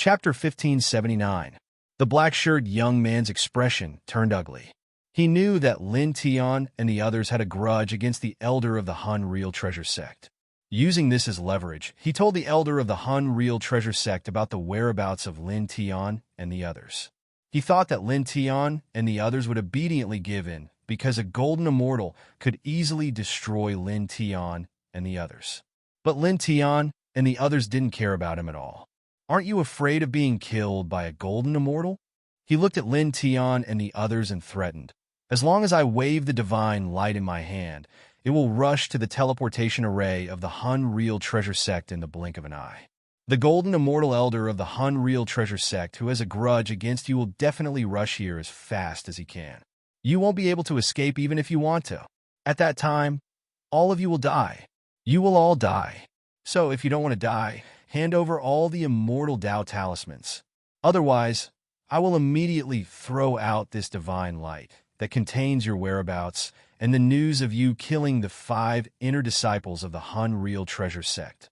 Chapter 1579. The black-shirted young man's expression turned ugly. He knew that Lin Tian and the others had a grudge against the elder of the Hun Real Treasure Sect. Using this as leverage, he told the elder of the Hun Real Treasure Sect about the whereabouts of Lin Tian and the others. He thought that Lin Tian and the others would obediently give in because a golden immortal could easily destroy Lin Tian and the others. But Lin Tian and the others didn't care about him at all. "Aren't you afraid of being killed by a golden immortal?" He looked at Lin Tian and the others and threatened, "As long as I wave the divine light in my hand, it will rush to the teleportation array of the Hun Real Treasure Sect in the blink of an eye. The golden immortal elder of the Hun Real Treasure Sect who has a grudge against you will definitely rush here as fast as he can. You won't be able to escape even if you want to. At that time, all of you will die. You will all die. So if you don't want to die, hand over all the immortal Dao talismans. Otherwise, I will immediately throw out this divine light that contains your whereabouts and the news of you killing the 5 inner disciples of the Hun Real Treasure Sect."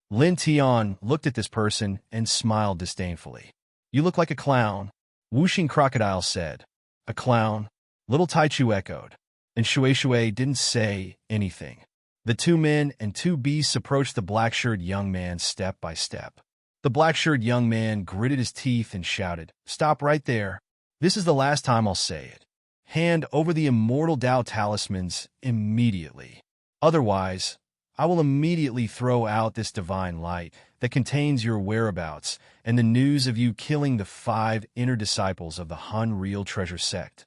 Lin Tian looked at this person and smiled disdainfully. "You look like a clown," Wuxing Crocodile said. "A clown?" Little Taichu echoed, and Shui didn't say anything. The 2 men and 2 beasts approached the black-shirted young man step by step. The black-shirted young man gritted his teeth and shouted, "Stop right there. This is the last time I'll say it. Hand over the immortal Dao talismans immediately. Otherwise, I will immediately throw out this divine light that contains your whereabouts and the news of you killing the 5 inner disciples of the Hun Real Treasure Sect.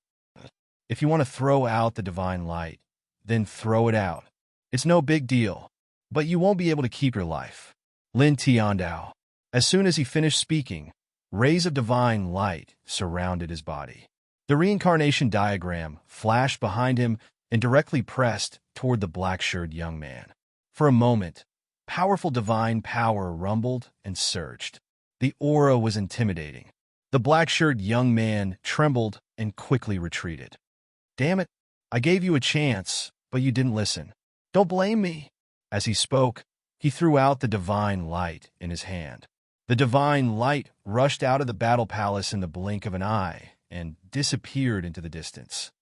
If you want to throw out the divine light, then throw it out. It's no big deal, but you won't be able to keep your life." Lin Tiandao. As soon as he finished speaking, rays of divine light surrounded his body. The reincarnation diagram flashed behind him and directly pressed toward the black-shirted young man. For a moment, powerful divine power rumbled and surged. The aura was intimidating. The black-shirted young man trembled and quickly retreated. "Damn it, I gave you a chance, but you didn't listen. Don't blame me." As he spoke, he threw out the divine light in his hand. The divine light rushed out of the battle palace in the blink of an eye and disappeared into the distance.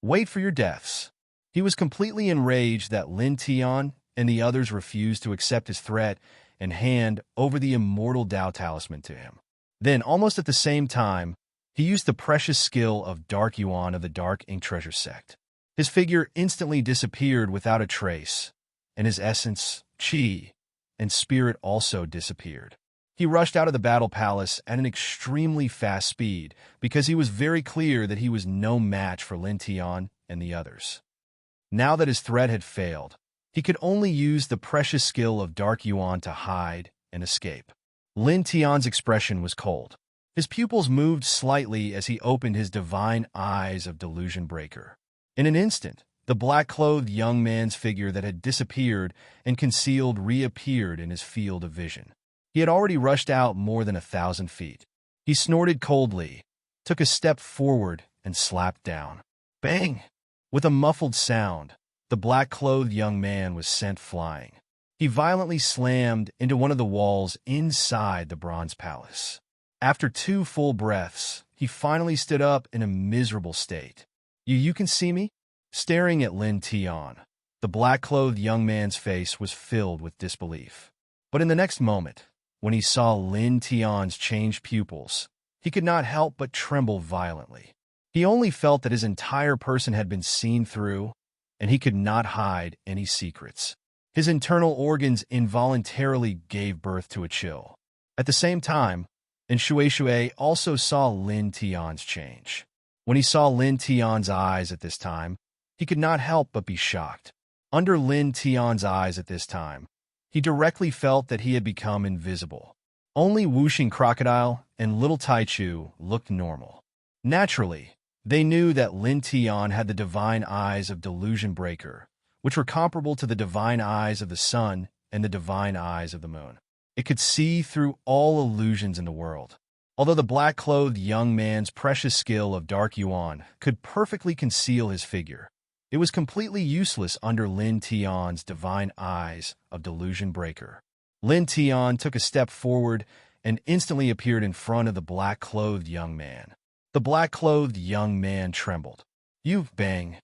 "Wait for your deaths." He was completely enraged that Lin Tian and the others refused to accept his threat and hand over the immortal Dao talisman to him. Then, almost at the same time, he used the precious skill of Dark Yuan of the Dark Ink Treasure Sect. His figure instantly disappeared without a trace, and his essence, qi, and spirit also disappeared. He rushed out of the battle palace at an extremely fast speed because he was very clear that he was no match for Lin Tian and the others. Now that his threat had failed, he could only use the precious skill of Dark Yuan to hide and escape. Lin Tian's expression was cold. His pupils moved slightly as he opened his divine eyes of Delusion Breaker. In an instant, the black-clothed young man's figure that had disappeared and concealed reappeared in his field of vision. He had already rushed out more than 1,000 feet. He snorted coldly, took a step forward, and slapped down. Bang! With a muffled sound, the black-clothed young man was sent flying. He violently slammed into one of the walls inside the bronze palace. After 2 full breaths, he finally stood up in a miserable state. You can see me?" Staring at Lin Tian, the black-clothed young man's face was filled with disbelief. But in the next moment, when he saw Lin Tian's changed pupils, he could not help but tremble violently. He only felt that his entire person had been seen through, and he could not hide any secrets. His internal organs involuntarily gave birth to a chill. At the same time, and Shui also saw Lin Tian's change. When he saw Lin Tian's eyes at this time, he could not help but be shocked. Under Lin Tian's eyes at this time, he directly felt that he had become invisible. Only Wuxing Crocodile and Little Taichu looked normal. Naturally, they knew that Lin Tian had the divine eyes of Delusion Breaker, which were comparable to the divine eyes of the sun and the divine eyes of the moon. It could see through all illusions in the world. Although the black-clothed young man's precious skill of Dark Yuan could perfectly conceal his figure, it was completely useless under Lin Tian's divine eyes of Delusion Breaker. Lin Tian took a step forward and instantly appeared in front of the black-clothed young man. The black-clothed young man trembled. "You bang!"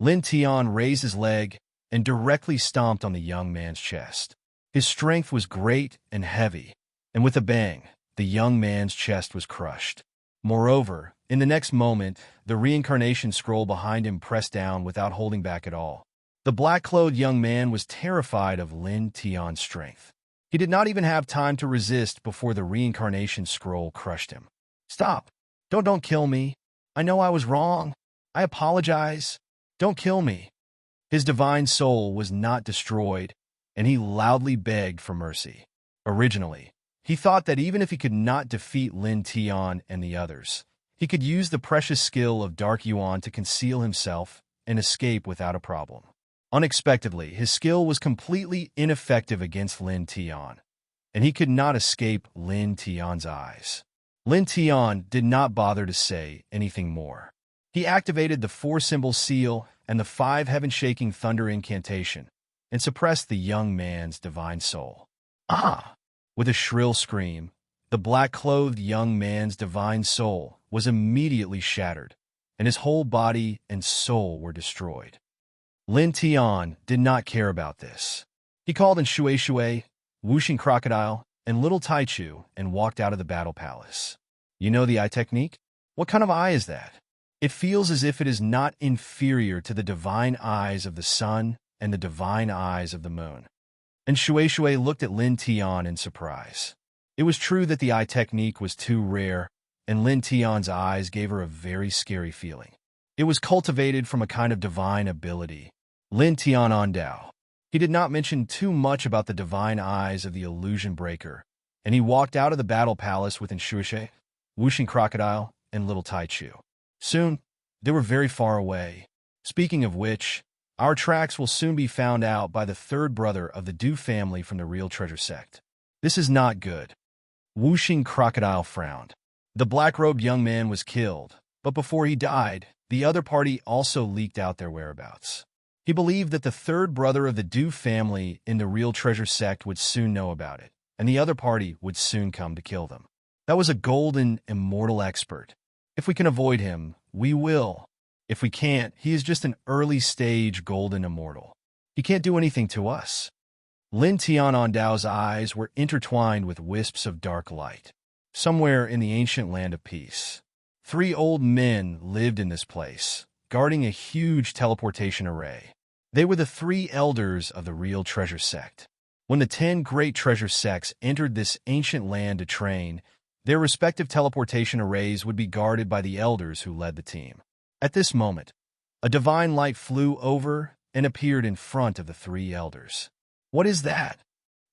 Lin Tian raised his leg and directly stomped on the young man's chest. His strength was great and heavy, and with a bang, the young man's chest was crushed. Moreover, in the next moment, the reincarnation scroll behind him pressed down without holding back at all. The black-clothed young man was terrified of Lin Tian's strength. He did not even have time to resist before the reincarnation scroll crushed him. "Stop! Don't kill me! I know I was wrong! I apologize! Don't kill me!" His divine soul was not destroyed, and he loudly begged for mercy. Originally, he thought that even if he could not defeat Lin Tian and the others, he could use the precious skill of Dark Yuan to conceal himself and escape without a problem. Unexpectedly, his skill was completely ineffective against Lin Tian, and he could not escape Lin Tian's eyes. Lin Tian did not bother to say anything more. He activated the 4-symbol seal and the 5 heaven-shaking thunder incantation and suppressed the young man's divine soul. "Ah!" With a shrill scream, the black-clothed young man's divine soul was immediately shattered, and his whole body and soul were destroyed. Lin Tian did not care about this. He called in Shui Shui, Whooshing Crocodile, and Little Taichu and walked out of the battle palace. "You know the eye technique? What kind of eye is that? It feels as if it is not inferior to the divine eyes of the sun and the divine eyes of the moon." And Shui Shui looked at Lin Tian in surprise. It was true that the eye technique was too rare, and Lin Tian's eyes gave her a very scary feeling. It was cultivated from a kind of divine ability. Lin Tian Ondao. He did not mention too much about the divine eyes of the illusion breaker, and he walked out of the battle palace with Shui, Whooshing Crocodile, and Little Taichu. Soon, they were very far away. Speaking of which, our tracks will soon be found out by the 3rd brother of the Du family from the Real Treasure sect. This is not good. Whooshing Crocodile frowned. The black-robed young man was killed, but before he died, the other party also leaked out their whereabouts. He believed that the 3rd brother of the Du family in the Real Treasure sect would soon know about it, and the other party would soon come to kill them. That was a golden, immortal expert. If we can avoid him, we will. If we can't, he is just an early-stage golden immortal. He can't do anything to us. Lin Tian Ondao's eyes were intertwined with wisps of dark light. Somewhere in the ancient land of peace, 3 old men lived in this place, guarding a huge teleportation array. They were the 3 elders of the Real Treasure sect. When the 10 great treasure sects entered this ancient land to train, their respective teleportation arrays would be guarded by the elders who led the team. At this moment, a divine light flew over and appeared in front of the 3 elders. "What is that?"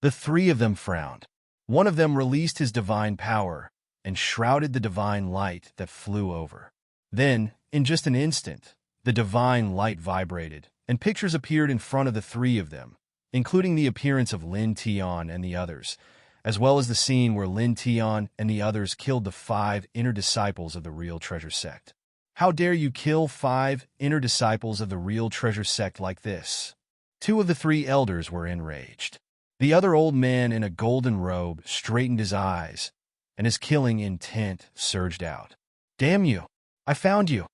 The 3 of them frowned. One of them released his divine power and shrouded the divine light that flew over. Then, in just an instant, the divine light vibrated, and pictures appeared in front of the 3 of them, including the appearance of Lin Tian and the others, as well as the scene where Lin Tian and the others killed the 5 inner disciples of the Real Treasure sect. "How dare you kill 5 inner disciples of the Real Treasure sect like this?" 2 of the 3 elders were enraged. The other old man in a golden robe straightened his eyes, and his killing intent surged out. "Damn you! I found you!"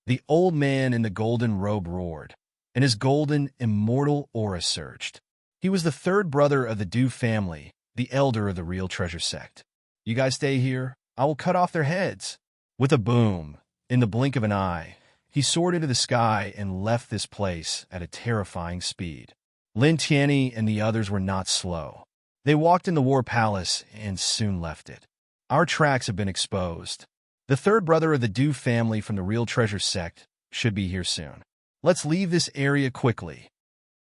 The old man in the golden robe roared, and his golden, immortal aura surged. He was the 3rd brother of the Du family, the elder of the Real Treasure sect. "You guys stay here. I will cut off their heads." With a boom, in the blink of an eye, he soared into the sky and left this place at a terrifying speed. Lin Tianyi and the others were not slow. They walked in the War Palace and soon left it. Our tracks have been exposed. The 3rd brother of the Du family from the Real Treasure sect should be here soon. Let's leave this area quickly.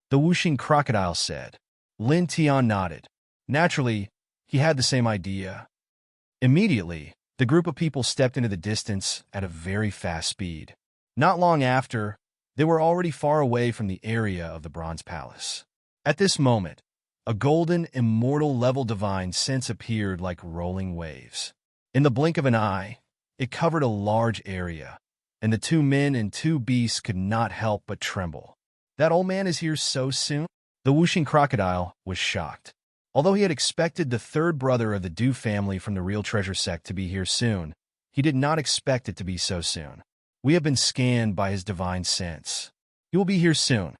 The Whooshing Crocodile said. Lin Tian nodded. Naturally, he had the same idea. Immediately, the group of people stepped into the distance at a very fast speed. Not long after, they were already far away from the area of the Bronze Palace. At this moment, a golden, immortal level divine sense appeared like rolling waves. In the blink of an eye, it covered a large area, and the 2 men and 2 beasts could not help but tremble. That old man is here so soon? The Whooshing Crocodile was shocked. Although he had expected the third brother of the Dew family from the Real Treasure sect to be here soon, he did not expect it to be so soon. We have been scanned by his divine sense. He will be here soon.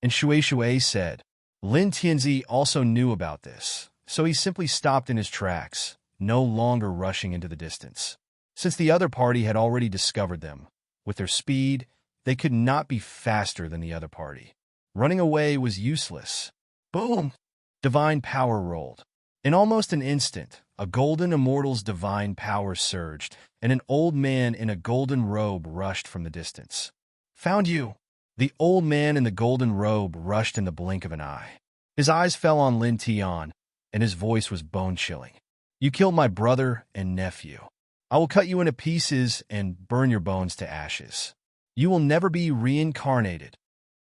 And Shui said. Lin Tianzi also knew about this, so he simply stopped in his tracks, no longer rushing into the distance. Since the other party had already discovered them, with their speed, they could not be faster than the other party. Running away was useless. Boom! Divine power rolled. In almost an instant, a golden immortal's divine power surged, and an old man in a golden robe rushed from the distance. Found you! The old man in the golden robe rushed in the blink of an eye. His eyes fell on Lin Tian, and his voice was bone-chilling. You killed my brother and nephew. I will cut you into pieces and burn your bones to ashes. You will never be reincarnated.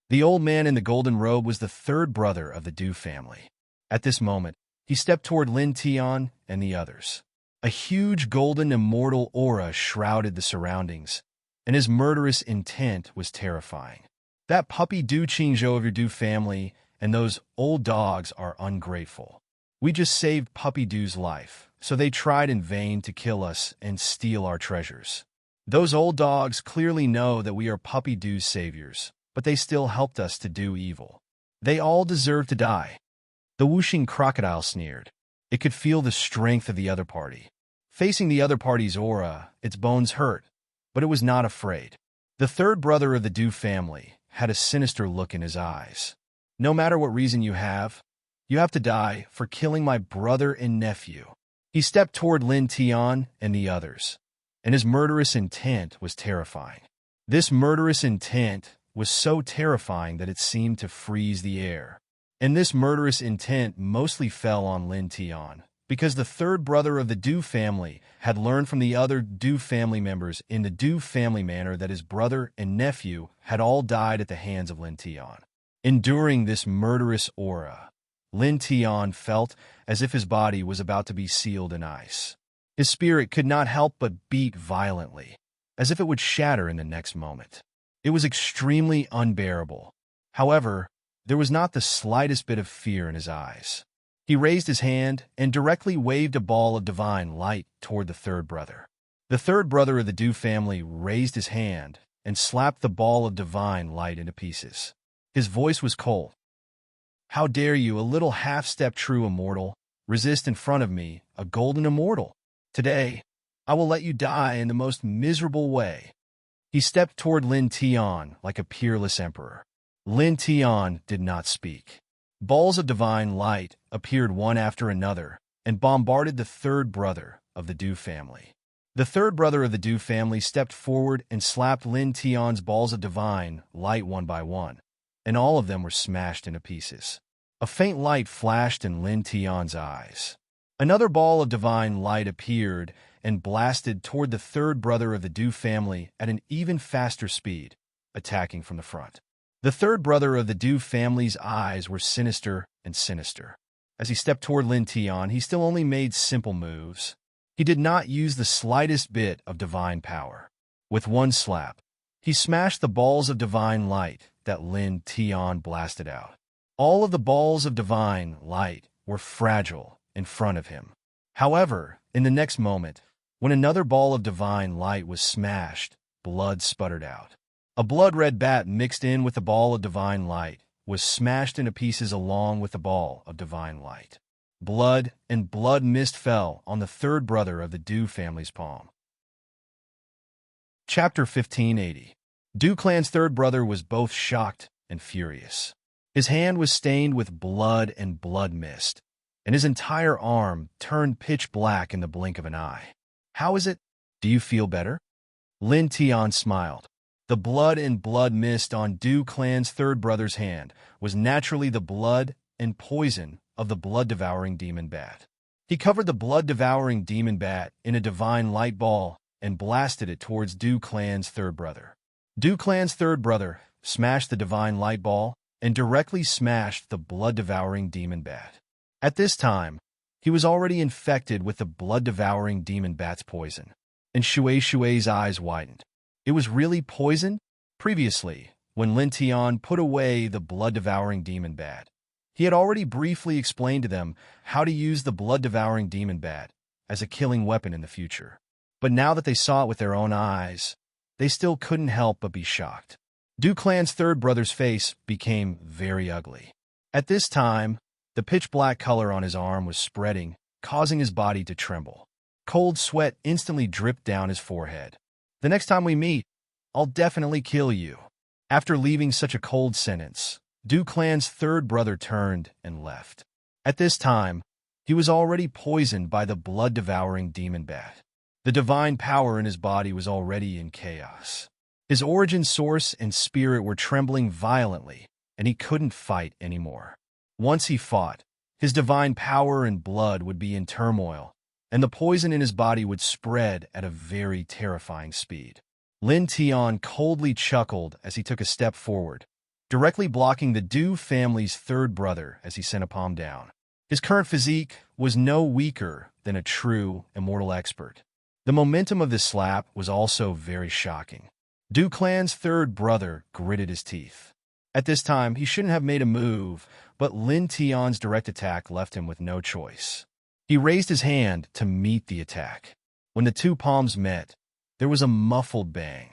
The old man in the golden robe was the third brother of the Dew family. At this moment, he stepped toward Lin Tian and the others. A huge golden immortal aura shrouded the surroundings, and his murderous intent was terrifying. That puppy Dew Qingzhou of your Dew family and those old dogs are ungrateful. We just saved Puppy Dew's life, so they tried in vain to kill us and steal our treasures. Those old dogs clearly know that we are Puppy Dew's saviors, but they still helped us to do evil. They all deserve to die. The Wuxing crocodile sneered. It could feel the strength of the other party. Facing the other party's aura, its bones hurt, but it was not afraid. The third brother of the Dew family had a sinister look in his eyes. No matter what reason you have to die for killing my brother and nephew. He stepped toward Lin Tian and the others, and his murderous intent was terrifying. This murderous intent was so terrifying that it seemed to freeze the air. And this murderous intent mostly fell on Lin Tian, because the third brother of the Dew family had learned from the other Dew family members in the Dew family manor that his brother and nephew had all died at the hands of Lin Tian. Enduring this murderous aura, Lin Tian felt as if his body was about to be sealed in ice. His spirit could not help but beat violently, as if it would shatter in the next moment. It was extremely unbearable. However, there was not the slightest bit of fear in his eyes. He raised his hand and directly waved a ball of divine light toward the third brother. The third brother of the Dew family raised his hand and slapped the ball of divine light into pieces. His voice was cold. How dare you, a little half-step true immortal, resist in front of me, a golden immortal? Today, I will let you die in the most miserable way. He stepped toward Lin Tian like a peerless emperor. Lin Tian did not speak. Balls of divine light appeared one after another and bombarded the third brother of the Dew family. The third brother of the Dew family stepped forward and slapped Lin Tian's balls of divine light one by one, and all of them were smashed into pieces. A faint light flashed in Lin Tian's eyes. Another ball of divine light appeared and blasted toward the third brother of the Dew family at an even faster speed, attacking from the front. The third brother of the Dew family's eyes were sinister and sinister. As he stepped toward Lin Tian, he still only made simple moves. He did not use the slightest bit of divine power. With one slap, he smashed the balls of divine light that Lin Tian blasted out. All of the balls of divine light were fragile in front of him. However, in the next moment, when another ball of divine light was smashed, blood sputtered out. A blood-red bat mixed in with the ball of divine light was smashed into pieces along with the ball of divine light. Blood and blood mist fell on the third brother of the Dew family's palm. Chapter 1580. Dew Clan's third brother was both shocked and furious. His hand was stained with blood and blood mist, and his entire arm turned pitch black in the blink of an eye. How is it? Do you feel better? Lin Tian smiled. The blood and blood mist on Dew Clan's third brother's hand was naturally the blood and poison of the blood-devouring demon bat. He covered the blood-devouring demon bat in a divine light ball and blasted it towards Dew Clan's third brother. Dew Clan's third brother smashed the divine light ball and directly smashed the blood-devouring demon bat. At this time, he was already infected with the blood-devouring demon bat's poison, and Shui's eyes widened. It was really poison? Previously, when Lin Tian put away the blood-devouring demon bat, He had already briefly explained to them how to use the blood-devouring demon bat as a killing weapon in the future. But now that they saw it with their own eyes, they still couldn't help but be shocked. Clan's third brother's face became very ugly. At this time, the pitch-black color on his arm was spreading, causing his body to tremble. Cold sweat instantly dripped down his forehead. "The next time we meet, I'll definitely kill you." After leaving such a cold sentence, Clan's third brother turned and left. At this time, he was already poisoned by the blood-devouring demon bat. The divine power in his body was already in chaos. His origin source and spirit were trembling violently, and he couldn't fight anymore. Once he fought, his divine power and blood would be in turmoil, and the poison in his body would spread at a very terrifying speed. Lin Tian coldly chuckled as he took a step forward, directly blocking the Du family's third brother as he sent a palm down. His current physique was no weaker than a true immortal expert. The momentum of this slap was also very shocking. Clan's third brother gritted his teeth. At this time, he shouldn't have made a move, but Lin Tian's direct attack left him with no choice. He raised his hand to meet the attack. When the two palms met, there was a muffled bang.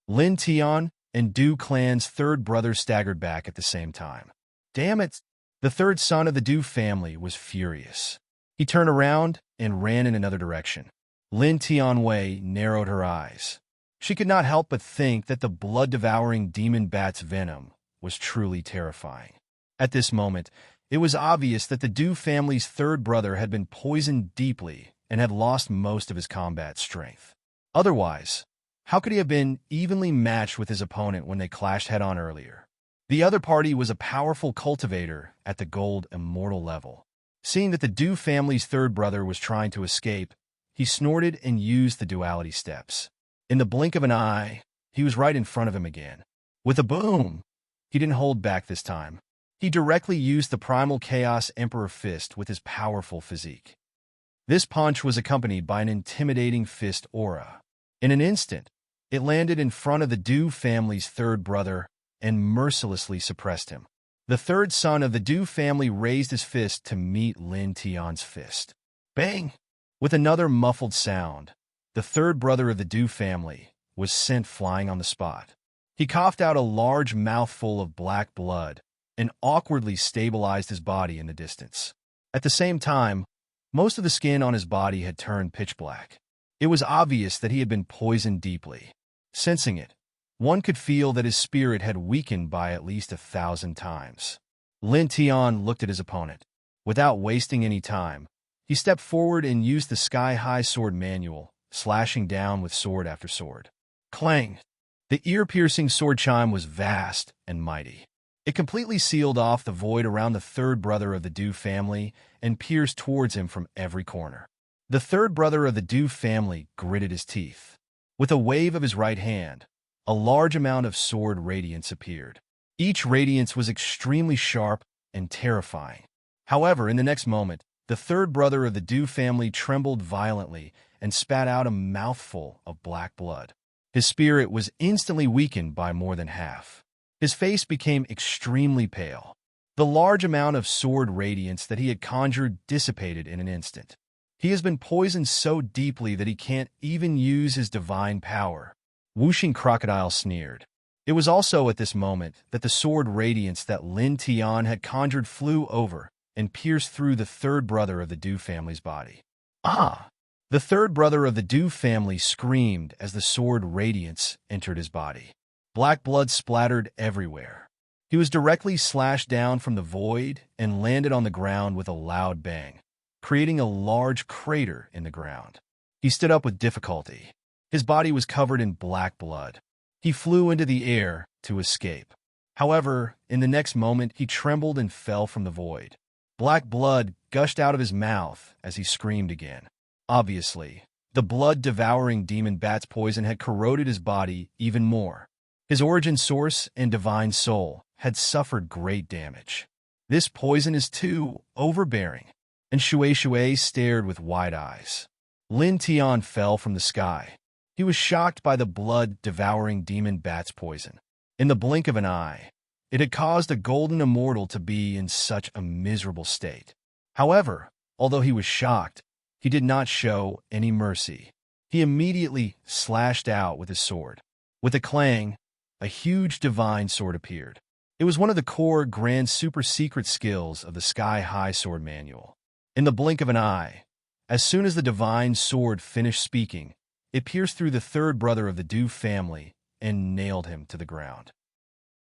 Lin Tian and Clan's third brother staggered back at the same time. "Damn it!" The third son of the Du family was furious. He turned around and ran in another direction. Lin Tianwei narrowed her eyes. She could not help but think that the blood-devouring demon bat's venom was truly terrifying. At this moment, it was obvious that the Du family's third brother had been poisoned deeply and had lost most of his combat strength. Otherwise, how could he have been evenly matched with his opponent when they clashed head-on earlier? The other party was a powerful cultivator at the gold immortal level. Seeing that the Du family's third brother was trying to escape, he snorted and used the duality steps. In the blink of an eye, he was right in front of him again. With a boom, he didn't hold back this time. He directly used the primal Chaos Emperor Fist with his powerful physique. This punch was accompanied by an intimidating fist aura. In an instant, it landed in front of the Du family's third brother and mercilessly suppressed him. The third son of the Du family raised his fist to meet Lin Tian's fist. Bang! With another muffled sound, the third brother of the Du family was sent flying on the spot. He coughed out a large mouthful of black blood and awkwardly stabilized his body in the distance. At the same time, most of the skin on his body had turned pitch black. It was obvious that he had been poisoned deeply. Sensing it, one could feel that his spirit had weakened by at least 1,000 times. Lin Tian looked at his opponent. Without wasting any time, he stepped forward and used the sky-high sword manual, slashing down with sword after sword. Clang! The ear-piercing sword chime was vast and mighty. It completely sealed off the void around the third brother of the Du family and pierced towards him from every corner. The third brother of the Du family gritted his teeth. With a wave of his right hand, a large amount of sword radiance appeared. Each radiance was extremely sharp and terrifying. However, in the next moment, the third brother of the Du family trembled violently and spat out a mouthful of black blood. His spirit was instantly weakened by more than half. His face became extremely pale. The large amount of sword radiance that he had conjured dissipated in an instant. He has been poisoned so deeply that he can't even use his divine power. Whooshing Crocodile sneered. It was also at this moment that the sword radiance that Lin Tian had conjured flew over and pierced through the third brother of the Du family's body. Ah! The third brother of the Du family screamed as the sword radiance entered his body. Black blood splattered everywhere. He was directly slashed down from the void and landed on the ground with a loud bang, creating a large crater in the ground. He stood up with difficulty. His body was covered in black blood. He flew into the air to escape. However, in the next moment, he trembled and fell from the void. Black blood gushed out of his mouth as he screamed again. Obviously, the blood-devouring demon bat's poison had corroded his body even more. His origin source and divine soul had suffered great damage. This poison is too overbearing, and Shui stared with wide eyes. Lin Tian fell from the sky. He was shocked by the blood-devouring demon bat's poison. In the blink of an eye, It had caused a golden immortal to be in such a miserable state. However, although he was shocked, he did not show any mercy. He immediately slashed out with his sword. With a clang, a huge divine sword appeared. It was one of the core grand super secret skills of the Sky High Sword Manual. In the blink of an eye, as soon as the divine sword finished speaking, it pierced through the third brother of the Dew family and nailed him to the ground.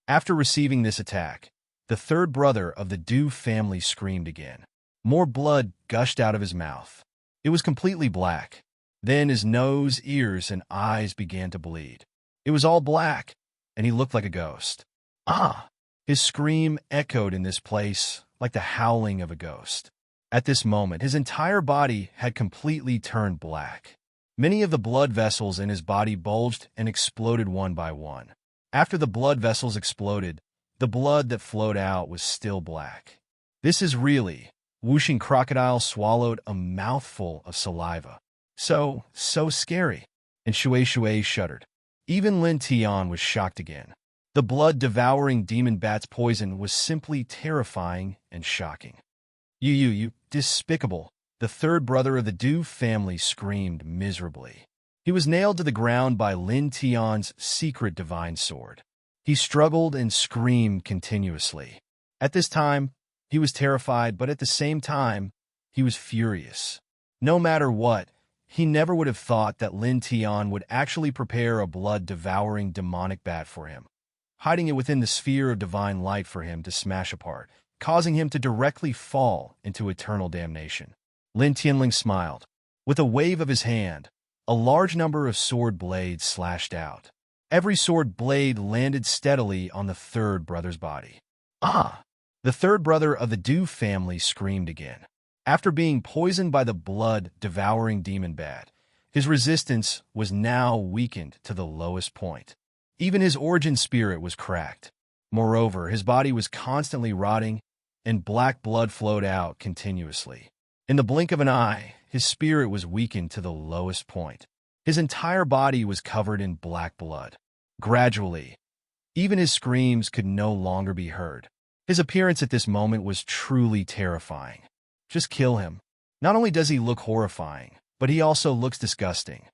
After receiving this attack, the third brother of the Dew family screamed again. More blood gushed out of his mouth. It was completely black. Then his nose, ears, and eyes began to bleed. It was all black, and he looked like a ghost. Ah! His scream echoed in this place like the howling of a ghost. At this moment, his entire body had completely turned black. Many of the blood vessels in his body bulged and exploded one by one. After the blood vessels exploded, the blood that flowed out was still black. This is really... Whooshing Crocodile swallowed a mouthful of saliva. So scary. And Shui shuddered. Even Lin Tian was shocked again. The blood-devouring demon bat's poison was simply terrifying and shocking. You despicable! The third brother of the Dew family screamed miserably. He was nailed to the ground by Lin Tian's secret divine sword. He struggled and screamed continuously. At this time, he was terrified, but at the same time, he was furious. No matter what, he never would have thought that Lin Tian would actually prepare a blood-devouring demonic bat for him, hiding it within the sphere of divine light for him to smash apart, causing him to directly fall into eternal damnation. Lin Tianling smiled. With a wave of his hand, a large number of sword blades slashed out. Every sword blade landed steadily on the third brother's body. Ah! The third brother of the Dew family screamed again. After being poisoned by the blood-devouring demon bat, his resistance was now weakened to the lowest point. Even his origin spirit was cracked. Moreover, his body was constantly rotting, and black blood flowed out continuously. In the blink of an eye, his spirit was weakened to the lowest point. His entire body was covered in black blood. Gradually, even his screams could no longer be heard. His appearance at this moment was truly terrifying. Just kill him. Not only does he look horrifying, but he also looks disgusting.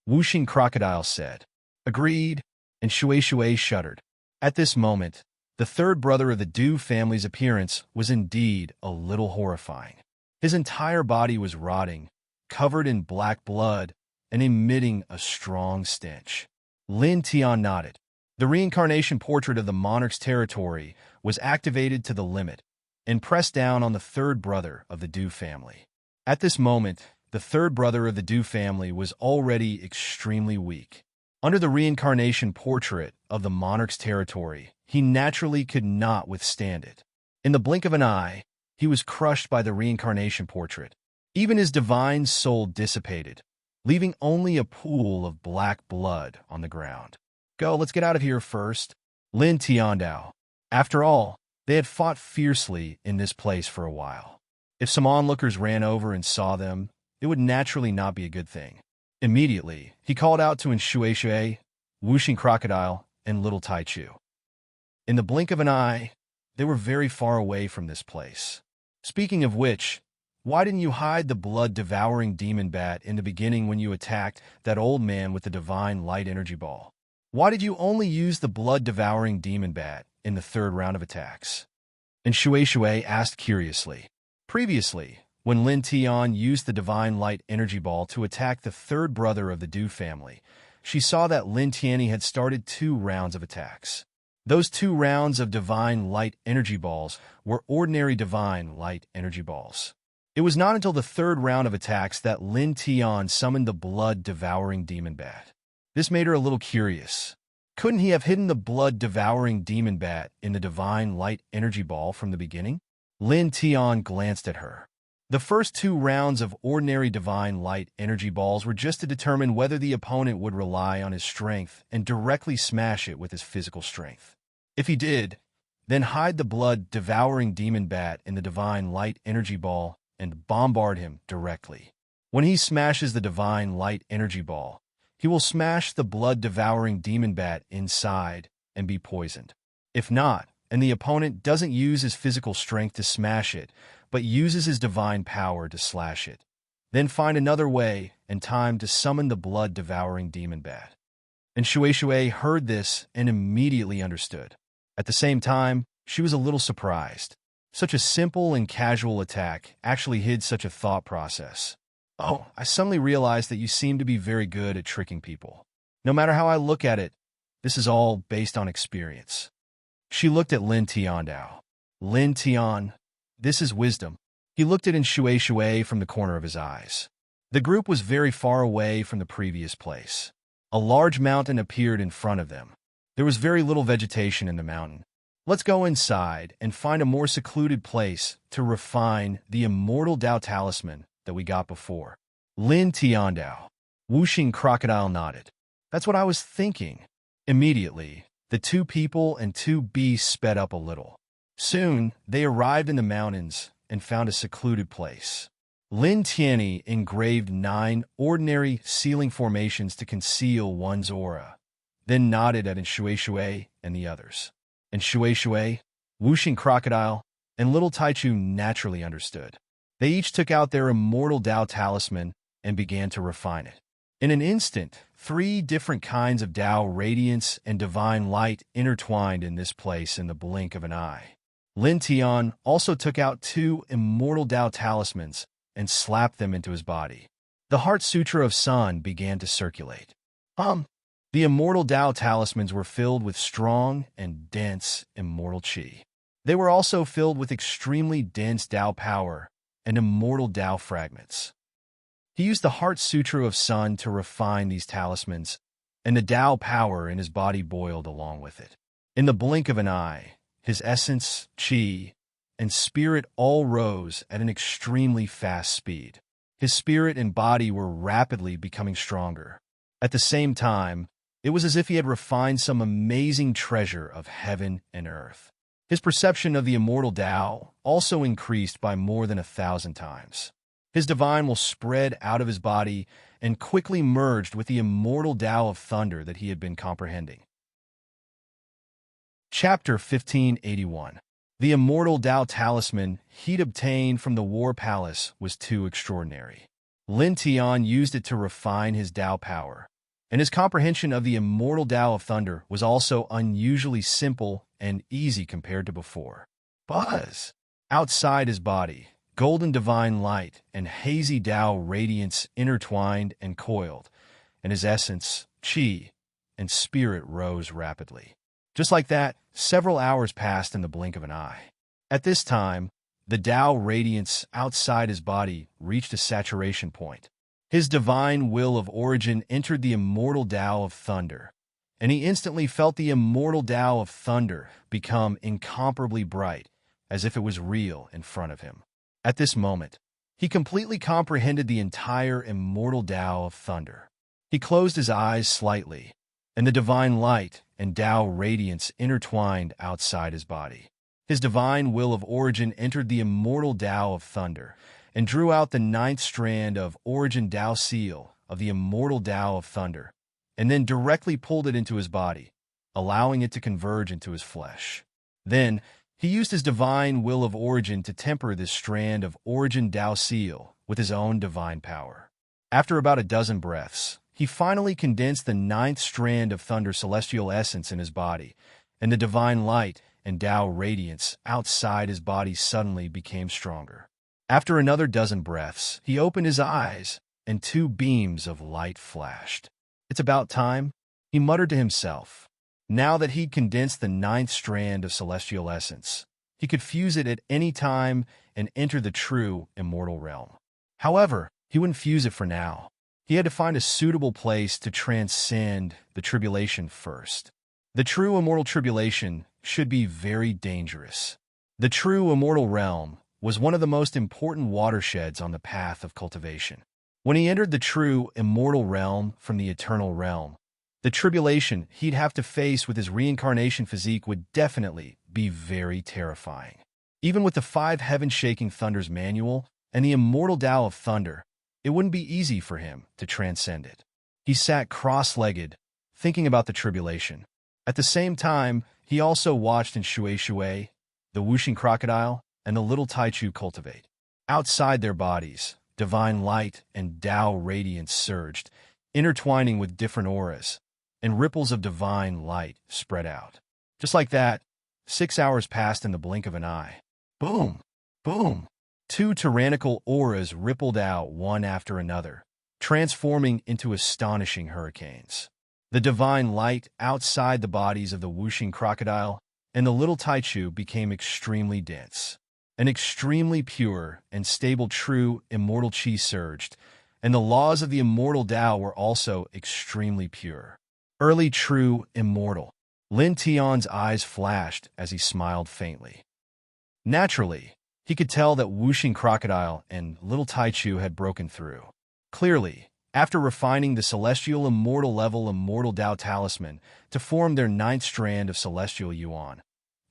Whooshing Crocodile said. Agreed, and Shui shuddered. At this moment, the third brother of the Dew family's appearance was indeed a little horrifying. His entire body was rotting, covered in black blood, and emitting a strong stench. Lin Tian nodded. The reincarnation portrait of the monarch's territory was activated to the limit and pressed down on the third brother of the Dew family. At this moment, the third brother of the Dew family was already extremely weak. Under the reincarnation portrait of the monarch's territory, he naturally could not withstand it. In the blink of an eye, he was crushed by the reincarnation portrait. Even his divine soul dissipated, leaving only a pool of black blood on the ground. Go, let's get out of here first. Lin Tiandao. After all, they had fought fiercely in this place for a while. If some onlookers ran over and saw them, it would naturally not be a good thing. Immediately, he called out to Shui, Whooshing Crocodile, and Little Tai Chu. In the blink of an eye, they were very far away from this place. Speaking of which, why didn't you hide the blood-devouring demon bat in the beginning when you attacked that old man with the divine light energy ball? Why did you only use the blood-devouring demon bat in the third round of attacks? And Shui asked curiously. Previously, when Lin Tian used the divine light energy ball to attack the third brother of the Dew family, she saw that Lin Tianyi had started 2 rounds of attacks. Those 2 rounds of divine light energy balls were ordinary divine light energy balls. It was not until the 3rd round of attacks that Lin Tian summoned the blood-devouring demon bat. This made her a little curious. Couldn't he have hidden the blood-devouring demon bat in the divine light energy ball from the beginning? Lin Tian glanced at her. The first 2 rounds of ordinary divine light energy balls were just to determine whether the opponent would rely on his strength and directly smash it with his physical strength. If he did, then hide the blood-devouring demon bat in the divine light energy ball and bombard him directly. When he smashes the divine light energy ball, he will smash the blood-devouring demon bat inside and be poisoned. If not, and the opponent doesn't use his physical strength to smash it, but uses his divine power to slash it. Then find another way and time to summon the blood-devouring demon bat. And Shui heard this and immediately understood. At the same time, she was a little surprised. Such a simple and casual attack actually hid such a thought process. Oh, I suddenly realized that you seem to be very good at tricking people. No matter how I look at it, this is all based on experience. She looked at Lin Tiandao. Lin Tian, this is wisdom. He looked at Shui from the corner of his eyes. The group was very far away from the previous place. A large mountain appeared in front of them. There was very little vegetation in the mountain. Let's go inside and find a more secluded place to refine the immortal Dao talisman that we got before. Lin Tiandao. Wuxing Crocodile nodded. That's what I was thinking. Immediately, the two people and two beasts sped up a little. Soon, they arrived in the mountains and found a secluded place. Lin Tianyi engraved 9 ordinary ceiling formations to conceal one's aura, then nodded at Shui and the others. And Shui, Wuxing Crocodile, and Little Taichu naturally understood. They each took out their immortal Dao talisman and began to refine it. In an instant, 3 different kinds of Dao radiance and divine light intertwined in this place in the blink of an eye. Lin Tian also took out 2 immortal Dao talismans and slapped them into his body. The Heart Sutra of Sun began to circulate. The immortal Dao talismans were filled with strong and dense immortal qi. They were also filled with extremely dense Dao power and immortal Dao fragments. He used the Heart Sutra of Sun to refine these talismans, and the Dao power in his body boiled along with it. In the blink of an eye, his essence, qi, and spirit all rose at an extremely fast speed. His spirit and body were rapidly becoming stronger. At the same time, it was as if he had refined some amazing treasure of heaven and earth. His perception of the immortal Tao also increased by more than 1,000 times. His divine will spread out of his body and quickly merged with the immortal Tao of thunder that he had been comprehending. Chapter 1581. The immortal Tao talisman he'd obtained from the War Palace was too extraordinary. Lin Tian used it to refine his Tao power, and his comprehension of the immortal Tao of thunder was also unusually simple and easy compared to before. Buzz! Outside his body, golden divine light and hazy Tao radiance intertwined and coiled, and his essence, qi, and spirit rose rapidly. Just like that, several hours passed in the blink of an eye. At this time, the Tao radiance outside his body reached a saturation point. His divine will of origin entered the immortal Tao of thunder, and he instantly felt the immortal Tao of thunder become incomparably bright, as if it was real in front of him. At this moment, he completely comprehended the entire immortal Tao of thunder. He closed his eyes slightly, and the divine light and Tao radiance intertwined outside his body. His divine will of origin entered the immortal Tao of thunder, and drew out the 9th strand of origin Tao seal of the immortal Tao of thunder, and then directly pulled it into his body, allowing it to converge into his flesh. Then, he used his divine will of origin to temper this strand of origin Tao seal with his own divine power. After about a dozen breaths, he finally condensed the 9th strand of thunder celestial essence in his body, and the divine light and Tao radiance outside his body suddenly became stronger. After another dozen breaths, he opened his eyes, and 2 beams of light flashed. It's about time, he muttered to himself. Now that he'd condensed the 9th strand of celestial essence, he could fuse it at any time and enter the true immortal realm. However, he wouldn't fuse it for now. He had to find a suitable place to transcend the tribulation first. The true immortal tribulation should be very dangerous. The true immortal realm was one of the most important watersheds on the path of cultivation. When he entered the true immortal realm from the eternal realm, the tribulation he'd have to face with his reincarnation physique would definitely be very terrifying. Even with the 5 heaven-shaking thunders manual and the immortal Tao of thunder, it wouldn't be easy for him to transcend it. He sat cross-legged, thinking about the tribulation. At the same time, he also watched in Shui, the whooshing crocodile, and the little Taichu cultivate. Outside their bodies, divine light and Tao radiance surged, intertwining with different auras, and ripples of divine light spread out. Just like that, 6 hours passed in the blink of an eye. Boom! Boom! 2 tyrannical auras rippled out one after another, transforming into astonishing hurricanes. The divine light outside the bodies of the whooshing crocodile and the little Taichu became extremely dense. An extremely pure and stable true immortal chi surged, and the laws of the immortal Tao were also extremely pure. Early true immortal. Lin Tian's eyes flashed as he smiled faintly. Naturally, he could tell that whooshing crocodile and little Taichu had broken through. Clearly, after refining the celestial immortal level immortal Tao talisman to form their 9th strand of celestial yuan,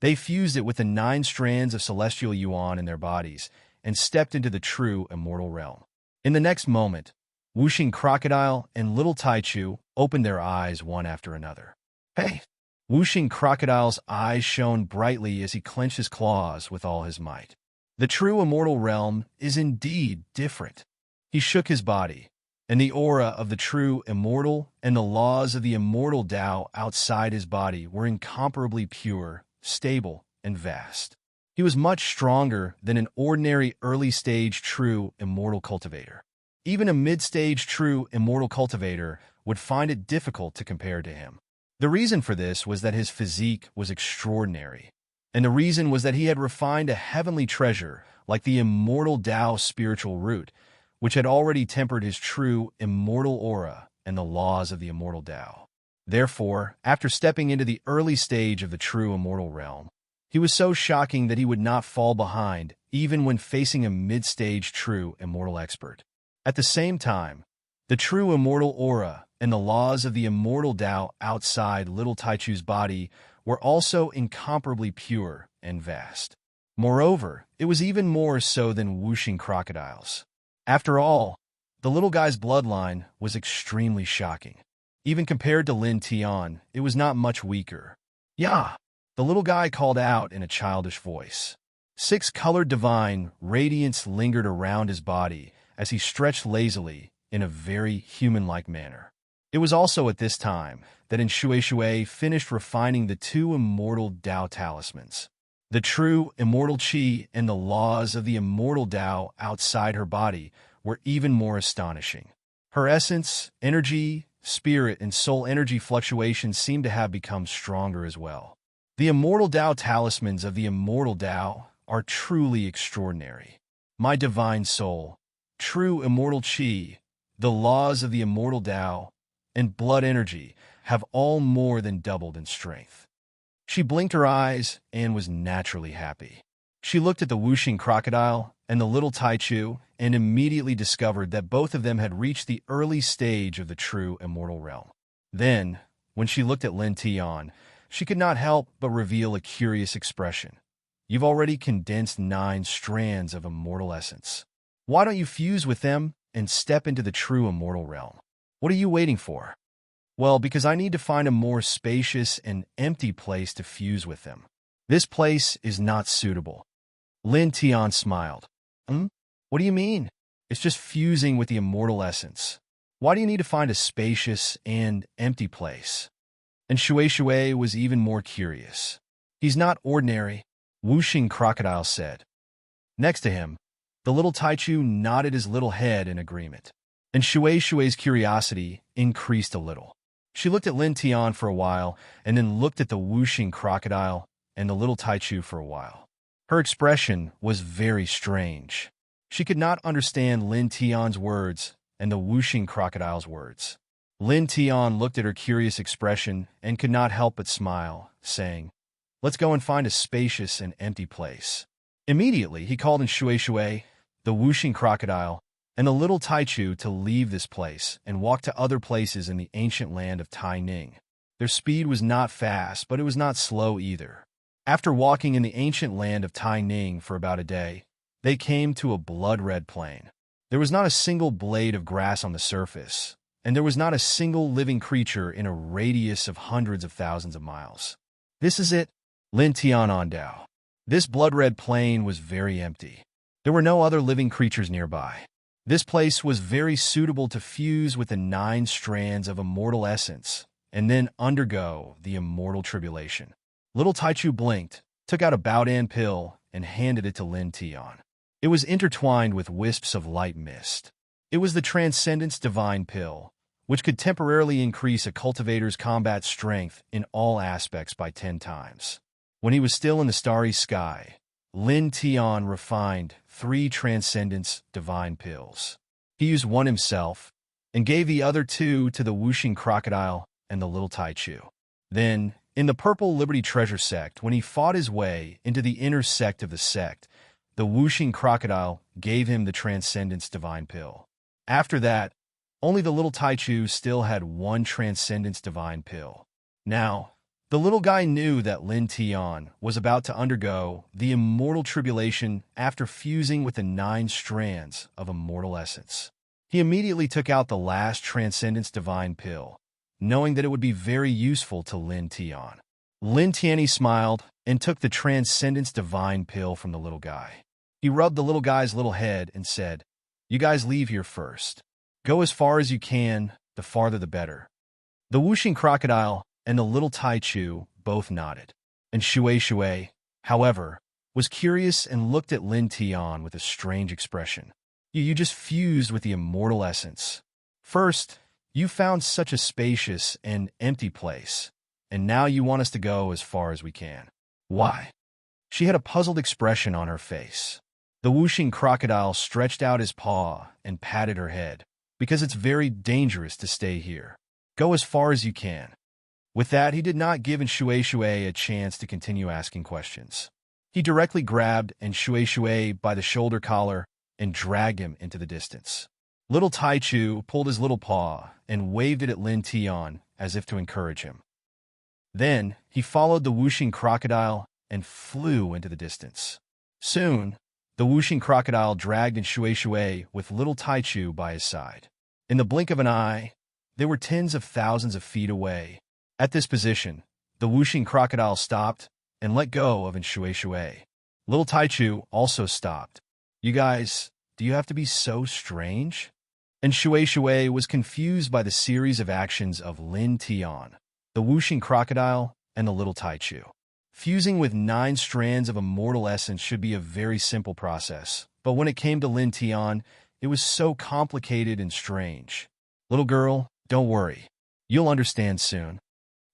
they fused it with the 9 strands of celestial yuan in their bodies and stepped into the true immortal realm. In the next moment, whooshing crocodile and little Taichu opened their eyes one after another. Hey! Whooshing crocodile's eyes shone brightly as he clenched his claws with all his might. The true immortal realm is indeed different. He shook his body, and the aura of the true immortal and the laws of the immortal Tao outside his body were incomparably pure, stable, and vast. He was much stronger than an ordinary early-stage true immortal cultivator. Even a mid-stage true immortal cultivator would find it difficult to compare to him. The reason for this was that his physique was extraordinary, and the reason was that he had refined a heavenly treasure like the immortal Tao spiritual root, which had already tempered his true immortal aura and the laws of the immortal Tao. Therefore, after stepping into the early stage of the true immortal realm, he was so shocking that he would not fall behind even when facing a mid-stage true immortal expert. At the same time, the true immortal aura and the laws of the immortal Tao outside little Taichu's body were also incomparably pure and vast. Moreover, it was even more so than whooshing crocodiles. After all, the little guy's bloodline was extremely shocking. Even compared to Lin Tian, it was not much weaker. "Yeah!" the little guy called out in a childish voice. 6 colored divine radiance lingered around his body as he stretched lazily in a very human-like manner. It was also at this time that in Shui finished refining the 2 immortal Tao talismans. The true immortal Qi and the laws of the immortal Tao outside her body were even more astonishing. Her essence, energy, spirit, and soul energy fluctuations seemed to have become stronger as well. The immortal Tao talismans of the immortal Tao are truly extraordinary. My divine soul, true immortal Qi, the laws of the immortal Tao, and blood energy have all more than doubled in strength. She blinked her eyes and was naturally happy. She looked at the whooshing crocodile and the little Taichu and immediately discovered that both of them had reached the early stage of the true immortal realm. Then, when she looked at Lin Tian, she could not help but reveal a curious expression. "You've already condensed 9 strands of immortal essence. Why don't you fuse with them and step into the true immortal realm? What are you waiting for?" "Well, because I need to find a more spacious and empty place to fuse with them. This place is not suitable." Lin Tian smiled. What do you mean? It's just fusing with the immortal essence. Why do you need to find a spacious and empty place?" And Shui was even more curious. "He's not ordinary," whooshing crocodile said. Next to him, the little Taichu nodded his little head in agreement. And Shui's curiosity increased a little. She looked at Lin Tian for a while, and then looked at the whooshing crocodile and the little Taichu for a while. Her expression was very strange. She could not understand Lin Tian's words and the whooshing crocodile's words. Lin Tian looked at her curious expression and could not help but smile, saying, "Let's go and find a spacious and empty place." Immediately, he called in Shui, the whooshing crocodile, and the little Taichu to leave this place and walk to other places in the ancient land of Taining. Their speed was not fast, but it was not slow either. After walking in the ancient land of Taining for about a day, they came to a blood-red plain. There was not a single blade of grass on the surface, and there was not a single living creature in a radius of hundreds of thousands of miles. This is it, Lin Tian Dao. This blood-red plain was very empty. There were no other living creatures nearby. This place was very suitable to fuse with the 9 strands of immortal essence and then undergo the immortal tribulation. Little Taichu blinked, took out a Baodan pill, and handed it to Lin Tian. It was intertwined with wisps of light mist. It was the Transcendence Divine Pill, which could temporarily increase a cultivator's combat strength in all aspects by 10 times. When he was still in the starry sky, Lin Tian refined 3 Transcendence Divine Pills. He used one himself and gave the other 2 to the Wuxing Crocodile and the Little Taichu. Then, in the Purple Liberty Treasure Sect, when he fought his way into the inner sect of the sect, the Wuxing Crocodile gave him the Transcendence Divine Pill. After that, only the Little Taichu still had 1 Transcendence Divine Pill. Now, the little guy knew that Lin Tian was about to undergo the immortal tribulation after fusing with the 9 strands of immortal essence. He immediately took out the last Transcendence Divine Pill, knowing that it would be very useful to Lin Tian. Lin Tian smiled and took the Transcendence Divine Pill from the little guy. He rubbed the little guy's little head and said, "You guys leave here first. Go as far as you can, the farther the better." The Wuxing Crocodile and the Little Taichu both nodded, and Shui, however, was curious and looked at Lin Tian with a strange expression. You just fused with the immortal essence. First, you found such a spacious and empty place, and now you want us to go as far as we can. Why? She had a puzzled expression on her face. The Wuxing Crocodile stretched out his paw and patted her head. Because it's very dangerous to stay here. Go as far as you can. With that, he did not give Shui a chance to continue asking questions. He directly grabbed Shui by the shoulder collar and dragged him into the distance. Little Taichu pulled his little paw and waved it at Lin Tian as if to encourage him. Then, he followed the Wuxing Crocodile and flew into the distance. Soon, the Wuxing Crocodile dragged Shui with Little Taichu by his side. In the blink of an eye, they were tens of thousands of feet away. At this position, the Wuxing Crocodile stopped and let go of Shui. Little Taichu also stopped. "You guys, do you have to be so strange?" And Shui was confused by the series of actions of Lin Tian, the Wuxing Crocodile, and the Little Taichu. Fusing with 9 strands of immortal essence should be a very simple process, but when it came to Lin Tian, it was so complicated and strange. "Little girl, don't worry. You'll understand soon,"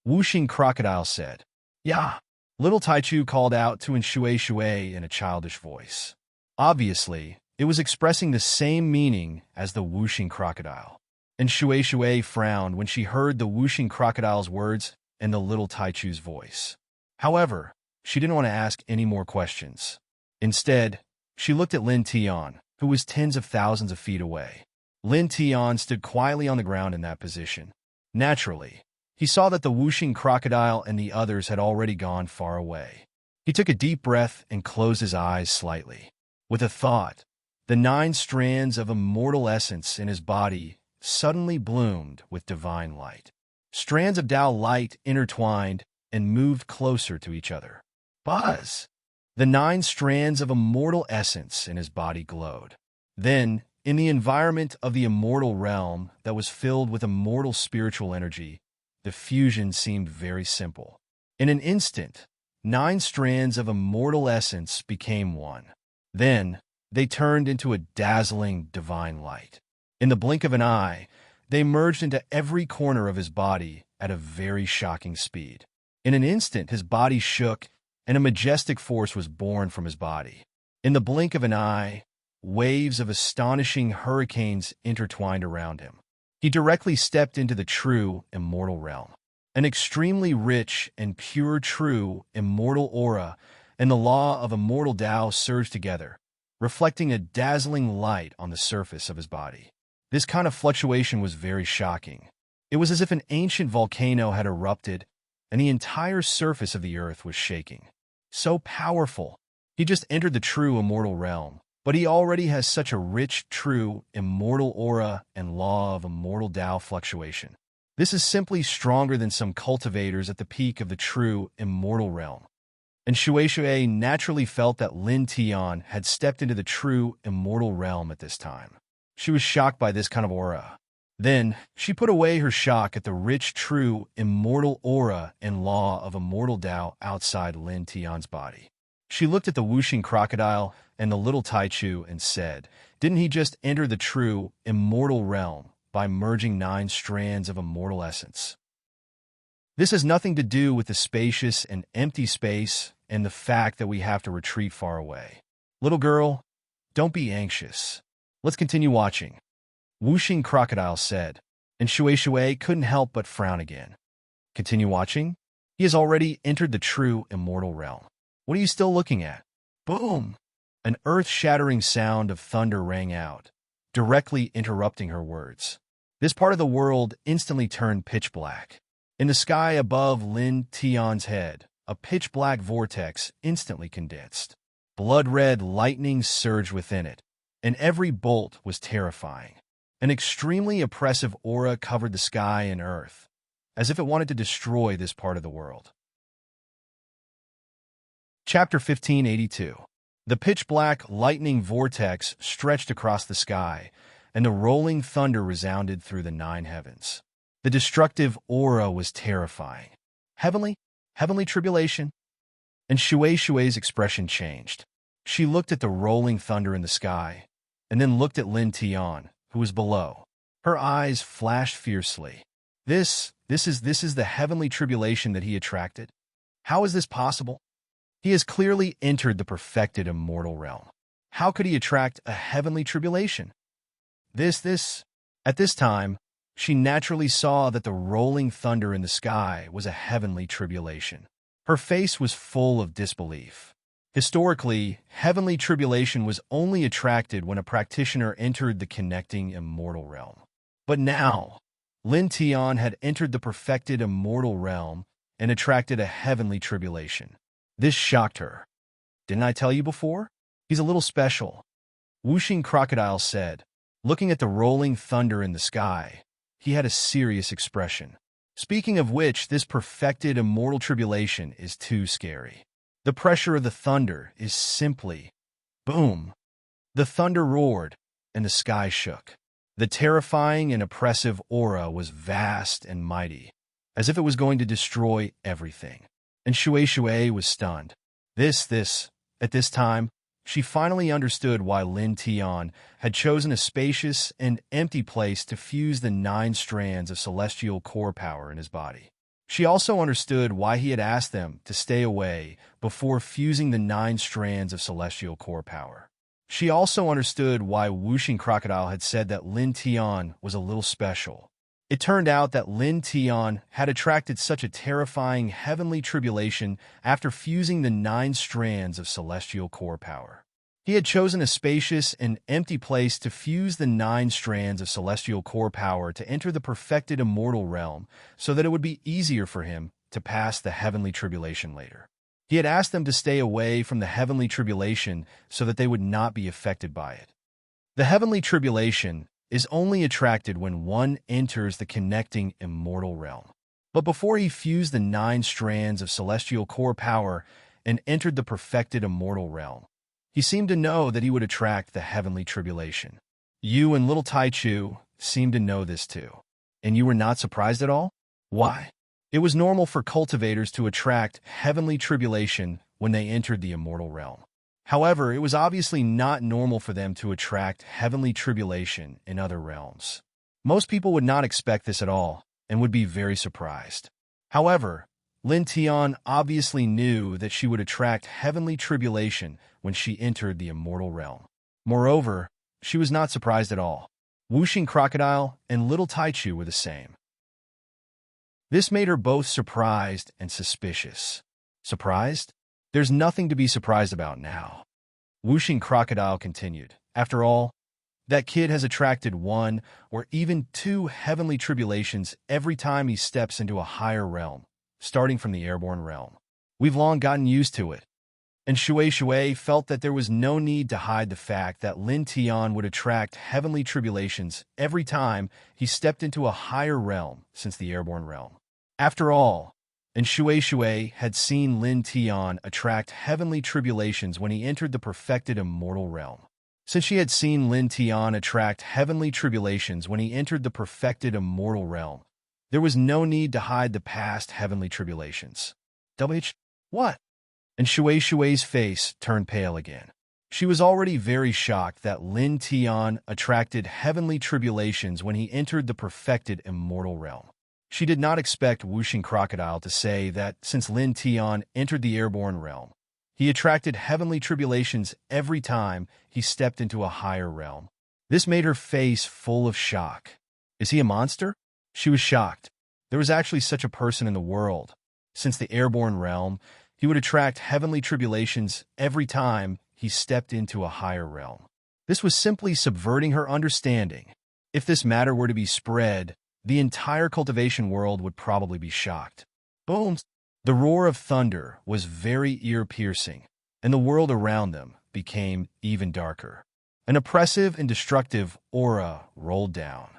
Wuxing Crocodile said. "Yeah," Little Taichu called out to Shui in a childish voice. Obviously, it was expressing the same meaning as the Wuxing Crocodile. And Shui frowned when she heard the Wuxing Crocodile's words and the Little Taichu's voice. However, she didn't want to ask any more questions. Instead, she looked at Lin Tian, who was tens of thousands of feet away. Lin Tian stood quietly on the ground in that position. Naturally, he saw that the Wuxing Crocodile and the others had already gone far away. He took a deep breath and closed his eyes slightly. With a thought, the 9 strands of immortal essence in his body suddenly bloomed with divine light. Strands of Tao light intertwined and moved closer to each other. Buzz! The 9 strands of immortal essence in his body glowed. Then, in the environment of the immortal realm that was filled with immortal spiritual energy, the fusion seemed very simple. In an instant, 9 strands of immortal essence became one. Then, they turned into a dazzling divine light. In the blink of an eye, they merged into every corner of his body at a very shocking speed. In an instant, his body shook, and a majestic force was born from his body. In the blink of an eye, waves of astonishing hurricanes intertwined around him. He directly stepped into the true immortal realm. An extremely rich and pure true immortal aura and the law of immortal Tao surged together, reflecting a dazzling light on the surface of his body. This kind of fluctuation was very shocking. It was as if an ancient volcano had erupted, and the entire surface of the earth was shaking. So powerful. He just entered the true immortal realm, but he already has such a rich, true, immortal aura and law of immortal Tao fluctuation. This is simply stronger than some cultivators at the peak of the true immortal realm. And Shui naturally felt that Lin Tian had stepped into the true immortal realm at this time. She was shocked by this kind of aura. Then, she put away her shock at the rich, true, immortal aura and law of immortal Tao outside Lin Tian's body. She looked at the whooshing crocodile and the little Taichu and said, "Didn't he just enter the true, immortal realm by merging 9 strands of immortal essence?" This has nothing to do with the spacious and empty space and the fact that we have to retreat far away. Little girl, don't be anxious. Let's continue watching. Whooshing crocodile said, and Shui couldn't help but frown again. Continue watching? He has already entered the true immortal realm. What are you still looking at? Boom! An earth-shattering sound of thunder rang out, directly interrupting her words. This part of the world instantly turned pitch black. In the sky above Lin Tian's head, a pitch-black vortex instantly condensed. Blood-red lightning surged within it, and every bolt was terrifying. An extremely oppressive aura covered the sky and earth, as if it wanted to destroy this part of the world. Chapter 1582. The pitch-black lightning vortex stretched across the sky, and the rolling thunder resounded through the 9 heavens. The destructive aura was terrifying. Heavenly tribulation? And Shui's expression changed. She looked at the rolling thunder in the sky, and then looked at Lin Tian, who was below. Her eyes flashed fiercely. This is the heavenly tribulation that he attracted? How is this possible? He has clearly entered the perfected immortal realm. How could he attract a heavenly tribulation? At this time, she naturally saw that the rolling thunder in the sky was a heavenly tribulation. Her face was full of disbelief. Historically, heavenly tribulation was only attracted when a practitioner entered the connecting immortal realm. But now, Lin Tian had entered the perfected immortal realm and attracted a heavenly tribulation. This shocked her. Didn't I tell you before? He's a little special. Whooshing crocodile said, looking at the rolling thunder in the sky. He had a serious expression. Speaking of which, this perfected immortal tribulation is too scary. The pressure of the thunder is simply boom. The thunder roared, and the sky shook. The terrifying and oppressive aura was vast and mighty, as if it was going to destroy everything. And Shui was stunned. At this time, she finally understood why Lin Tian had chosen a spacious and empty place to fuse the 9 strands of celestial core power in his body. She also understood why he had asked them to stay away before fusing the 9 strands of celestial core power. She also understood why Whooshing Crocodile had said that Lin Tian was a little special. It turned out that Lin Tian had attracted such a terrifying heavenly tribulation after fusing the 9 strands of celestial core power. He had chosen a spacious and empty place to fuse the 9 strands of celestial core power to enter the perfected immortal realm so that it would be easier for him to pass the heavenly tribulation later. He had asked them to stay away from the heavenly tribulation so that they would not be affected by it. The heavenly tribulation is only attracted when one enters the connecting immortal realm. But before he fused the 9 strands of celestial core power and entered the perfected immortal realm, he seemed to know that he would attract the heavenly tribulation. You and little Taichu seemed to know this too. And you were not surprised at all? Why? It was normal for cultivators to attract heavenly tribulation when they entered the immortal realm. However, it was obviously not normal for them to attract heavenly tribulation in other realms. Most people would not expect this at all and would be very surprised. However, Lin Tian obviously knew that she would attract heavenly tribulation when she entered the immortal realm. Moreover, she was not surprised at all. Whooshing Crocodile and little Taichu were the same. This made her both surprised and suspicious. Surprised? There's nothing to be surprised about now. Whooshing Crocodile continued. After all, that kid has attracted 1 or even 2 heavenly tribulations every time he steps into a higher realm, starting from the airborne realm. We've long gotten used to it. and Shui felt that there was no need to hide the fact that Lin Tian would attract heavenly tribulations every time he stepped into a higher realm since the airborne realm. After all, and Shui had seen Lin Tian attract heavenly tribulations when he entered the perfected immortal realm. Since she had seen Lin Tian attract heavenly tribulations when he entered the perfected immortal realm, there was no need to hide the past heavenly tribulations. What? And Shui's face turned pale again. She was already very shocked that Lin Tian attracted heavenly tribulations when he entered the perfected immortal realm. She did not expect Whooshing Crocodile to say that since Lin Tian entered the airborne realm, he attracted heavenly tribulations every time he stepped into a higher realm. This made her face full of shock. Is he a monster? She was shocked. There was actually such a person in the world. Since the airborne realm, he would attract heavenly tribulations every time he stepped into a higher realm. This was simply subverting her understanding. If this matter were to be spread, the entire cultivation world would probably be shocked. Boom! The roar of thunder was very ear-piercing, and the world around them became even darker. An oppressive and destructive aura rolled down.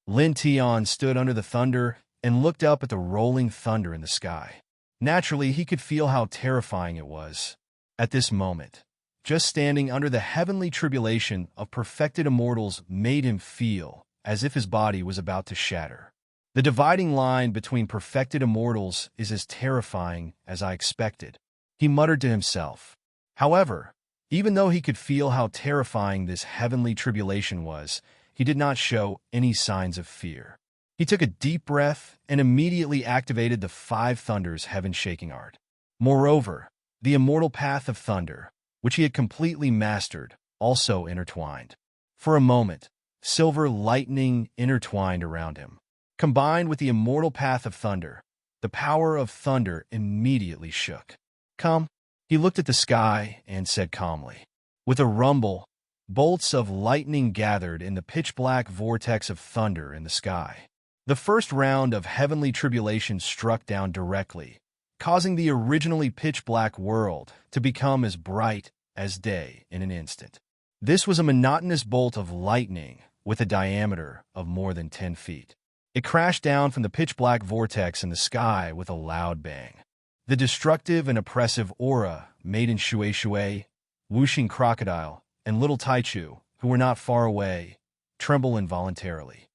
Lin Tian stood under the thunder and looked up at the rolling thunder in the sky. Naturally, he could feel how terrifying it was. At this moment, just standing under the heavenly tribulation of perfected immortals made him feel as if his body was about to shatter. The dividing line between perfected immortals is as terrifying as I expected, he muttered to himself. However, even though he could feel how terrifying this heavenly tribulation was, he did not show any signs of fear. He took a deep breath and immediately activated the five thunders heaven-shaking art. Moreover, the immortal path of thunder, which he had completely mastered, also intertwined. For a moment, silver lightning intertwined around him. Combined with the immortal path of thunder, the power of thunder immediately shook. Come, he looked at the sky and said calmly. With a rumble, bolts of lightning gathered in the pitch-black vortex of thunder in the sky. The first round of heavenly tribulation struck down directly, causing the originally pitch-black world to become as bright as day in an instant. This was a monotonous bolt of lightning with a diameter of more than 10 feet. It crashed down from the pitch-black vortex in the sky with a loud bang. The destructive and oppressive aura made in Shui, Whooshing Crocodile, and Little Taichu, who were not far away, tremble involuntarily.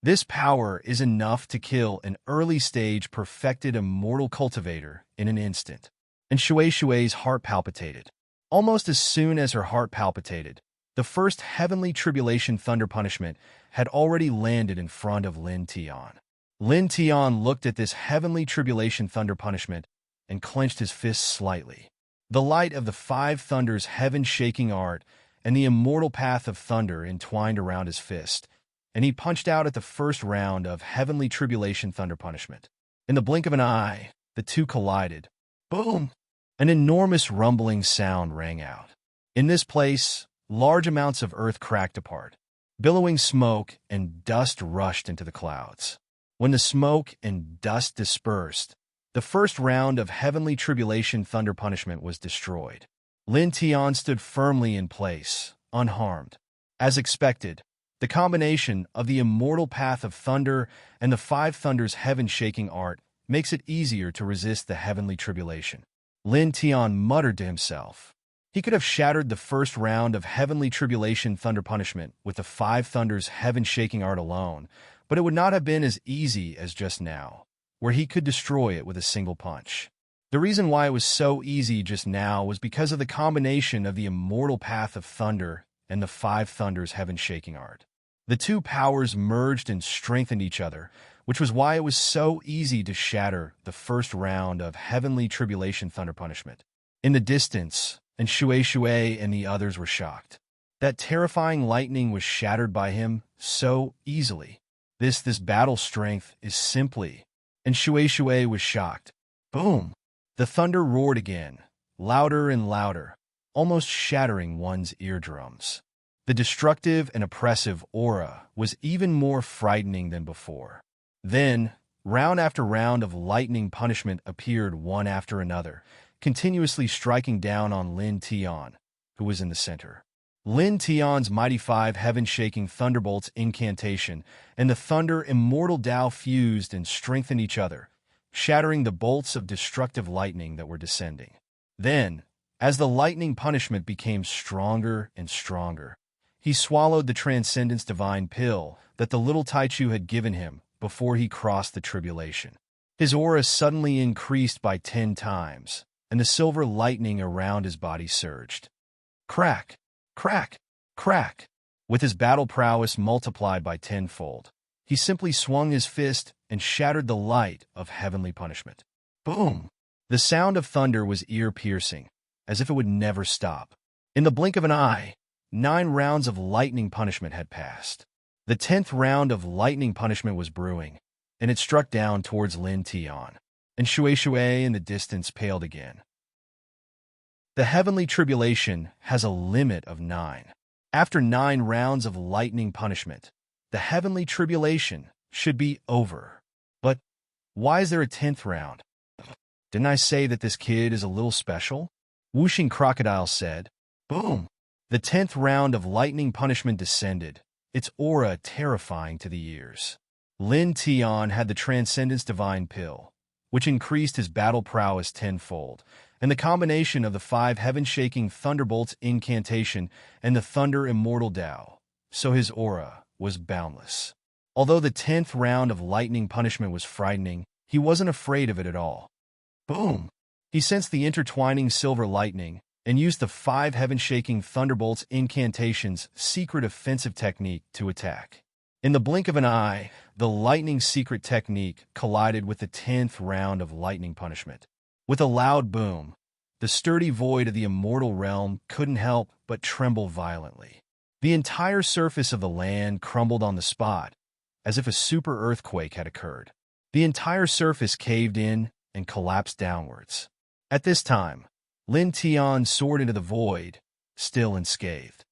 This power is enough to kill an early-stage perfected immortal cultivator in an instant. And Shui's heart palpitated. Almost as soon as her heart palpitated, the first heavenly tribulation thunder punishment had already landed in front of Lin Tian. Lin Tian looked at this heavenly tribulation thunder punishment and clenched his fists slightly. The light of the five thunders heaven-shaking art and the immortal path of thunder entwined around his fist, and he punched out at the first round of heavenly tribulation thunder punishment. In the blink of an eye, the two collided. Boom! An enormous rumbling sound rang out. In this place, large amounts of earth cracked apart. Billowing smoke and dust rushed into the clouds. When the smoke and dust dispersed, the first round of heavenly tribulation thunder punishment was destroyed. Lin Tian stood firmly in place, unharmed. As expected, the combination of the immortal path of thunder and the five thunders heaven-shaking art makes it easier to resist the heavenly tribulation. Lin Tian muttered to himself. He could have shattered the first round of heavenly tribulation thunder punishment with the five thunders heaven-shaking art alone, but it would not have been as easy as just now, where he could destroy it with a single punch. The reason why it was so easy just now was because of the combination of the immortal path of thunder and the five thunders heaven-shaking art. The two powers merged and strengthened each other, which was why it was so easy to shatter the first round of heavenly tribulation thunder punishment. In the distance, and Shui and the others were shocked. That terrifying lightning was shattered by him so easily. This battle strength is simply... And Shui was shocked. Boom! The thunder roared again, louder and louder, almost shattering one's eardrums. The destructive and oppressive aura was even more frightening than before. Then, round after round of lightning punishment appeared one after another, continuously striking down on Lin Tian, who was in the center. Lin Tian's mighty five heaven-shaking thunderbolts incantation and the thunder immortal Tao fused and strengthened each other, shattering the bolts of destructive lightning that were descending. Then, as the lightning punishment became stronger and stronger, he swallowed the Transcendence Divine Pill that the little Taichu had given him before he crossed the tribulation. His aura suddenly increased by 10 times, and the silver lightning around his body surged. Crack! Crack! Crack! With his battle prowess multiplied by tenfold, he simply swung his fist and shattered the light of heavenly punishment. Boom! The sound of thunder was ear-piercing, as if it would never stop. In the blink of an eye, 9 rounds of lightning punishment had passed. The 10th round of lightning punishment was brewing, and it struck down towards Lin Tian, and Shui in the distance paled again. The heavenly tribulation has a limit of 9. After 9 rounds of lightning punishment, the heavenly tribulation should be over. But why is there a 10th round? Didn't I say that this kid is a little special? Whooshing Crocodile said. Boom! The 10th round of lightning punishment descended, its aura terrifying to the ears. Lin Tian had the Transcendence Divine Pill, which increased his battle prowess tenfold, and the combination of the 5 heaven-shaking thunderbolts incantation and the thunder immortal Tao, so his aura was boundless. Although the 10th round of lightning punishment was frightening, he wasn't afraid of it at all. Boom! He sensed the intertwining silver lightning and used the 5 heaven-shaking thunderbolts incantation's secret offensive technique to attack. In the blink of an eye, the lightning secret technique collided with the 10th round of lightning punishment. With a loud boom, the sturdy void of the immortal realm couldn't help but tremble violently. The entire surface of the land crumbled on the spot, as if a super earthquake had occurred. The entire surface caved in and collapsed downwards. At this time, Lin Tian soared into the void, still unscathed.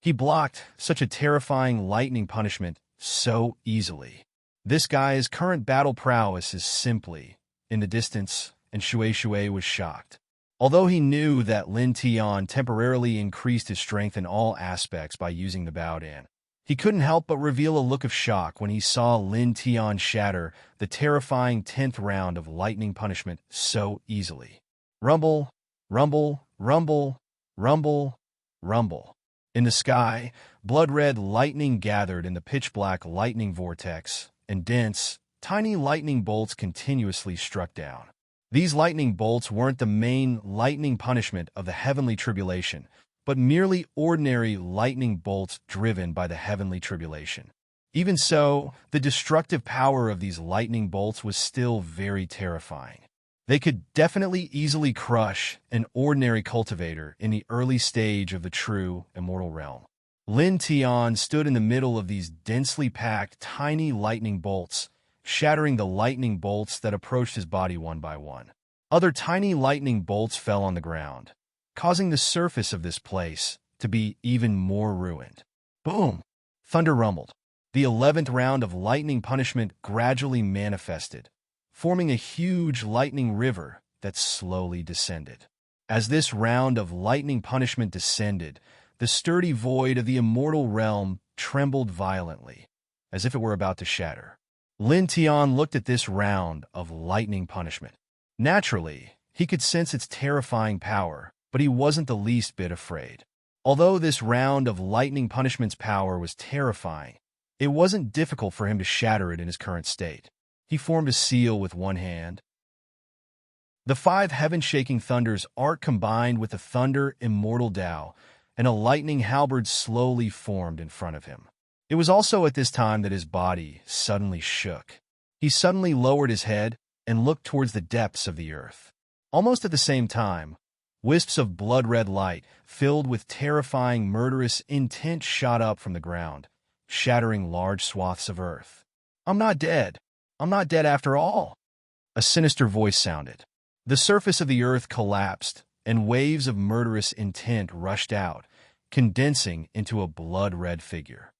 He blocked such a terrifying lightning punishment so easily. This guy's current battle prowess is simply in the distance, and Shui was shocked. Although he knew that Lin Tian temporarily increased his strength in all aspects by using the Baodan, he couldn't help but reveal a look of shock when he saw Lin Tian shatter the terrifying 10th round of lightning punishment so easily. Rumble, rumble, rumble, rumble, rumble. In the sky, blood-red lightning gathered in the pitch-black lightning vortex, and dense, tiny lightning bolts continuously struck down. These lightning bolts weren't the main lightning punishment of the heavenly tribulation, but merely ordinary lightning bolts driven by the heavenly tribulation. Even so, the destructive power of these lightning bolts was still very terrifying. They could definitely easily crush an ordinary cultivator in the early stage of the true immortal realm. Lin Tian stood in the middle of these densely packed tiny lightning bolts, shattering the lightning bolts that approached his body one by one. Other tiny lightning bolts fell on the ground, causing the surface of this place to be even more ruined. Boom! Thunder rumbled. The 11th round of lightning punishment gradually manifested, forming a huge lightning river that slowly descended. As this round of lightning punishment descended, the sturdy void of the immortal realm trembled violently, as if it were about to shatter. Lin Tian looked at this round of lightning punishment. Naturally, he could sense its terrifying power, but he wasn't the least bit afraid. Although this round of lightning punishment's power was terrifying, it wasn't difficult for him to shatter it in his current state. He formed a seal with one hand. The 5 heaven-shaking thunders art combined with the thunder immortal Tao, and a lightning halberd slowly formed in front of him. It was also at this time that his body suddenly shook. He suddenly lowered his head and looked towards the depths of the earth. Almost at the same time, wisps of blood-red light, filled with terrifying murderous intent, shot up from the ground, shattering large swaths of earth. "I'm not dead. I'm not dead after all," a sinister voice sounded. The surface of the earth collapsed, and waves of murderous intent rushed out, condensing into a blood-red figure.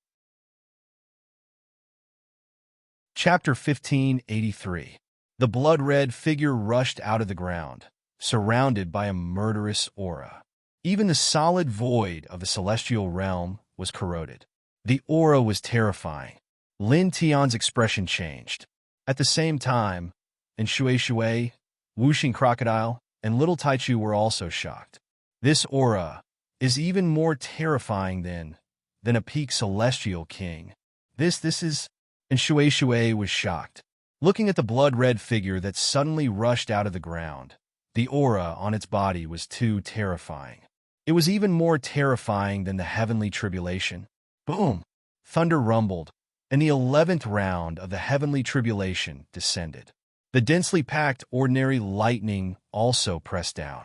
Chapter 1583. The blood-red figure rushed out of the ground, surrounded by a murderous aura. Even the solid void of the celestial realm was corroded. The aura was terrifying. Lin Tian's expression changed. At the same time, and Shui, Wuxing Crocodile, and Little Taichu were also shocked. This aura is even more terrifying than a peak celestial king. This is... And Shui was shocked. Looking at the blood-red figure that suddenly rushed out of the ground, the aura on its body was too terrifying. It was even more terrifying than the heavenly tribulation. Boom! Thunder rumbled, and the 11th round of the heavenly tribulation descended. The densely packed ordinary lightning also pressed down.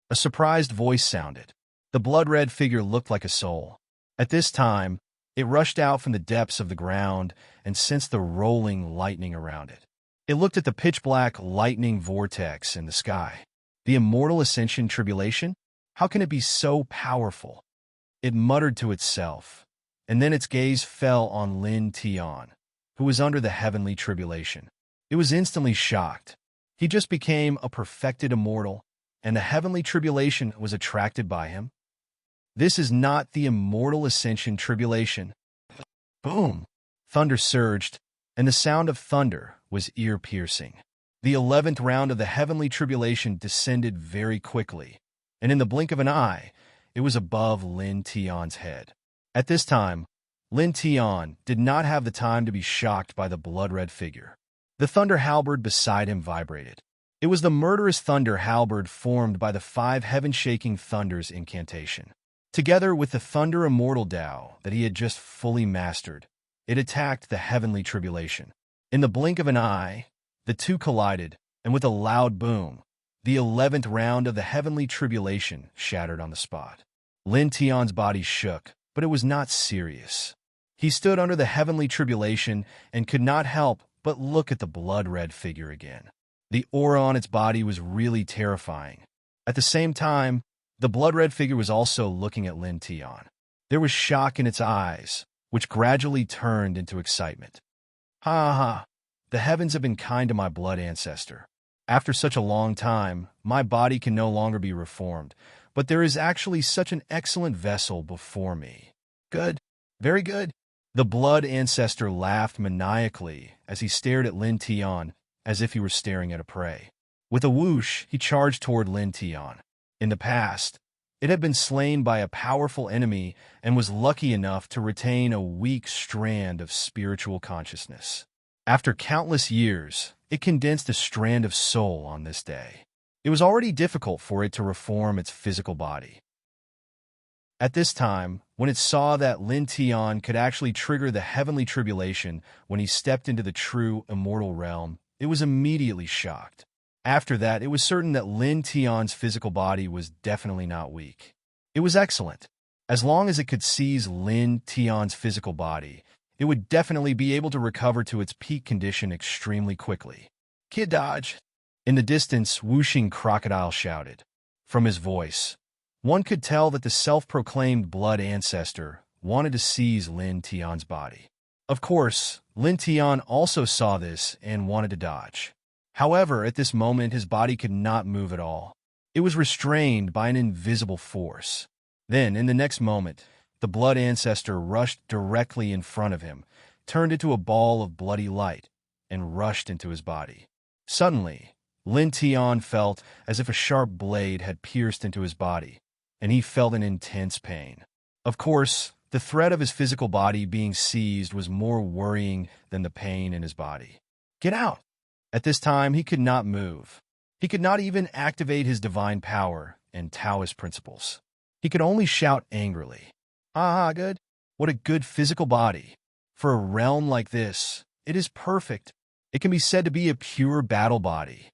A surprised voice sounded. The blood-red figure looked like a soul. At this time, it rushed out from the depths of the ground and sensed the rolling lightning around it. It looked at the pitch-black lightning vortex in the sky. The immortal ascension tribulation? How can it be so powerful? It muttered to itself, and then its gaze fell on Lin Tian, who was under the heavenly tribulation. It was instantly shocked. He just became a perfected immortal, and the heavenly tribulation was attracted by him. This is not the immortal ascension tribulation. Boom! Thunder surged, and the sound of thunder was ear-piercing. The 11th round of the heavenly tribulation descended very quickly, and in the blink of an eye, it was above Lin Tian's head. At this time, Lin Tian did not have the time to be shocked by the blood-red figure. The thunder halberd beside him vibrated. It was the murderous thunder halberd formed by the 5 heaven-shaking thunders incantation. Together with the thunder immortal Tao that he had just fully mastered, it attacked the heavenly tribulation. In the blink of an eye, the two collided, and with a loud boom, the 11th round of the heavenly tribulation shattered on the spot. Lin Tian's body shook, but it was not serious. He stood under the heavenly tribulation and could not help but look at the blood-red figure again. The aura on its body was really terrifying. At the same time, the blood-red figure was also looking at Lin Tian. There was shock in its eyes, which gradually turned into excitement. Ha ha! The heavens have been kind to my blood ancestor. After such a long time, my body can no longer be reformed, but there is actually such an excellent vessel before me. Good. Very good. The blood ancestor laughed maniacally as he stared at Lin Tian as if he were staring at a prey. With a whoosh, he charged toward Lin Tian. In the past, it had been slain by a powerful enemy and was lucky enough to retain a weak strand of spiritual consciousness. After countless years, it condensed a strand of soul on this day. It was already difficult for it to reform its physical body. At this time, when it saw that Lin Tian could actually trigger the heavenly tribulation when he stepped into the true immortal realm, it was immediately shocked. After that, it was certain that Lin Tian's physical body was definitely not weak. It was excellent. As long as it could seize Lin Tian's physical body, it would definitely be able to recover to its peak condition extremely quickly. Kid dodge! In the distance, Wuxing Crocodile shouted. From his voice, one could tell that the self-proclaimed blood ancestor wanted to seize Lin Tian's body. Of course, Lin Tian also saw this and wanted to dodge. However, at this moment, his body could not move at all. It was restrained by an invisible force. Then, in the next moment, the blood ancestor rushed directly in front of him, turned into a ball of bloody light, and rushed into his body. Suddenly, Lin Tian felt as if a sharp blade had pierced into his body, and he felt an intense pain. Of course, the threat of his physical body being seized was more worrying than the pain in his body. Get out! At this time, he could not move. He could not even activate his divine power and Taoist principles. He could only shout angrily. Ah, good. What a good physical body. For a realm like this, it is perfect. It can be said to be a pure battle body.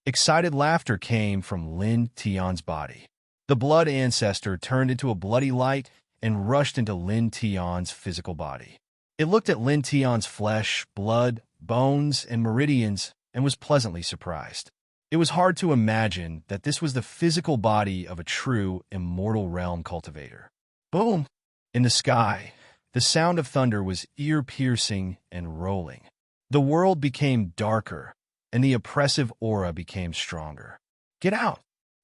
Excited laughter came from Lin Tian's body. The blood ancestor turned into a bloody light and rushed into Lin Tian's physical body. It looked at Lin Tian's flesh, blood, bones, and meridians and was pleasantly surprised. It was hard to imagine that this was the physical body of a true immortal realm cultivator. Boom! In the sky, the sound of thunder was ear-piercing and rolling. The world became darker, and the oppressive aura became stronger. Get out!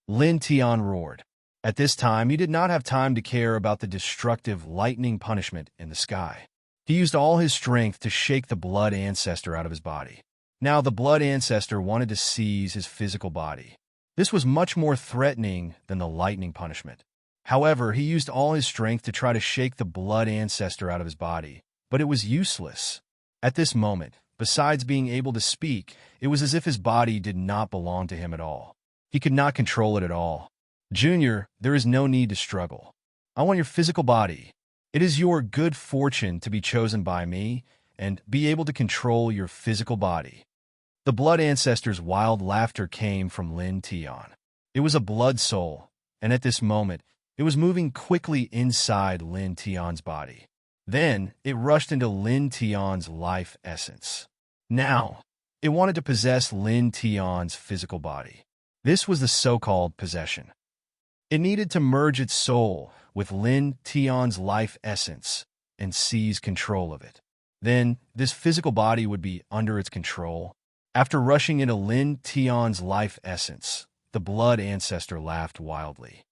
Lin Tian roared. At this time, he did not have time to care about the destructive lightning punishment in the sky. He used all his strength to shake the blood ancestor out of his body. Now, the blood ancestor wanted to seize his physical body. This was much more threatening than the lightning punishment. However, he used all his strength to try to shake the blood ancestor out of his body, but it was useless. At this moment, besides being able to speak, it was as if his body did not belong to him at all. He could not control it at all. Junior, there is no need to struggle. I want your physical body. It is your good fortune to be chosen by me and be able to control your physical body. The blood ancestor's wild laughter came from Lin Tian. It was a blood soul, and at this moment, it was moving quickly inside Lin Tian's body. Then, it rushed into Lin Tian's life essence. Now, it wanted to possess Lin Tian's physical body. This was the so-called possession. It needed to merge its soul with Lin Tian's life essence and seize control of it. Then, this physical body would be under its control. After rushing into Lin Tian's life essence, the blood ancestor laughed wildly.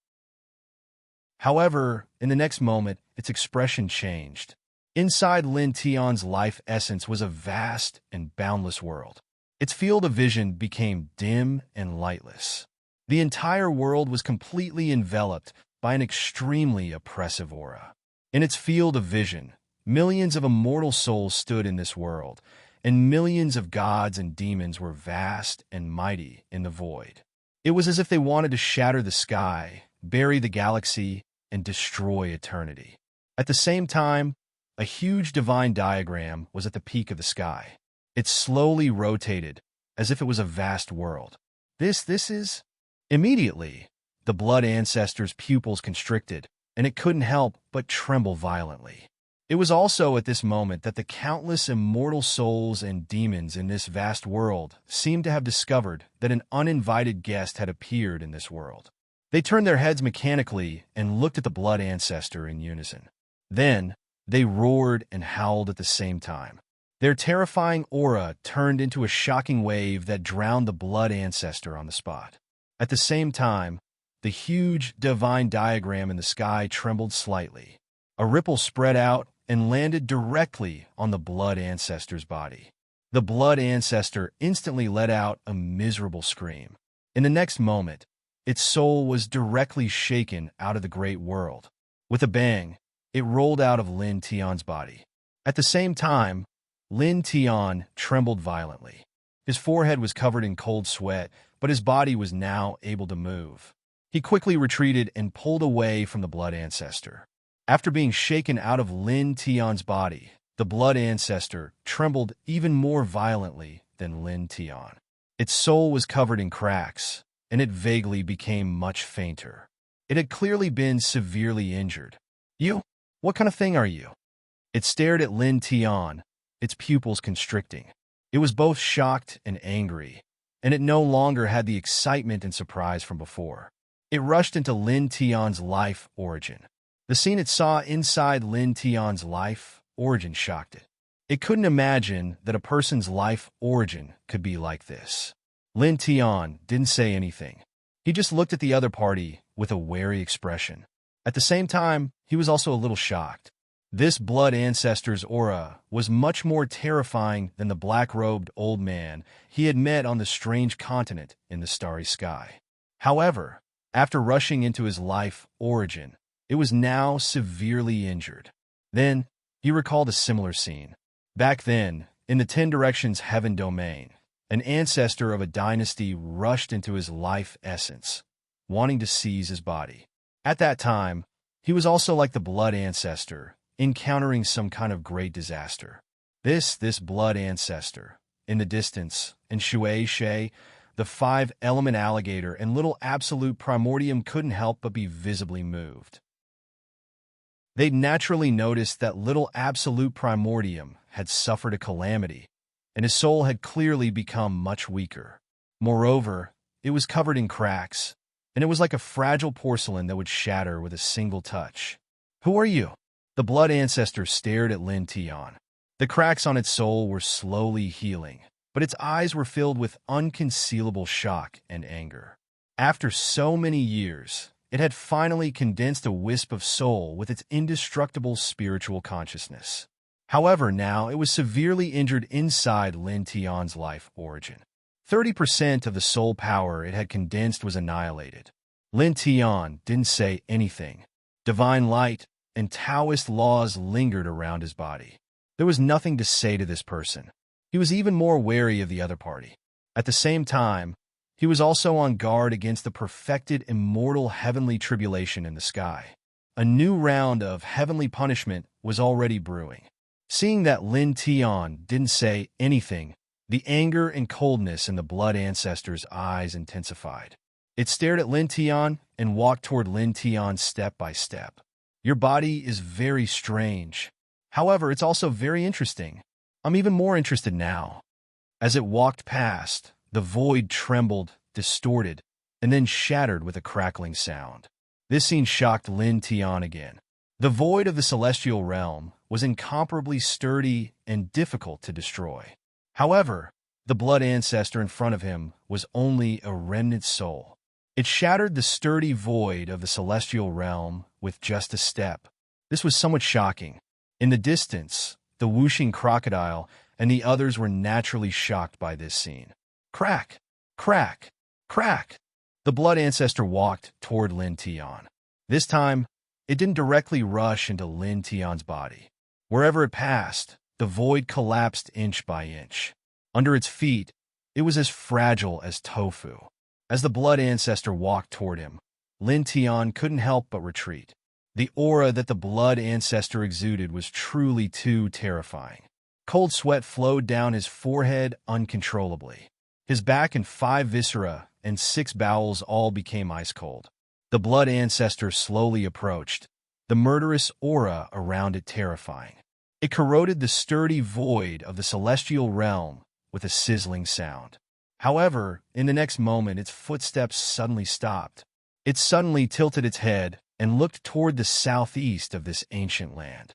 However, in the next moment, its expression changed. Inside Lin Tian's life essence was a vast and boundless world. Its field of vision became dim and lightless. The entire world was completely enveloped by an extremely oppressive aura. In its field of vision, millions of immortal souls stood in this world, and millions of gods and demons were vast and mighty in the void. It was as if they wanted to shatter the sky, bury the galaxy, and destroy eternity. At the same time, a huge divine diagram was at the peak of the sky. It slowly rotated, as if it was a vast world. This is... Immediately, the blood ancestor's pupils constricted, and it couldn't help but tremble violently. It was also at this moment that the countless immortal souls and demons in this vast world seemed to have discovered that an uninvited guest had appeared in this world. They turned their heads mechanically and looked at the blood ancestor in unison. Then, they roared and howled at the same time. Their terrifying aura turned into a shocking wave that drowned the blood ancestor on the spot. At the same time, the huge divine diagram in the sky trembled slightly. A ripple spread out and landed directly on the blood ancestor's body. The blood ancestor instantly let out a miserable scream. In the next moment, its soul was directly shaken out of the great world. With a bang, it rolled out of Lin Tian's body. At the same time, Lin Tian trembled violently. His forehead was covered in cold sweat, but his body was now able to move. He quickly retreated and pulled away from the blood ancestor. After being shaken out of Lin Tian's body, the blood ancestor trembled even more violently than Lin Tian. Its soul was covered in cracks, and it vaguely became much fainter. It had clearly been severely injured. You? What kind of thing are you? It stared at Lin Tian, its pupils constricting. It was both shocked and angry, and it no longer had the excitement and surprise from before. It rushed into Lin Tian's life origin. The scene it saw inside Lin Tian's life origin shocked it. It couldn't imagine that a person's life origin could be like this. Lin Tian didn't say anything. He just looked at the other party with a wary expression. At the same time, he was also a little shocked. This blood ancestor's aura was much more terrifying than the black-robed old man he had met on the strange continent in the starry sky. However, after rushing into his life origin, it was now severely injured. Then, he recalled a similar scene. Back then, in the 10 Directions Heaven domain, an ancestor of a dynasty rushed into his life essence, wanting to seize his body. At that time, he was also like the blood ancestor, encountering some kind of great disaster. This blood ancestor, in the distance, in Shui, the 5-element alligator and little absolute primordium couldn't help but be visibly moved. They'd naturally noticed that little absolute primordium had suffered a calamity, and his soul had clearly become much weaker. Moreover, it was covered in cracks, and it was like a fragile porcelain that would shatter with a single touch. Who are you? The blood ancestor stared at Lin Tian. The cracks on its soul were slowly healing, but its eyes were filled with unconcealable shock and anger. After so many years, it had finally condensed a wisp of soul with its indestructible spiritual consciousness. However, now it was severely injured inside Lin Tian's life origin. 30% of the soul power it had condensed was annihilated. Lin Tian didn't say anything. Divine light and Taoist laws lingered around his body. There was nothing to say to this person. He was even more wary of the other party. At the same time, he was also on guard against the perfected immortal heavenly tribulation in the sky. A new round of heavenly punishment was already brewing. Seeing that Lin Tian didn't say anything, the anger and coldness in the blood ancestor's eyes intensified. It stared at Lin Tian and walked toward Lin Tian step by step. Your body is very strange. However, it's also very interesting. I'm even more interested now. As it walked past, the void trembled, distorted, and then shattered with a crackling sound. This scene shocked Lin Tian again. The void of the celestial realm was incomparably sturdy and difficult to destroy. However, the blood ancestor in front of him was only a remnant soul. It shattered the sturdy void of the celestial realm with just a step. This was somewhat shocking. In the distance, the whooshing crocodile and the others were naturally shocked by this scene. Crack! Crack! Crack! The blood ancestor walked toward Lin Tian. This time, it didn't directly rush into Lin Tian's body. Wherever it passed, the void collapsed inch by inch. Under its feet, it was as fragile as tofu. As the blood ancestor walked toward him, Lin Tian couldn't help but retreat. The aura that the blood ancestor exuded was truly too terrifying. Cold sweat flowed down his forehead uncontrollably. His back and 5 viscera and 6 bowels all became ice cold. The blood ancestor slowly approached, the murderous aura around it terrifying. It corroded the sturdy void of the celestial realm with a sizzling sound. However, in the next moment, its footsteps suddenly stopped. It suddenly tilted its head and looked toward the southeast of this ancient land.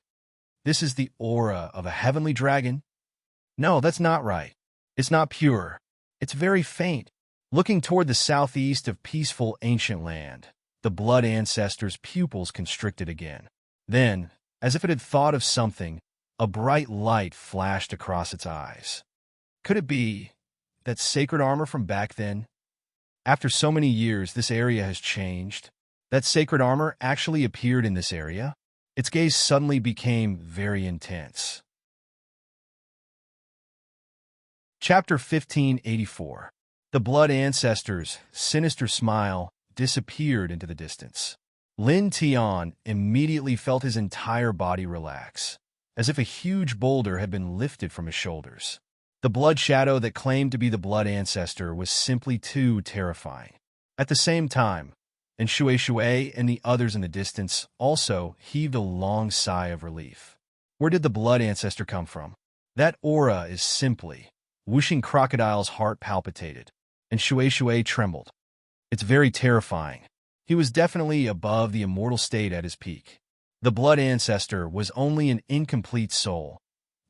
This is the aura of a heavenly dragon? No, that's not right. It's not pure. It's very faint. Looking toward the southeast of peaceful ancient land, the blood ancestor's pupils constricted again. Then, as if it had thought of something, a bright light flashed across its eyes. Could it be that sacred armor from back then? After so many years, this area has changed. That sacred armor actually appeared in this area. Its gaze suddenly became very intense. Chapter 1584. The blood ancestor's sinister smile disappeared into the distance. Lin Tian immediately felt his entire body relax, as if a huge boulder had been lifted from his shoulders. The blood shadow that claimed to be the blood ancestor was simply too terrifying. At the same time, Shui and the others in the distance also heaved a long sigh of relief. Where did the blood ancestor come from? That aura is simply... Whooshing crocodile's heart palpitated, and Shui trembled. It's very terrifying. He was definitely above the immortal state at his peak. The blood ancestor was only an incomplete soul,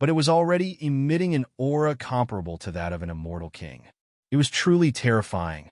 but it was already emitting an aura comparable to that of an immortal king. It was truly terrifying.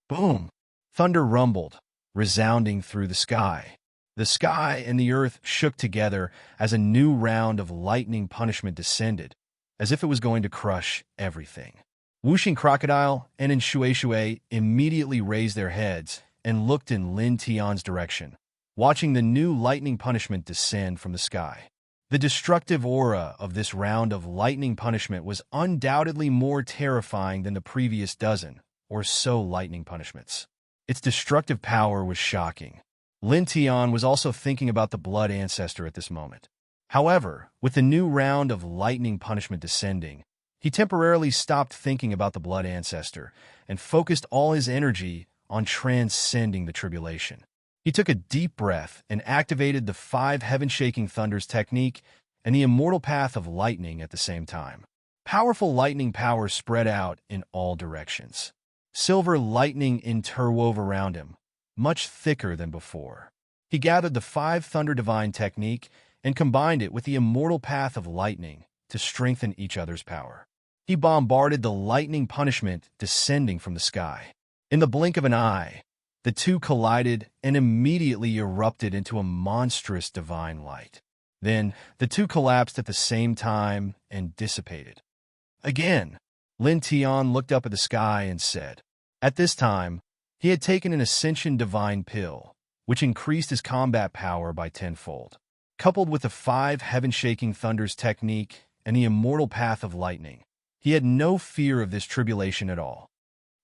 Boom! Thunder rumbled, resounding through the sky. The sky and the earth shook together as a new round of lightning punishment descended, as if it was going to crush everything. Whooshing crocodile and Shui immediately raised their heads and looked in Lin Tian's direction, watching the new lightning punishment descend from the sky. The destructive aura of this round of lightning punishment was undoubtedly more terrifying than the previous dozen or so lightning punishments. Its destructive power was shocking. Lin Tian was also thinking about the blood ancestor at this moment. However, with the new round of lightning punishment descending, he temporarily stopped thinking about the blood ancestor and focused all his energy on transcending the tribulation. He took a deep breath and activated the 5 heaven-shaking thunders technique and the immortal path of lightning at the same time. Powerful lightning power spread out in all directions. Silver lightning interwove around him, much thicker than before. He gathered the 5 thunder divine technique and combined it with the immortal path of lightning to strengthen each other's power. He bombarded the lightning punishment descending from the sky. In the blink of an eye, the two collided and immediately erupted into a monstrous divine light. Then, the two collapsed at the same time and dissipated. Again, Lin Tian looked up at the sky and said, at this time, he had taken an Ascension Divine Pill, which increased his combat power by tenfold. Coupled with the 5 heaven-shaking thunders technique and the immortal path of lightning, he had no fear of this tribulation at all.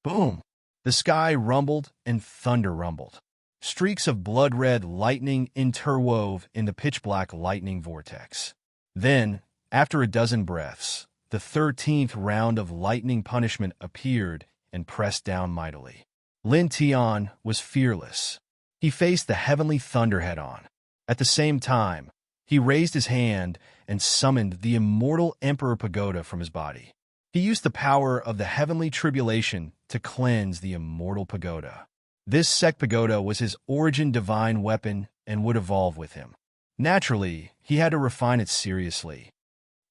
Boom! The sky rumbled and thunder rumbled. Streaks of blood-red lightning interwove in the pitch-black lightning vortex. Then, after a dozen breaths, the 13th round of lightning punishment appeared and pressed down mightily. Lin Tian was fearless. He faced the heavenly thunder head-on. At the same time, he raised his hand and summoned the immortal Emperor Pagoda from his body. He used the power of the heavenly tribulation to cleanse the immortal pagoda. This sect pagoda was his origin divine weapon and would evolve with him. Naturally, he had to refine it seriously.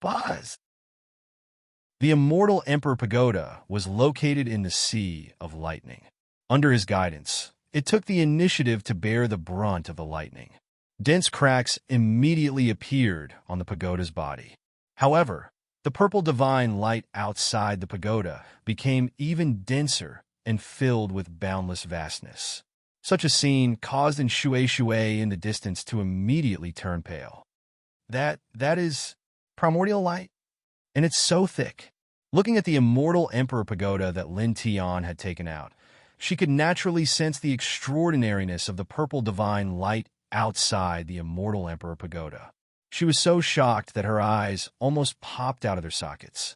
Buzz! The immortal Emperor Pagoda was located in the Sea of Lightning. Under his guidance, it took the initiative to bear the brunt of the lightning. Dense cracks immediately appeared on the pagoda's body. However, the purple divine light outside the pagoda became even denser and filled with boundless vastness. Such a scene caused Shui in the distance to immediately turn pale. That is primordial light? And it's so thick. Looking at the immortal Emperor Pagoda that Lin Tian had taken out, she could naturally sense the extraordinariness of the purple divine light outside the immortal Emperor Pagoda. She was so shocked that her eyes almost popped out of their sockets.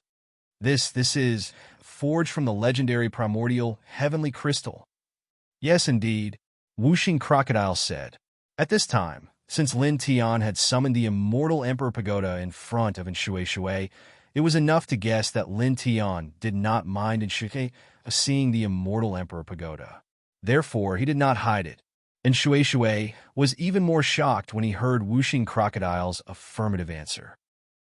This is forged from the legendary primordial heavenly crystal. Yes, indeed, Wuxing Crocodile said. At this time, since Lin Tian had summoned the immortal Emperor Pagoda in front of Shui, it was enough to guess that Lin Tian did not mind Shui seeing the immortal Emperor Pagoda. Therefore, he did not hide it. And Shui was even more shocked when he heard Wuxing Crocodile's affirmative answer.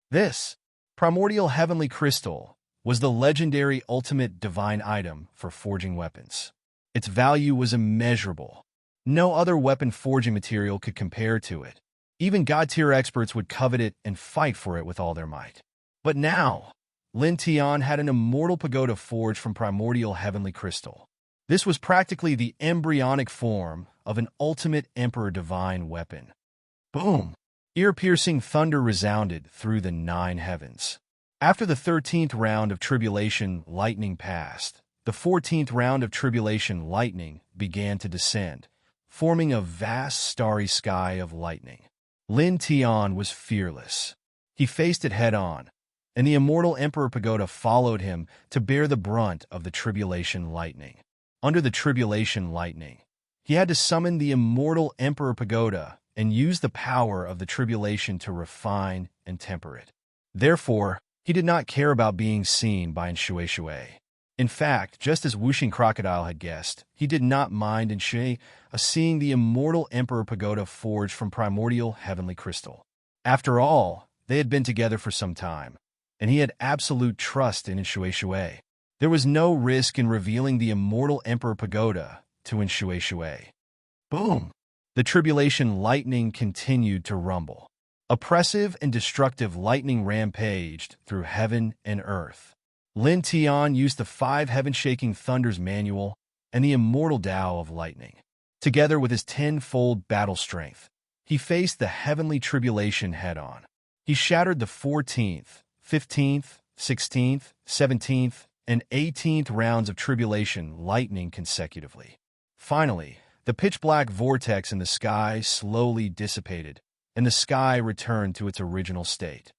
This primordial heavenly crystal was the legendary ultimate divine item for forging weapons. Its value was immeasurable. No other weapon forging material could compare to it. Even god-tier experts would covet it and fight for it with all their might. But now, Lin Tian had an immortal pagoda forged from primordial heavenly crystal. This was practically the embryonic form of an ultimate emperor divine weapon. Boom! Ear-piercing thunder resounded through the 9 heavens. After the 13th round of tribulation lightning passed, the 14th round of tribulation lightning began to descend, forming a vast starry sky of lightning. Lin Tian was fearless. He faced it head-on, and the immortal Emperor Pagoda followed him to bear the brunt of the tribulation lightning. Under the tribulation lightning, he had to summon the immortal Emperor Pagoda and use the power of the tribulation to refine and temper it. Therefore, he did not care about being seen by Shui. In fact, just as Wuxing Crocodile had guessed, he did not mind Shui seeing the immortal Emperor Pagoda forged from primordial heavenly crystal. After all, they had been together for some time, and he had absolute trust in Shui. There was no risk in revealing the immortal Emperor Pagoda to Shui. Boom! The tribulation lightning continued to rumble. Oppressive and destructive lightning rampaged through heaven and earth. Lin Tian used the 5 heaven-shaking thunders manual and the immortal Tao of lightning. Together with his 10-fold battle strength, he faced the heavenly tribulation head-on. He shattered the 14th, 15th, 16th, 17th, and 18th rounds of tribulation lightning consecutively. Finally, the pitch-black vortex in the sky slowly dissipated, and the sky returned to its original state.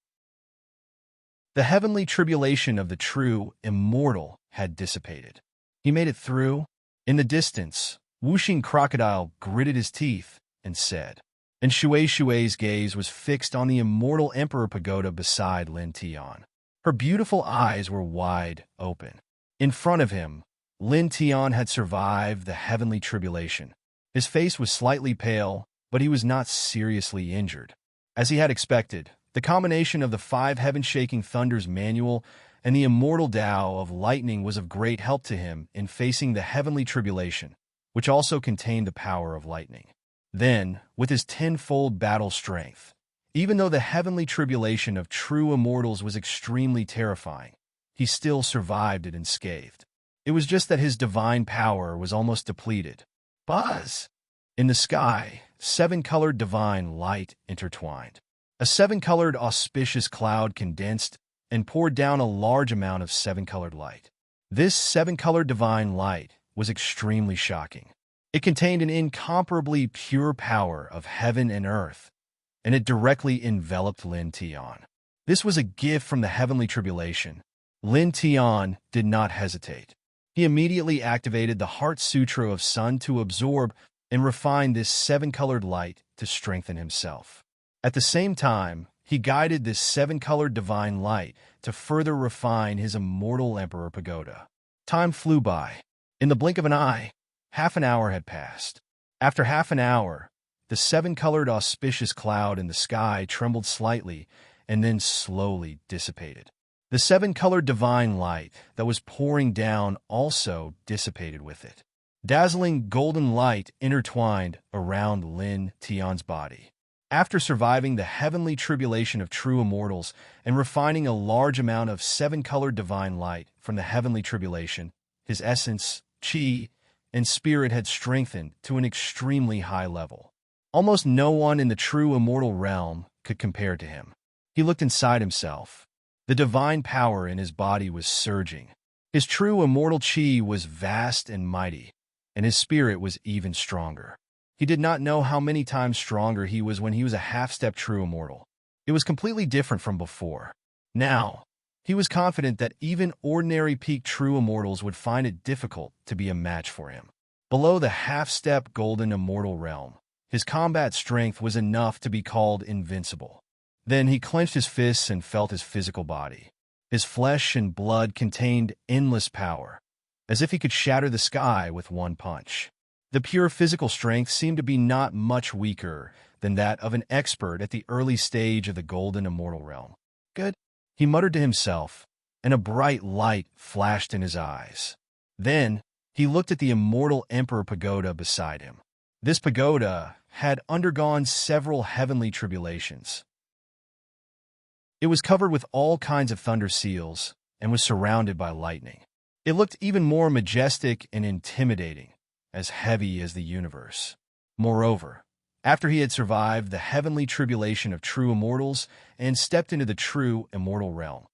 The heavenly tribulation of the true immortal had dissipated. He made it through. In the distance, Wuxing Crocodile gritted his teeth and said, and Shui's gaze was fixed on the immortal Emperor Pagoda beside Lin Tian. Her beautiful eyes were wide open. In front of him, Lin Tian had survived the heavenly tribulation. His face was slightly pale, but he was not seriously injured. As he had expected, the combination of the 5 heaven-shaking thunders manual and the immortal Tao of lightning was of great help to him in facing the heavenly tribulation, which also contained the power of lightning. Then, with his tenfold battle strength, even though the heavenly tribulation of true immortals was extremely terrifying, he still survived it unscathed. It was just that his divine power was almost depleted. Buzz! In the sky, seven-colored divine light intertwined. A seven-colored auspicious cloud condensed and poured down a large amount of seven-colored light. This seven-colored divine light was extremely shocking. It contained an incomparably pure power of heaven and earth, and it directly enveloped Lin Tian. This was a gift from the heavenly tribulation. Lin Tian did not hesitate. He immediately activated the Heart Sutra of Sun to absorb and refine this seven-colored light to strengthen himself. At the same time, he guided this seven-colored divine light to further refine his immortal Emperor Pagoda. Time flew by. In the blink of an eye, half an hour had passed. After half an hour, the seven-colored auspicious cloud in the sky trembled slightly and then slowly dissipated. The seven-colored divine light that was pouring down also dissipated with it. Dazzling golden light intertwined around Lin Tian's body. After surviving the heavenly tribulation of true immortals and refining a large amount of seven-colored divine light from the heavenly tribulation, his essence, chi, and spirit had strengthened to an extremely high level. Almost no one in the true immortal realm could compare to him. He looked inside himself. The divine power in his body was surging. His true immortal chi was vast and mighty, and his spirit was even stronger. He did not know how many times stronger he was when he was a half-step true immortal. It was completely different from before. Now, he was confident that even ordinary peak true immortals would find it difficult to be a match for him. Below the half-step golden immortal realm, his combat strength was enough to be called invincible. Then he clenched his fists and felt his physical body. His flesh and blood contained endless power, as if he could shatter the sky with one punch. The pure physical strength seemed to be not much weaker than that of an expert at the early stage of the golden immortal realm. Good, he muttered to himself, and a bright light flashed in his eyes. Then he looked at the immortal Emperor Pagoda beside him. This pagoda had undergone several heavenly tribulations. It was covered with all kinds of thunder seals and was surrounded by lightning. It looked even more majestic and intimidating, as heavy as the universe. Moreover, after he had survived the heavenly tribulation of true immortals and stepped into the true immortal realm,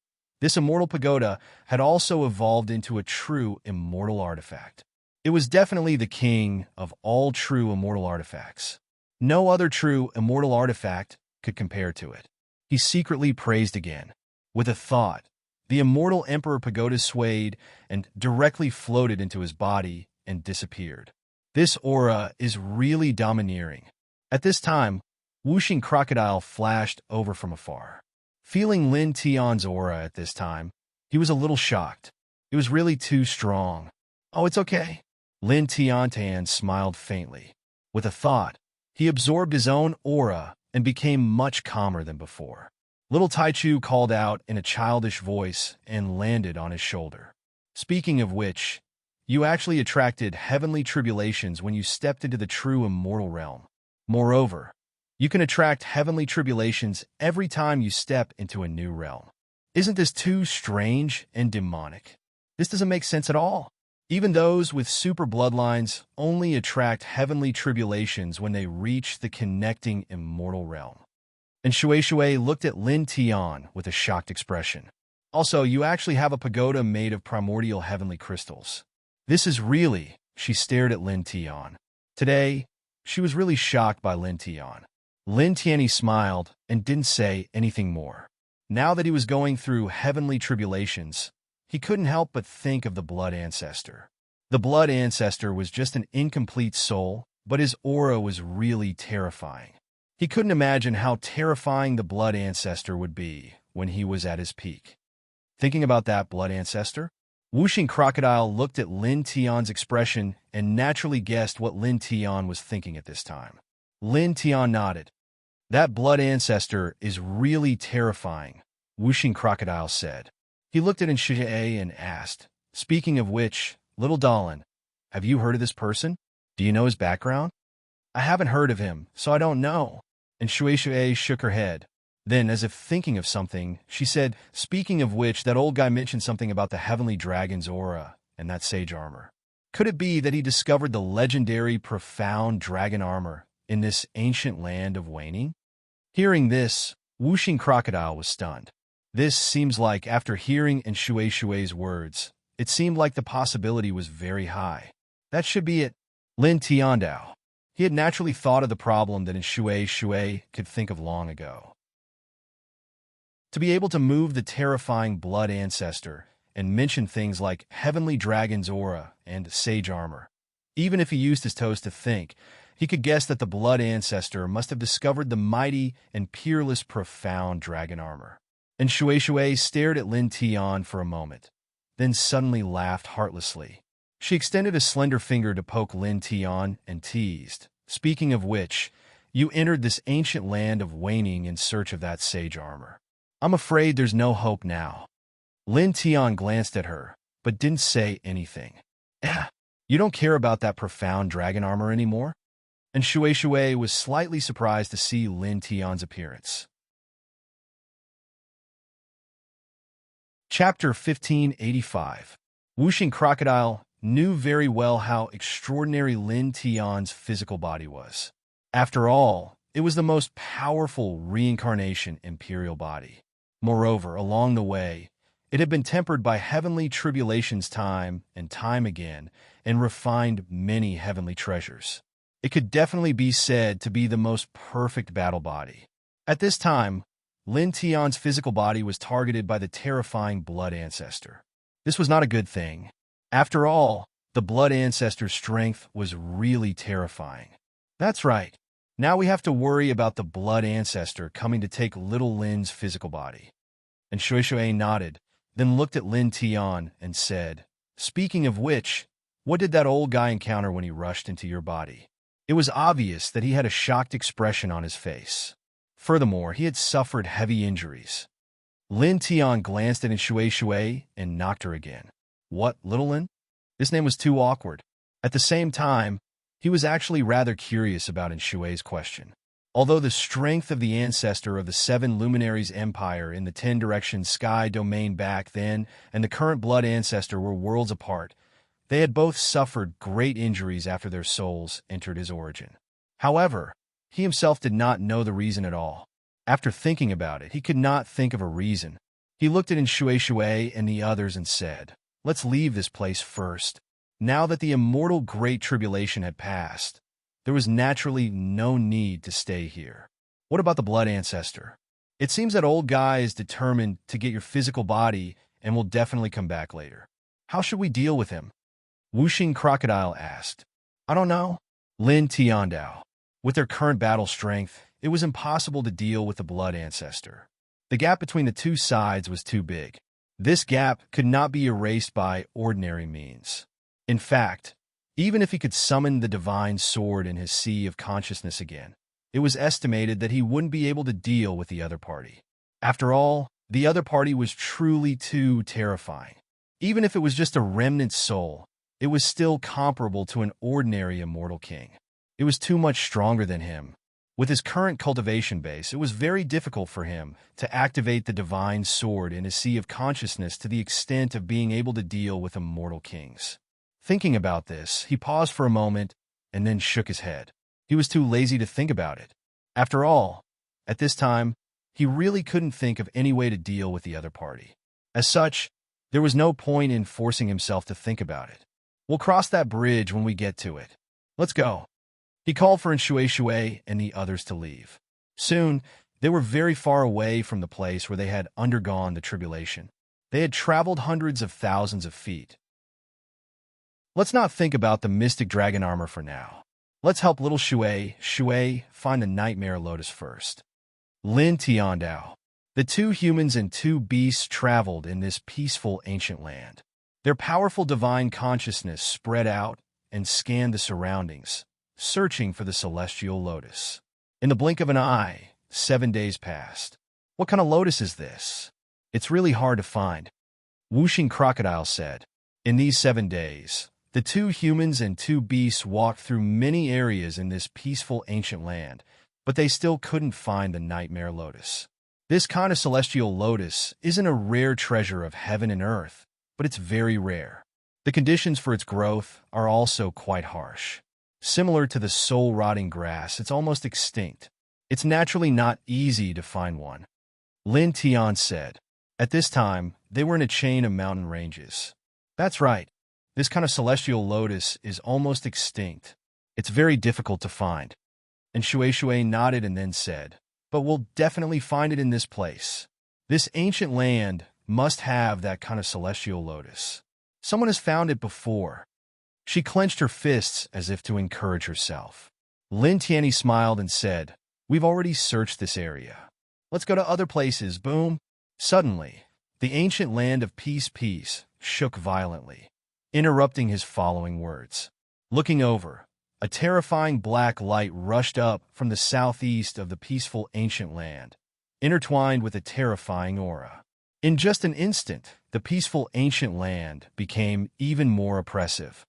this immortal pagoda had also evolved into a true immortal artifact. It was definitely the king of all true immortal artifacts. No other true immortal artifact could compare to it. He secretly praised again. With a thought, the immortal Emperor Pagoda swayed and directly floated into his body and disappeared. This aura is really domineering. At this time, whooshing crocodile flashed over from afar. Feeling Lin Tian's aura at this time, he was a little shocked. It was really too strong. Oh, it's okay. Lin Tian smiled faintly. With a thought, he absorbed his own aura and became much calmer than before. Little Taichu called out in a childish voice and landed on his shoulder. Speaking of which, you actually attracted heavenly tribulations when you stepped into the true immortal realm. Moreover, you can attract heavenly tribulations every time you step into a new realm. Isn't this too strange and demonic? This doesn't make sense at all. Even those with super bloodlines only attract heavenly tribulations when they reach the connecting immortal realm. And Shui looked at Lin Tian with a shocked expression. Also, you actually have a pagoda made of primordial heavenly crystals. This is really, she stared at Lin Tian. Today, she was really shocked by Lin Tian. Lin Tian smiled and didn't say anything more. Now that he was going through heavenly tribulations, he couldn't help but think of the Blood Ancestor. The Blood Ancestor was just an incomplete soul, but his aura was really terrifying. He couldn't imagine how terrifying the Blood Ancestor would be when he was at his peak. Thinking about that Blood Ancestor, whooshing crocodile looked at Lin Tian's expression and naturally guessed what Lin Tian was thinking at this time. Lin Tian nodded. That Blood Ancestor is really terrifying, whooshing crocodile said. He looked at Shui and asked, "Speaking of which, little Dolan, have you heard of this person? Do you know his background?" "I haven't heard of him, so I don't know." And Shui shook her head. Then, as if thinking of something, she said, "Speaking of which, that old guy mentioned something about the heavenly dragon's aura and that sage armor. Could it be that he discovered the legendary profound dragon armor in this ancient land of waning?" Hearing this, Whooshing Crocodile was stunned. This seems like, after hearing Shui's words, it seemed like the possibility was very high. That should be it. Lin Tiandao. He had naturally thought of the problem that Shui could think of long ago. To be able to move the terrifying blood ancestor and mention things like heavenly dragon's aura and sage armor. Even if he used his toes to think, he could guess that the blood ancestor must have discovered the mighty and peerless profound dragon armor. And Shui stared at Lin Tian for a moment, then suddenly laughed heartlessly. She extended a slender finger to poke Lin Tian and teased, "Speaking of which, you entered this ancient land of waning in search of that sage armor. I'm afraid there's no hope now." Lin Tian glanced at her, but didn't say anything. You don't care about that profound dragon armor anymore?" And Shui was slightly surprised to see Lin Tian's appearance. Chapter 1585. Whooshing Crocodile knew very well how extraordinary Lin Tian's physical body was. After all, it was the most powerful reincarnation imperial body. Moreover, along the way, it had been tempered by heavenly tribulations time and time again and refined many heavenly treasures. It could definitely be said to be the most perfect battle body. At this time, Lin Tian's physical body was targeted by the terrifying blood ancestor. This was not a good thing. After all, the blood ancestor's strength was really terrifying. That's right. Now we have to worry about the blood ancestor coming to take little Lin's physical body. And Shui nodded, then looked at Lin Tian and said, "Speaking of which, what did that old guy encounter when he rushed into your body?" It was obvious that he had a shocked expression on his face. Furthermore, he had suffered heavy injuries. Lin Tian glanced at Shui and knocked her again. "What, little Lin?" This name was too awkward. At the same time, he was actually rather curious about Shui's question. Although the strength of the ancestor of the Seven Luminaries Empire in the 10 Directions Sky domain back then and the current blood ancestor were worlds apart, they had both suffered great injuries after their souls entered his origin. However, he himself did not know the reason at all. After thinking about it, he could not think of a reason. He looked at Shui and the others and said, "Let's leave this place first." Now that the immortal Great Tribulation had passed, there was naturally no need to stay here. What about the blood ancestor? It seems that old guy is determined to get your physical body and will definitely come back later. How should we deal with him? Whooshing Crocodile asked. "I don't know." Lin Tiandao. With their current battle strength, it was impossible to deal with the blood ancestor. The gap between the two sides was too big. This gap could not be erased by ordinary means. In fact, even if he could summon the divine sword in his sea of consciousness again, it was estimated that he wouldn't be able to deal with the other party. After all, the other party was truly too terrifying. Even if it was just a remnant soul, it was still comparable to an ordinary immortal king. It was too much stronger than him. With his current cultivation base, it was very difficult for him to activate the divine sword in his sea of consciousness to the extent of being able to deal with immortal kings. Thinking about this, he paused for a moment and then shook his head. He was too lazy to think about it. After all, at this time, he really couldn't think of any way to deal with the other party. As such, there was no point in forcing himself to think about it. We'll cross that bridge when we get to it. Let's go. He called for Shui and the others to leave. Soon, they were very far away from the place where they had undergone the tribulation. They had traveled hundreds of thousands of feet. Let's not think about the mystic dragon armor for now. Let's help little Shui find the nightmare lotus first. Lin Tiandao. The two humans and two beasts traveled in this peaceful ancient land. Their powerful divine consciousness spread out and scanned the surroundings, searching for the celestial lotus. In the blink of an eye, 7 days passed. What kind of lotus is this? It's really hard to find. Whooshing Crocodile said. In these 7 days, the 2 humans and 2 beasts walked through many areas in this peaceful ancient land, but they still couldn't find the nightmare lotus. This kind of celestial lotus isn't a rare treasure of heaven and earth, but it's very rare. The conditions for its growth are also quite harsh. Similar to the soul-rotting grass, it's almost extinct. It's naturally not easy to find one. Lin Tian said. At this time, they were in a chain of mountain ranges. That's right. This kind of celestial lotus is almost extinct. It's very difficult to find. And Shui nodded and then said, but we'll definitely find it in this place. This ancient land must have that kind of celestial lotus. Someone has found it before. She clenched her fists as if to encourage herself. Lin Tianyi smiled and said, we've already searched this area. Let's go to other places, boom. Suddenly, the ancient land of peace shook violently, interrupting his following words. Looking over, a terrifying black light rushed up from the southeast of the peaceful ancient land, intertwined with a terrifying aura. In just an instant, the peaceful ancient land became even more oppressive.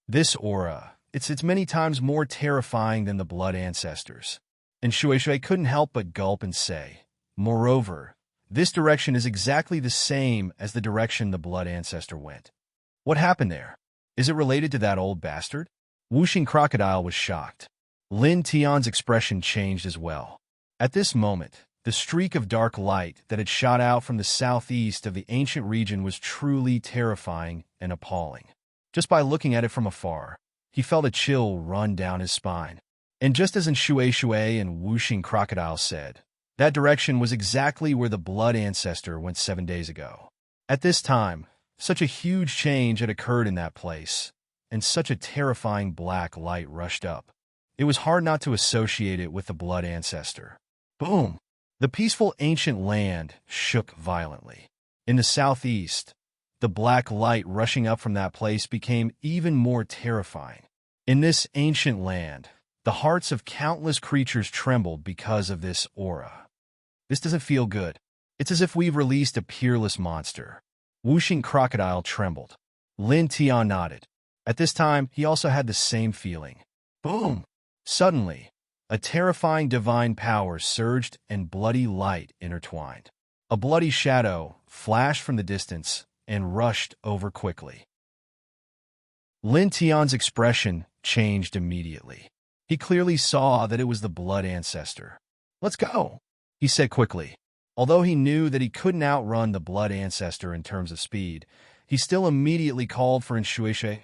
This aura, it's many times more terrifying than the blood ancestors. And Shui couldn't help but gulp and say, moreover, this direction is exactly the same as the direction the blood ancestor went. What happened there? Is it related to that old bastard? Whooshing Crocodile was shocked. Lin Tian's expression changed as well. At this moment, the streak of dark light that had shot out from the southeast of the ancient region was truly terrifying and appalling. Just by looking at it from afar, he felt a chill run down his spine. And just as in Shui and Whooshing Crocodile said, that direction was exactly where the blood ancestor went 7 days ago. At this time, such a huge change had occurred in that place, and such a terrifying black light rushed up. It was hard not to associate it with the blood ancestor. Boom! The peaceful ancient land shook violently. In the southeast, the black light rushing up from that place became even more terrifying. In this ancient land, the hearts of countless creatures trembled because of this aura. This doesn't feel good. It's as if we've released a peerless monster. Whooshing Crocodile trembled. Lin Tian nodded. At this time, he also had the same feeling. Boom! Suddenly, a terrifying divine power surged and bloody light intertwined. A bloody shadow flashed from the distance and rushed over quickly. Lin Tian's expression changed immediately. He clearly saw that it was the blood ancestor. Let's go, he said quickly. Although he knew that he couldn't outrun the blood ancestor in terms of speed, he still immediately called for Shui,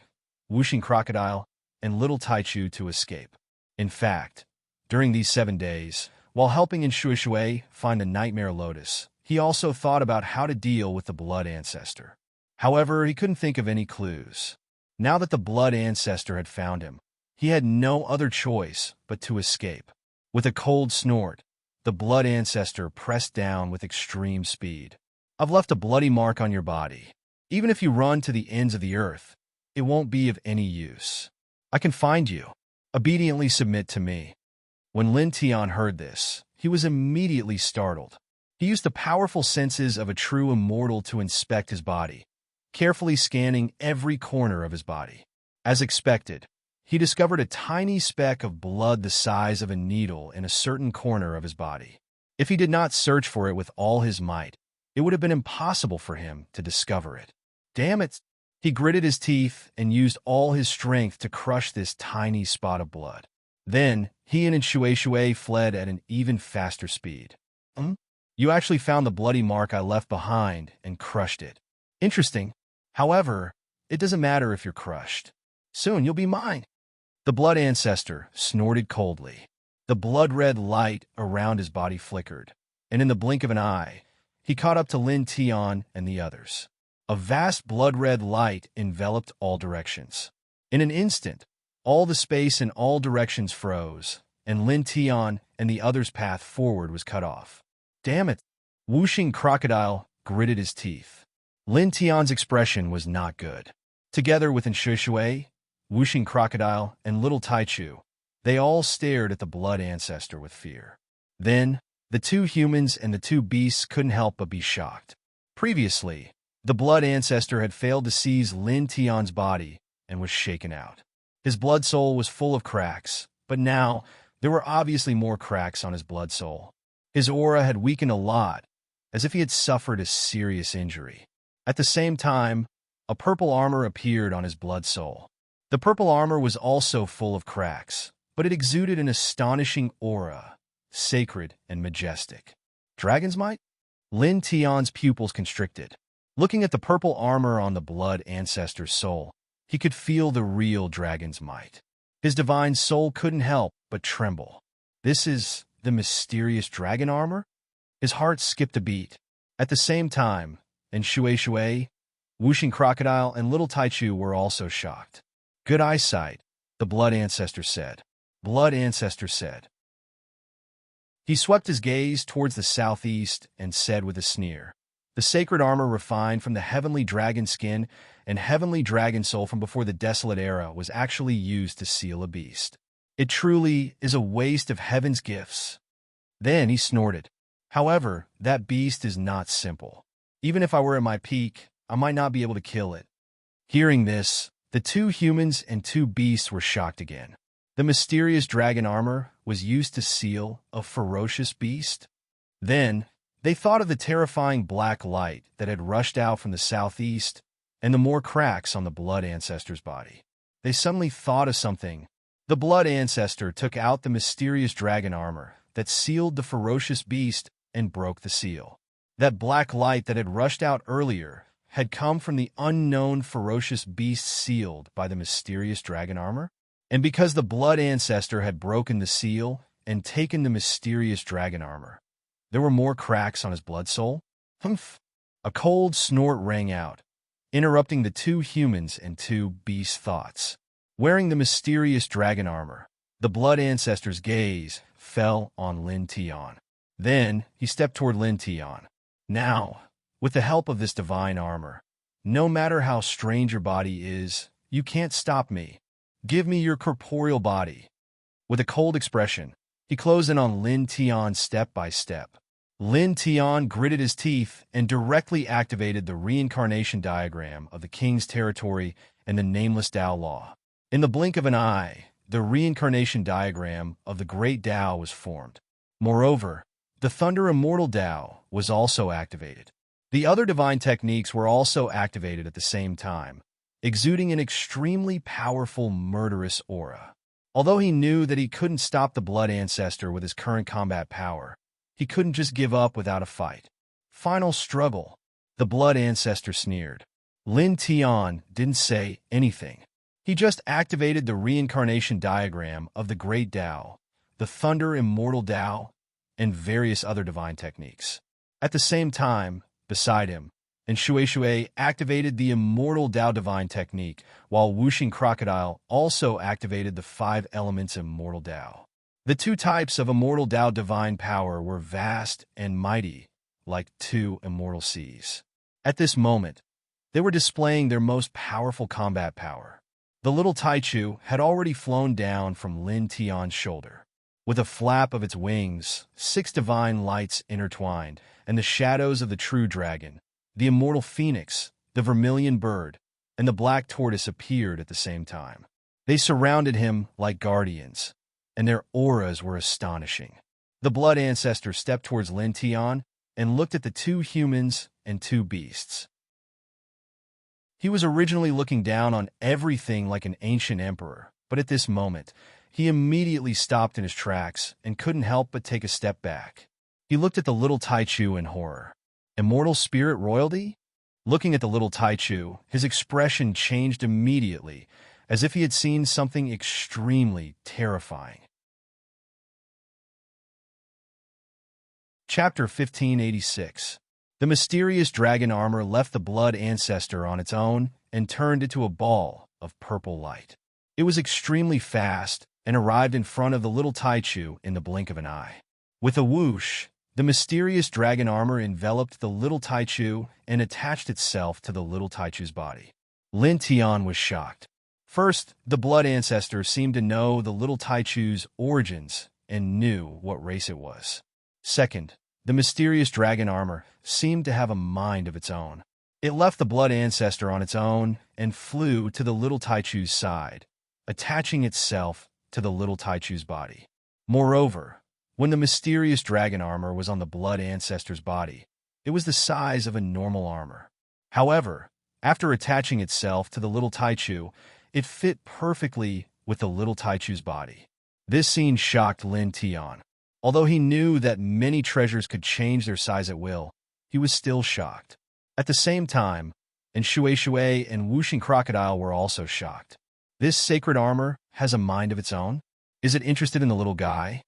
Whooshing Crocodile, and Little Taichu to escape. In fact, during these 7 days, while helping Shui find the nightmare lotus, he also thought about how to deal with the blood ancestor. However, he couldn't think of any clues. Now that the blood ancestor had found him, he had no other choice but to escape. With a cold snort, the blood ancestor pressed down with extreme speed. I've left a bloody mark on your body. Even if you run to the ends of the earth, it won't be of any use. I can find you. Obediently submit to me. When Lin Tian heard this, he was immediately startled. He used the powerful senses of a true immortal to inspect his body, carefully scanning every corner of his body. As expected, he discovered a tiny speck of blood the size of a needle in a certain corner of his body. If he did not search for it with all his might, it would have been impossible for him to discover it. Damn it! He gritted his teeth and used all his strength to crush this tiny spot of blood. Then, he and Shui fled at an even faster speed. You actually found the bloody mark I left behind and crushed it. Interesting. However, it doesn't matter if you're crushed. Soon you'll be mine. The blood ancestor snorted coldly. The blood-red light around his body flickered, and in the blink of an eye, he caught up to Lin Tian and the others. A vast blood-red light enveloped all directions. In an instant, all the space in all directions froze, and Lin Tian and the others' path forward was cut off. Damn it! Whooshing Crocodile gritted his teeth. Lin Tian's expression was not good. Together with Shui, Whooshing Crocodile, and Little Taichu, they all stared at the blood ancestor with fear. Then, the 2 humans and the 2 beasts couldn't help but be shocked. Previously, The blood ancestor had failed to seize Lin Tian's body and was shaken out. His blood soul was full of cracks, but now there were obviously more cracks on his blood soul. His aura had weakened a lot, as if he had suffered a serious injury. At the same time, a purple armor appeared on his blood soul. The purple armor was also full of cracks, but it exuded an astonishing aura, sacred and majestic. Dragon's might? Lin Tian's pupils constricted. Looking at the purple armor on the blood ancestor's soul, he could feel the real dragon's might. His divine soul couldn't help but tremble. This is the mysterious dragon armor? His heart skipped a beat. At the same time, and Shui, Whooshing Crocodile, and Little Taichu were also shocked. Good eyesight, the blood ancestor said. Blood ancestor said. He swept his gaze towards the southeast and said with a sneer, the sacred armor refined from the heavenly dragon skin and heavenly dragon soul from before the desolate era was actually used to seal a beast. It truly is a waste of heaven's gifts. Then he snorted. However, that beast is not simple. Even if I were at my peak, I might not be able to kill it. Hearing this, the two humans and two beasts were shocked again. The mysterious dragon armor was used to seal a ferocious beast? Then, they thought of the terrifying black light that had rushed out from the southeast and the more cracks on the blood ancestor's body. They suddenly thought of something. The blood ancestor took out the mysterious dragon armor that sealed the ferocious beast and broke the seal. That black light that had rushed out earlier had come from the unknown ferocious beast sealed by the mysterious dragon armor? And because the blood ancestor had broken the seal and taken the mysterious dragon armor, there were more cracks on his blood soul? Humph! A cold snort rang out, interrupting the two humans and two beasts' thoughts. Wearing the mysterious dragon armor, the blood ancestor's gaze fell on Lin Tian. Then he stepped toward Lin Tian. Now, with the help of this divine armor, no matter how strange your body is, you can't stop me. Give me your corporeal body. With a cold expression, he closed in on Lin Tian step by step. Lin Tian gritted his teeth and directly activated the reincarnation diagram of the king's territory and the nameless Dao law. In the blink of an eye, the reincarnation diagram of the great Dao was formed. Moreover, the Thunder Immortal Dao was also activated. The other divine techniques were also activated at the same time, exuding an extremely powerful, murderous aura. Although he knew that he couldn't stop the blood ancestor with his current combat power, he couldn't just give up without a fight. Final struggle. The blood ancestor sneered. Lin Tian didn't say anything. He just activated the reincarnation diagram of the great Dao, the Thunder Immortal Dao, and various other divine techniques. At the same time, beside him, and Shui activated the Immortal Dao Divine Technique, while Whooshing Crocodile also activated the 5 elements Immortal Dao. The two types of Immortal Dao Divine Power were vast and mighty, like two immortal seas. At this moment, they were displaying their most powerful combat power. The little Taichu had already flown down from Lin Tian's shoulder. With a flap of its wings, 6 divine lights intertwined, and the shadows of the true dragon, the immortal phoenix, the vermilion bird, and the black tortoise appeared at the same time. They surrounded him like guardians, and their auras were astonishing. The blood ancestor stepped towards Lin Tian and looked at the two humans and two beasts. He was originally looking down on everything like an ancient emperor, but at this moment, he immediately stopped in his tracks and couldn't help but take a step back. He looked at the little Taichu in horror. Immortal spirit royalty? Looking at the little Taichu, his expression changed immediately, as if he had seen something extremely terrifying. Chapter 1586. The mysterious dragon armor left the blood ancestor on its own and turned into a ball of purple light. It was extremely fast and arrived in front of the little Taichu in the blink of an eye. With a whoosh, the mysterious dragon armor enveloped the little Taichu and attached itself to the little Taichu's body. Lin Tian was shocked. First, the blood ancestor seemed to know the little Taichu's origins and knew what race it was. Second, the mysterious dragon armor seemed to have a mind of its own. It left the blood ancestor on its own and flew to the little Taichu's side, attaching itself to the little Taichu's body. Moreover, when the mysterious dragon armor was on the blood ancestor's body, it was the size of a normal armor. However, after attaching itself to the little Taichu, it fit perfectly with the little Taichu's body. This scene shocked Lin Tian. Although he knew that many treasures could change their size at will, he was still shocked. At the same time, Shui and Wuxing Crocodile were also shocked. This sacred armor has a mind of its own? Is it interested in the little guy?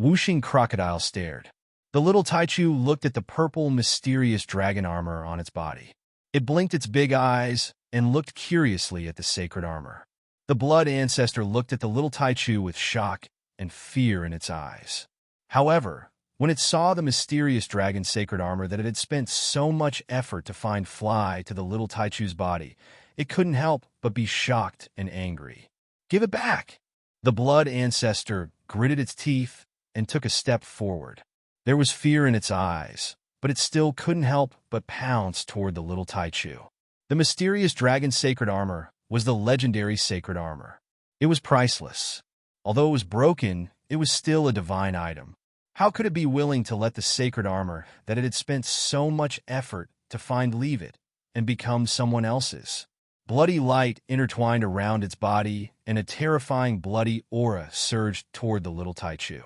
Wuxing Crocodile stared. The little Taichu looked at the purple, mysterious dragon armor on its body. It blinked its big eyes and looked curiously at the sacred armor. The blood ancestor looked at the little Taichu with shock and fear in its eyes. However, when it saw the mysterious dragon's sacred armor that it had spent so much effort to find fly to the little Taichu's body, it couldn't help but be shocked and angry. "Give it back!" The blood ancestor gritted its teeth and took a step forward. There was fear in its eyes, but it still couldn't help but pounce toward the little Taichu. The mysterious dragon's sacred armor was the legendary sacred armor. It was priceless. Although it was broken, it was still a divine item. How could it be willing to let the sacred armor that it had spent so much effort to find leave it and become someone else's? Bloody light intertwined around its body, and a terrifying bloody aura surged toward the little Taichu.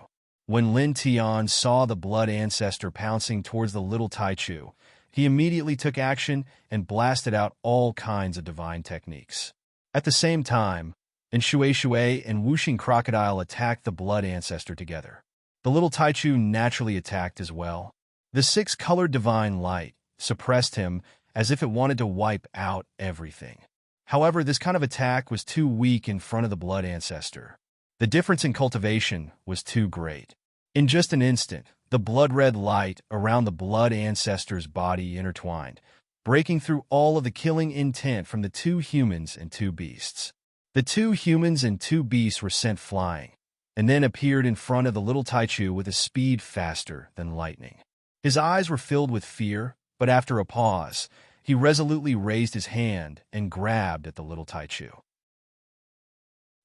When Lin Tian saw the blood ancestor pouncing towards the little Taichu, he immediately took action and blasted out all kinds of divine techniques. At the same time, Shui and Wuxing Crocodile attacked the blood ancestor together. The little Taichu naturally attacked as well. The six-colored divine light suppressed him as if it wanted to wipe out everything. However, this kind of attack was too weak in front of the blood ancestor. The difference in cultivation was too great. In just an instant, the blood-red light around the blood ancestor's body intertwined, breaking through all of the killing intent from the two humans and two beasts. The two humans and two beasts were sent flying, and then appeared in front of the little Taichu with a speed faster than lightning. His eyes were filled with fear, but after a pause, he resolutely raised his hand and grabbed at the little Taichu.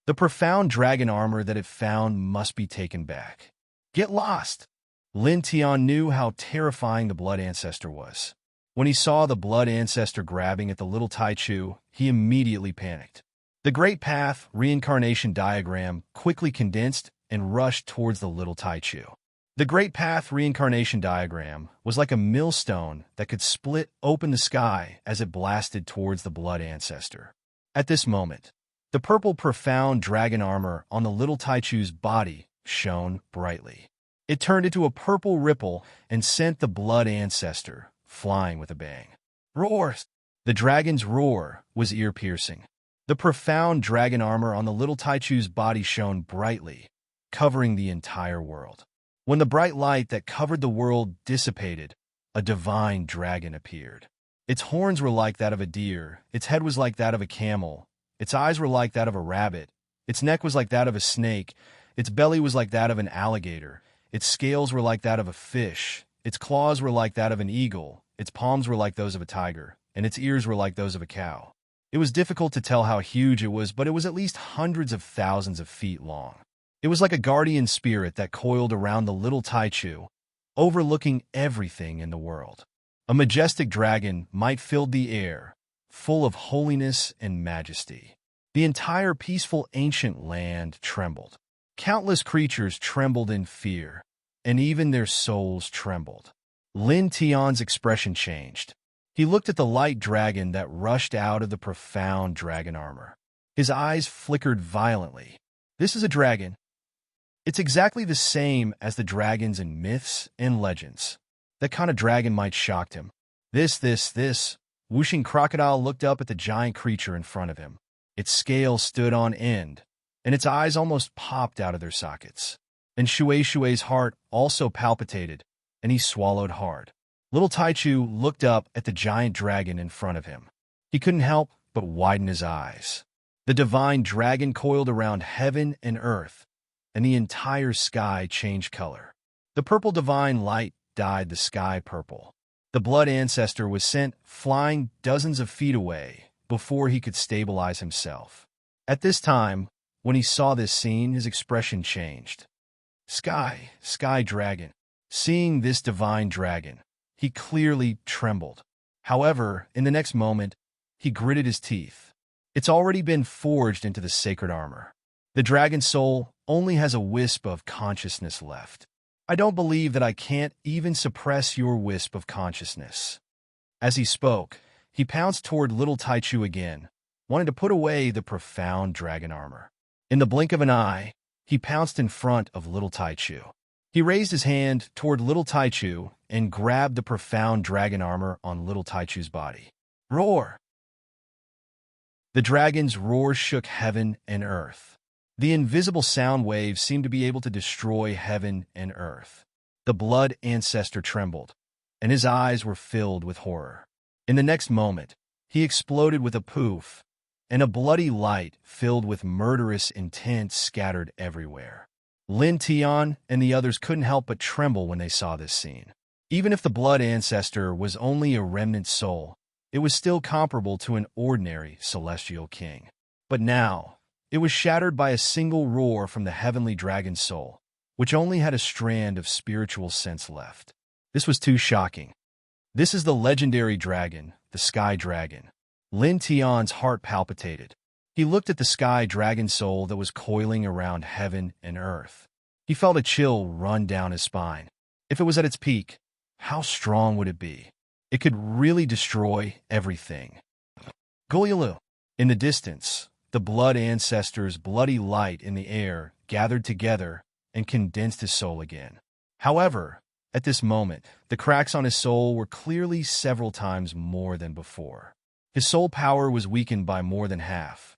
The profound dragon armor that it found must be taken back. Get lost! Lin Tian knew how terrifying the blood ancestor was. When he saw the blood ancestor grabbing at the little Taichu, he immediately panicked. The Great Path reincarnation diagram quickly condensed and rushed towards the little Taichu. The Great Path reincarnation diagram was like a millstone that could split open the sky as it blasted towards the blood ancestor. At this moment, the purple profound dragon armor on the little Taichu's body shone brightly. It turned into a purple ripple and sent the blood ancestor flying with a bang. Roars! The dragon's roar was ear-piercing. The profound dragon armor on the little Taichu's body shone brightly, covering the entire world. When the bright light that covered the world dissipated, a divine dragon appeared. Its horns were like that of a deer, its head was like that of a camel, its eyes were like that of a rabbit, its neck was like that of a snake, its belly was like that of an alligator, its scales were like that of a fish, its claws were like that of an eagle, its palms were like those of a tiger, and its ears were like those of a cow. It was difficult to tell how huge it was, but it was at least hundreds of thousands of feet long. It was like a guardian spirit that coiled around the little Taichu, overlooking everything in the world. A majestic dragon might fill the air, full of holiness and majesty. The entire peaceful ancient land trembled. Countless creatures trembled in fear, and even their souls trembled. Lin Tian's expression changed. He looked at the light dragon that rushed out of the profound dragon armor. His eyes flickered violently. This is a dragon. It's exactly the same as the dragons in myths and legends. That kind of dragon might shock him. This. Wuxing Crocodile looked up at the giant creature in front of him. Its scales stood on end, and its eyes almost popped out of their sockets. And Shui's heart also palpitated, and he swallowed hard. Little Taichu looked up at the giant dragon in front of him. He couldn't help but widen his eyes. The divine dragon coiled around heaven and earth, and the entire sky changed color. The purple divine light dyed the sky purple. The blood ancestor was sent flying dozens of feet away before he could stabilize himself. At this time, when he saw this scene, his expression changed. Sky dragon. Seeing this divine dragon, he clearly trembled. However, in the next moment, he gritted his teeth. It's already been forged into the sacred armor. The dragon's soul only has a wisp of consciousness left. I don't believe that I can't even suppress your wisp of consciousness. As he spoke, he pounced toward little Taichu again, wanting to put away the profound dragon armor. In the blink of an eye, he pounced in front of little Taichu. He raised his hand toward little Taichu and grabbed the profound dragon armor on little Taichu's body. Roar! The dragon's roar shook heaven and earth. The invisible sound waves seemed to be able to destroy heaven and earth. The blood ancestor trembled, and his eyes were filled with horror. In the next moment, he exploded with a poof, and a bloody light filled with murderous intent scattered everywhere. Lin Tian and the others couldn't help but tremble when they saw this scene. Even if the blood ancestor was only a remnant soul, it was still comparable to an ordinary celestial king. But now, it was shattered by a single roar from the heavenly dragon soul, which only had a strand of spiritual sense left. This was too shocking. This is the legendary dragon, the Sky Dragon. Lin Tian's heart palpitated. He looked at the Sky Dragon soul that was coiling around heaven and earth. He felt a chill run down his spine. If it was at its peak, how strong would it be? It could really destroy everything. Goyalu. In the distance, the blood ancestor's bloody light in the air gathered together and condensed his soul again. However, at this moment, the cracks on his soul were clearly several times more than before. His soul power was weakened by more than half.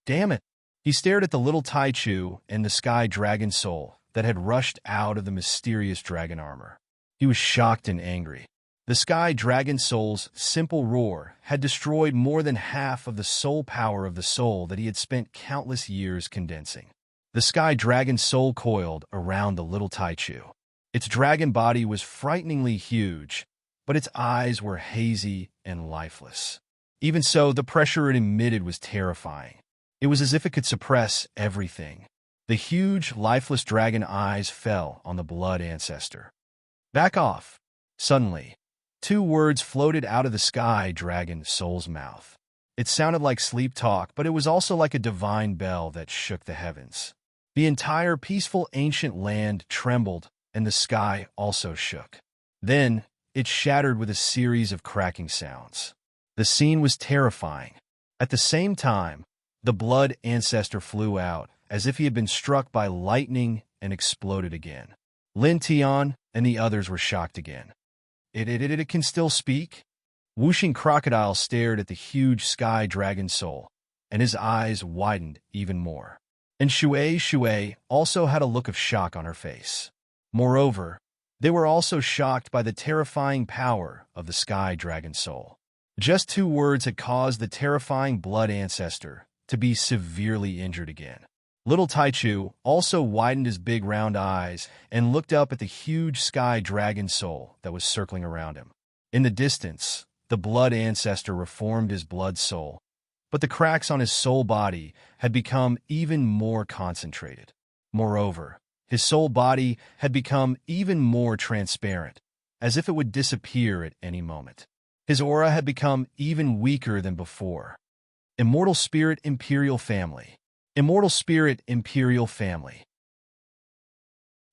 Damn it! He stared at the little Taichu and the Sky Dragon soul that had rushed out of the mysterious dragon armor. He was shocked and angry. The Sky Dragon soul's simple roar had destroyed more than half of the soul power of the soul that he had spent countless years condensing. The Sky Dragon soul coiled around the little Taichu. Its dragon body was frighteningly huge, but its eyes were hazy and lifeless. Even so, the pressure it emitted was terrifying. It was as if it could suppress everything. The huge, lifeless dragon eyes fell on the blood ancestor. Back off! Suddenly, two words floated out of the Sky Dragon soul's mouth. It sounded like sleep talk, but it was also like a divine bell that shook the heavens. The entire peaceful ancient land trembled, and the sky also shook. Then, it shattered with a series of cracking sounds. The scene was terrifying. At the same time, the blood ancestor flew out, as if he had been struck by lightning and exploded again. Lin Tian and the others were shocked again. It can still speak? Whooshing Crocodile stared at the huge Sky Dragon soul, and his eyes widened even more. And Shui also had a look of shock on her face. Moreover, they were also shocked by the terrifying power of the Sky Dragon soul. Just two words had caused the terrifying blood ancestor to be severely injured again. Little Taichu also widened his big round eyes and looked up at the huge Sky Dragon soul that was circling around him. In the distance, the blood ancestor reformed his blood soul, but the cracks on his soul body had become even more concentrated. Moreover, his soul body had become even more transparent, as if it would disappear at any moment. His aura had become even weaker than before. Immortal Spirit Imperial Family. Immortal Spirit Imperial Family.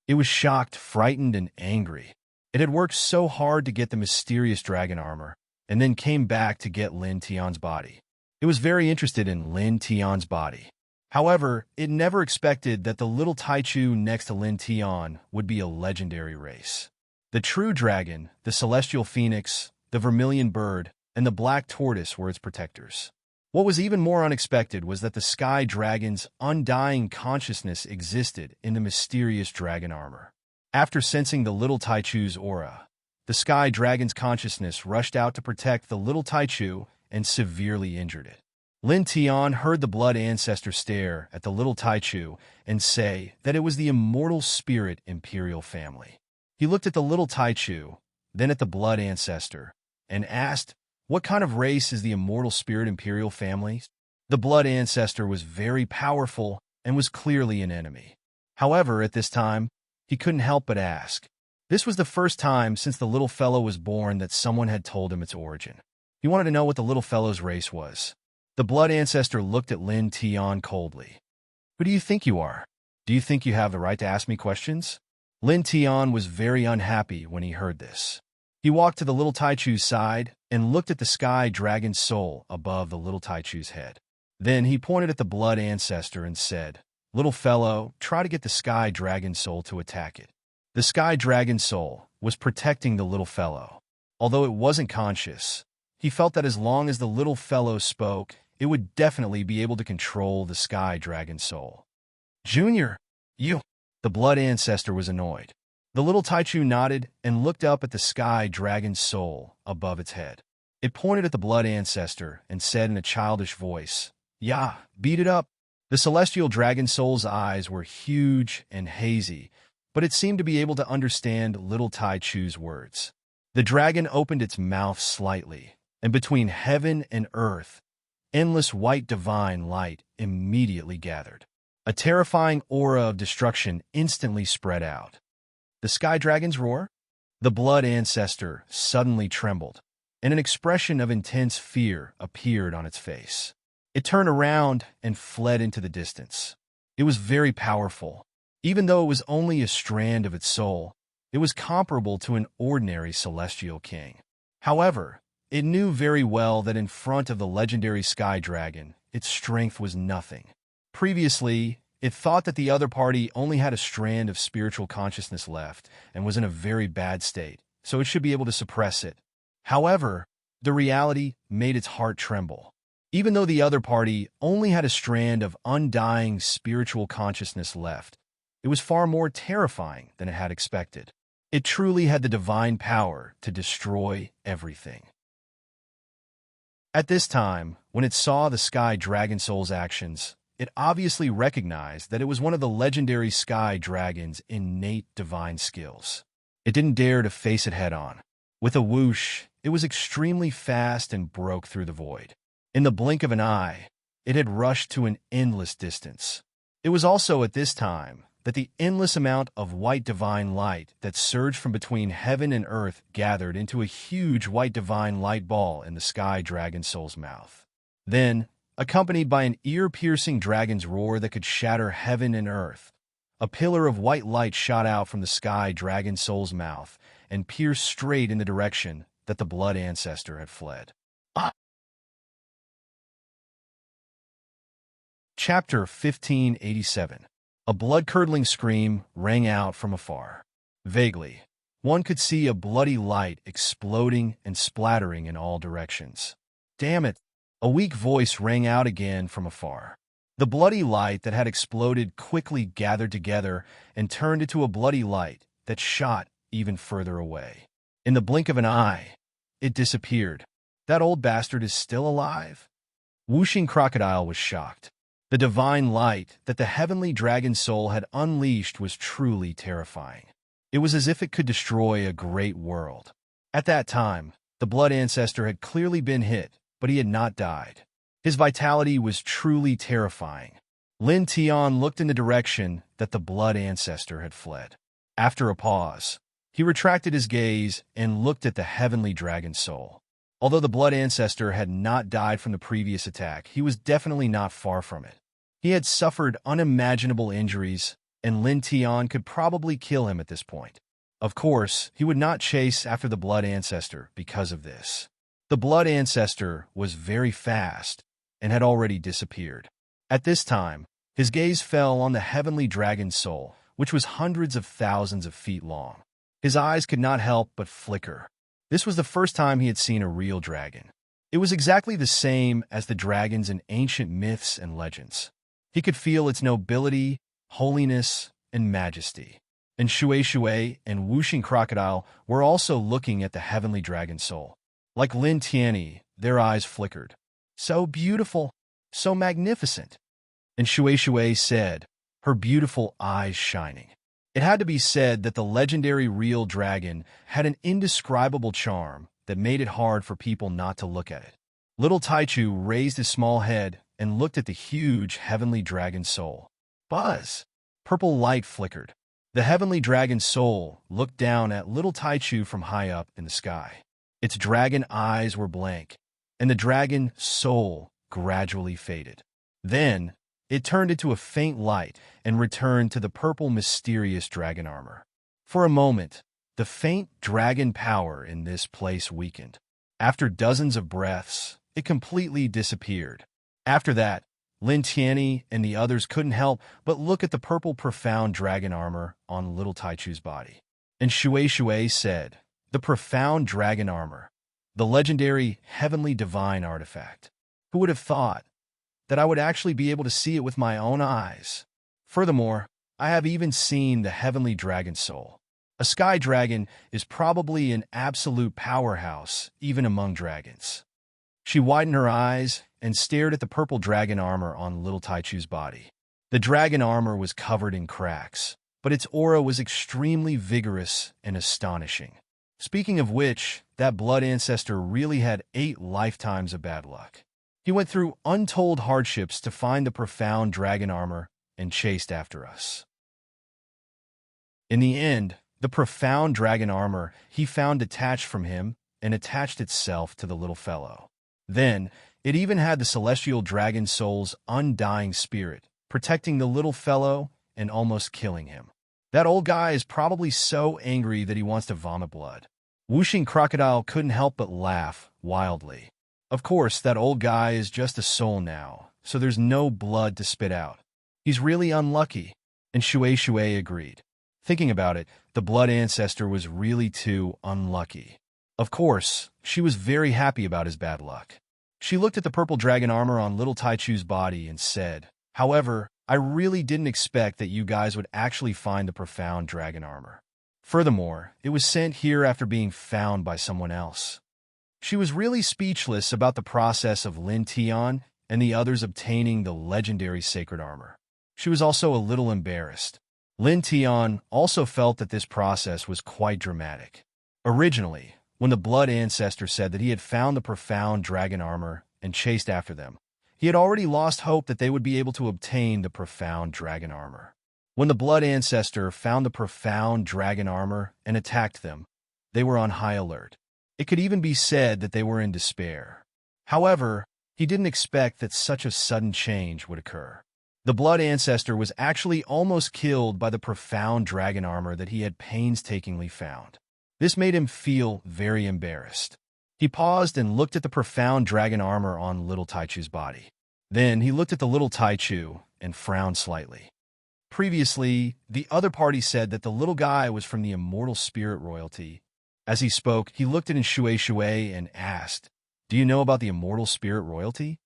It was shocked, frightened, and angry. It had worked so hard to get the mysterious dragon armor, and then came back to get Lin Tian's body. It was very interested in Lin Tian's body. However, it never expected that the little Taichu next to Lin Tian would be a legendary race. The true dragon, the celestial phoenix, the vermilion bird, and the black tortoise were its protectors. What was even more unexpected was that the Sky Dragon's undying consciousness existed in the mysterious dragon armor. After sensing the little Taichu's aura, the Sky Dragon's consciousness rushed out to protect the little Taichu and severely injured it. Lin Tian heard the blood ancestor stare at the little Taichu and say that it was the immortal spirit Imperial family. He looked at the little Taichu, then at the blood ancestor, and asked, "What kind of race is the immortal spirit imperial family?" The blood ancestor was very powerful and was clearly an enemy. However, at this time, he couldn't help but ask. This was the first time since the little fellow was born that someone had told him its origin. He wanted to know what the little fellow's race was. The blood ancestor looked at Lin Tian coldly. "Who do you think you are? Do you think you have the right to ask me questions?" Lin Tian was very unhappy when he heard this. He walked to the little Taichu's side and looked at the sky dragon's soul above the little Taichu's head. Then he pointed at the blood ancestor and said, "Little fellow, try to get the sky dragon soul to attack it." The sky dragon soul was protecting the little fellow. Although it wasn't conscious, he felt that as long as the little fellow spoke, it would definitely be able to control the sky dragon soul. "Junior, you..." The blood ancestor was annoyed. The little Taichu nodded and looked up at the sky dragon soul above its head. It pointed at the blood ancestor and said in a childish voice, "Yeah, beat it up." The celestial dragon soul's eyes were huge and hazy, but it seemed to be able to understand little Taichu's words. The dragon opened its mouth slightly, and between heaven and earth, endless white divine light immediately gathered. A terrifying aura of destruction instantly spread out. The sky dragon's roar? The blood ancestor suddenly trembled, and an expression of intense fear appeared on its face. It turned around and fled into the distance. It was very powerful. Even though it was only a strand of its soul, it was comparable to an ordinary celestial king. However, it knew very well that in front of the legendary sky dragon, its strength was nothing. Previously, it thought that the other party only had a strand of spiritual consciousness left and was in a very bad state, so it should be able to suppress it. However, the reality made its heart tremble. Even though the other party only had a strand of undying spiritual consciousness left, it was far more terrifying than it had expected. It truly had the divine power to destroy everything. At this time, when it saw the sky dragon soul's actions, it obviously recognized that it was one of the legendary sky dragon's innate divine skills. It didn't dare to face it head-on. With a whoosh, it was extremely fast and broke through the void. In the blink of an eye, it had rushed to an endless distance. It was also at this time that the endless amount of white divine light that surged from between heaven and earth gathered into a huge white divine light ball in the sky dragon soul's mouth. Then, accompanied by an ear-piercing dragon's roar that could shatter heaven and earth, a pillar of white light shot out from the sky dragon soul's mouth and pierced straight in the direction that the blood ancestor had fled. Chapter 1587. A blood-curdling scream rang out from afar. Vaguely, one could see a bloody light exploding and splattering in all directions. "Damn it!" A weak voice rang out again from afar. The bloody light that had exploded quickly gathered together and turned into a bloody light that shot even further away. In the blink of an eye, it disappeared. "That old bastard is still alive?" Whooshing Crocodile was shocked. The divine light that the heavenly dragon soul had unleashed was truly terrifying. It was as if it could destroy a great world. At that time, the blood ancestor had clearly been hit, but he had not died. His vitality was truly terrifying. Lin Tian looked in the direction that the blood ancestor had fled. After a pause, he retracted his gaze and looked at the heavenly dragon soul. Although the blood ancestor had not died from the previous attack, he was definitely not far from it. He had suffered unimaginable injuries, and Lin Tian could probably kill him at this point. Of course, he would not chase after the blood ancestor because of this. The blood ancestor was very fast and had already disappeared. At this time, his gaze fell on the heavenly dragon soul, which was hundreds of thousands of feet long. His eyes could not help but flicker. This was the first time he had seen a real dragon. It was exactly the same as the dragons in ancient myths and legends. He could feel its nobility, holiness, and majesty. And Shui and Whooshing Crocodile were also looking at the heavenly dragon soul. Like Lin Tianyi, their eyes flickered. "So beautiful, so magnificent." And Shui said, her beautiful eyes shining. It had to be said that the legendary real dragon had an indescribable charm that made it hard for people not to look at it. Little Taichu raised his small head and looked at the huge heavenly dragon soul. Buzz! Purple light flickered. The heavenly dragon soul looked down at little Taichu from high up in the sky. Its dragon eyes were blank, and the dragon soul gradually faded. Then, it turned into a faint light and returned to the purple mysterious dragon armor. For a moment, the faint dragon power in this place weakened. After dozens of breaths, it completely disappeared. After that, Lin Tianyi and the others couldn't help but look at the purple profound dragon armor on little Taichu's body. And Shui said, "The profound dragon armor, the legendary heavenly divine artifact. Who would have thought that I would actually be able to see it with my own eyes? Furthermore, I have even seen the heavenly dragon soul. A sky dragon is probably an absolute powerhouse, even among dragons." She widened her eyes and stared at the purple dragon armor on little Taichu's body. The dragon armor was covered in cracks, but its aura was extremely vigorous and astonishing. Speaking of which, that blood ancestor really had 8 lifetimes of bad luck. He went through untold hardships to find the profound dragon armor and chased after us. In the end, the profound dragon armor he found detached from him and attached itself to the little fellow. Then, it even had the celestial dragon soul's undying spirit, protecting the little fellow and almost killing him. That old guy is probably so angry that he wants to vomit blood. Whooshing Crocodile couldn't help but laugh wildly. Of course, that old guy is just a soul now, so there's no blood to spit out. He's really unlucky, and Shui agreed. Thinking about it, the blood ancestor was really too unlucky. Of course, she was very happy about his bad luck. She looked at the purple dragon armor on little Taichu's body and said, "However, I really didn't expect that you guys would actually find the profound dragon armor. Furthermore, it was sent here after being found by someone else." She was really speechless about the process of Lin Tian and the others obtaining the legendary sacred armor. She was also a little embarrassed. Lin Tian also felt that this process was quite dramatic. Originally, when the blood ancestor said that he had found the profound dragon armor and chased after them, he had already lost hope that they would be able to obtain the profound dragon armor. When the blood ancestor found the profound dragon armor and attacked them, they were on high alert. It could even be said that they were in despair. However, he didn't expect that such a sudden change would occur. The blood ancestor was actually almost killed by the profound dragon armor that he had painstakingly found. This made him feel very embarrassed. He paused and looked at the profound dragon armor on little Taichu's body. Then he looked at the little Taichu and frowned slightly. Previously, the other party said that the little guy was from the immortal spirit royalty. As he spoke, he looked at Shui and asked, "Do you know about the immortal spirit royalty?"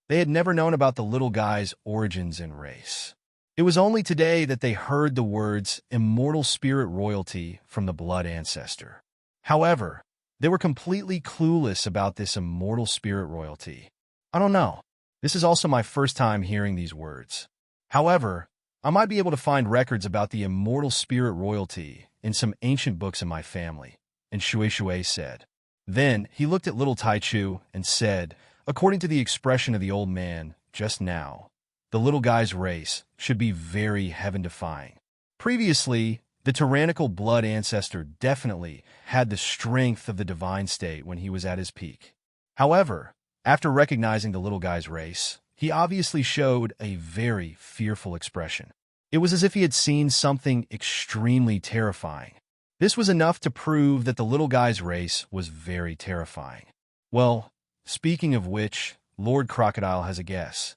They had never known about the little guy's origins and race. It was only today that they heard the words immortal spirit royalty from the blood ancestor. However, they were completely clueless about this immortal spirit royalty. I don't know. This is also my first time hearing these words. However, I might be able to find records about the immortal spirit royalty in some ancient books in my family, and Shui said. Then he looked at little Taichu and said, according to the expression of the old man just now, the little guy's race should be very heaven-defying. Previously, the tyrannical blood ancestor definitely had the strength of the divine state when he was at his peak. However, after recognizing the little guy's race, he obviously showed a very fearful expression. It was as if he had seen something extremely terrifying. This was enough to prove that the little guy's race was very terrifying. Well, speaking of which, Lord Crocodile has a guess.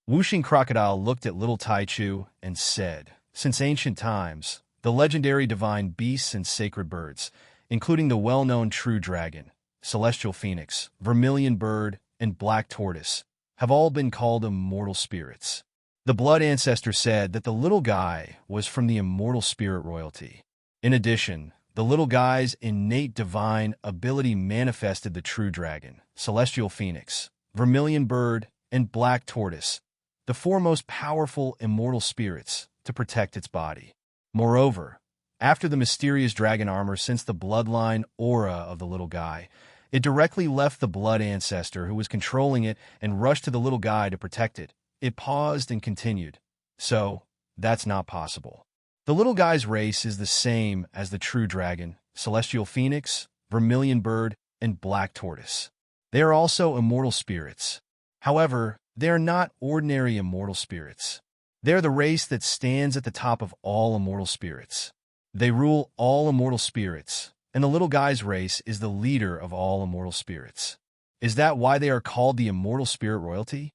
Whooshing Crocodile looked at little Taichu and said, "Since ancient times, the legendary divine beasts and sacred birds, including the well-known true dragon, celestial phoenix, vermilion bird, and black tortoise, have all been called immortal spirits." The blood ancestor said that the little guy was from the immortal spirit royalty. In addition, the little guy's innate divine ability manifested the true dragon, celestial phoenix, vermilion bird, and black tortoise, the 4 most powerful immortal spirits, to protect its body. Moreover, after the mysterious dragon armor sensed the bloodline aura of the little guy, it directly left the blood ancestor who was controlling it and rushed to the little guy to protect it. It paused and continued. So, that's not possible. The little guy's race is the same as the true dragon, celestial phoenix, vermilion bird, and black tortoise. They are also immortal spirits. However, they are not ordinary immortal spirits. They are the race that stands at the top of all immortal spirits. They rule all immortal spirits, and the little guy's race is the leader of all immortal spirits. Is that why they are called the immortal spirit royalty?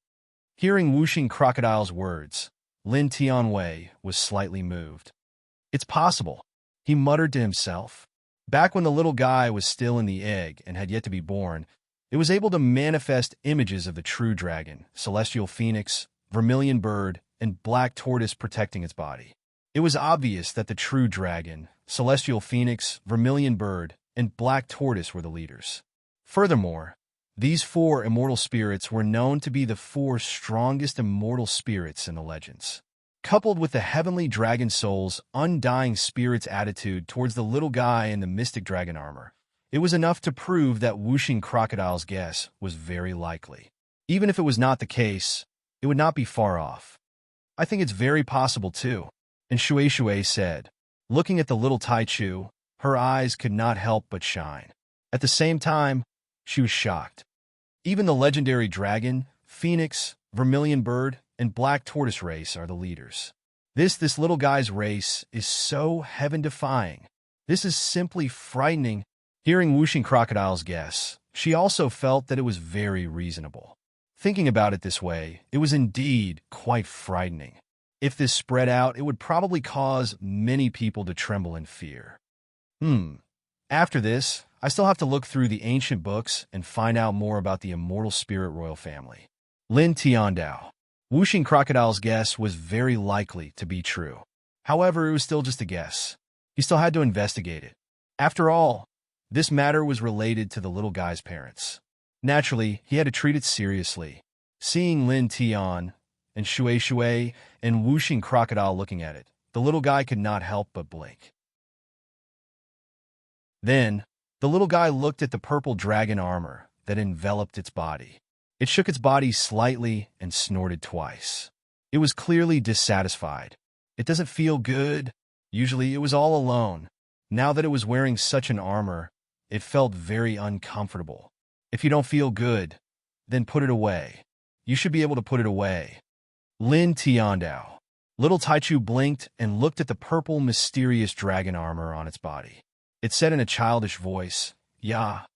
Hearing Wuxing Crocodile's words, Lin Tianwei was slightly moved. It's possible, he muttered to himself. Back when the little guy was still in the egg and had yet to be born, it was able to manifest images of the true dragon, celestial phoenix, vermilion bird, and black tortoise protecting its body. It was obvious that the true dragon, celestial phoenix, vermilion bird, and black tortoise were the leaders. Furthermore, these 4 immortal spirits were known to be the 4 strongest immortal spirits in the legends. Coupled with the heavenly dragon soul's undying spirit's attitude towards the little guy in the mystic dragon armor, it was enough to prove that Wuxing Crocodile's guess was very likely. Even if it was not the case, it would not be far off. I think it's very possible too, and Shui said. Looking at the little Taichu, her eyes could not help but shine. At the same time, she was shocked. Even the legendary dragon, phoenix, vermilion bird, and black tortoise race are the leaders. This little guy's race is so heaven-defying. This is simply frightening. Hearing Wuxing Crocodile's guess, she also felt that it was very reasonable. Thinking about it this way, it was indeed quite frightening. If this spread out, it would probably cause many people to tremble in fear. After this, I still have to look through the ancient books and find out more about the immortal spirit royal family. Lin Tiandao. Wuxing Crocodile's guess was very likely to be true. However, it was still just a guess. He still had to investigate it. After all, this matter was related to the little guy's parents. Naturally, he had to treat it seriously. Seeing Lin Tian and Shui and Wuxing Crocodile looking at it, the little guy could not help but blink. Then, the little guy looked at the purple dragon armor that enveloped its body. It shook its body slightly and snorted twice. It was clearly dissatisfied. It doesn't feel good. Usually it was all alone. Now that it was wearing such an armor, it felt very uncomfortable. If you don't feel good, then put it away. You should be able to put it away. Lin Tiandao. Little Taichu blinked and looked at the purple mysterious dragon armor on its body. It said in a childish voice, "Yeah,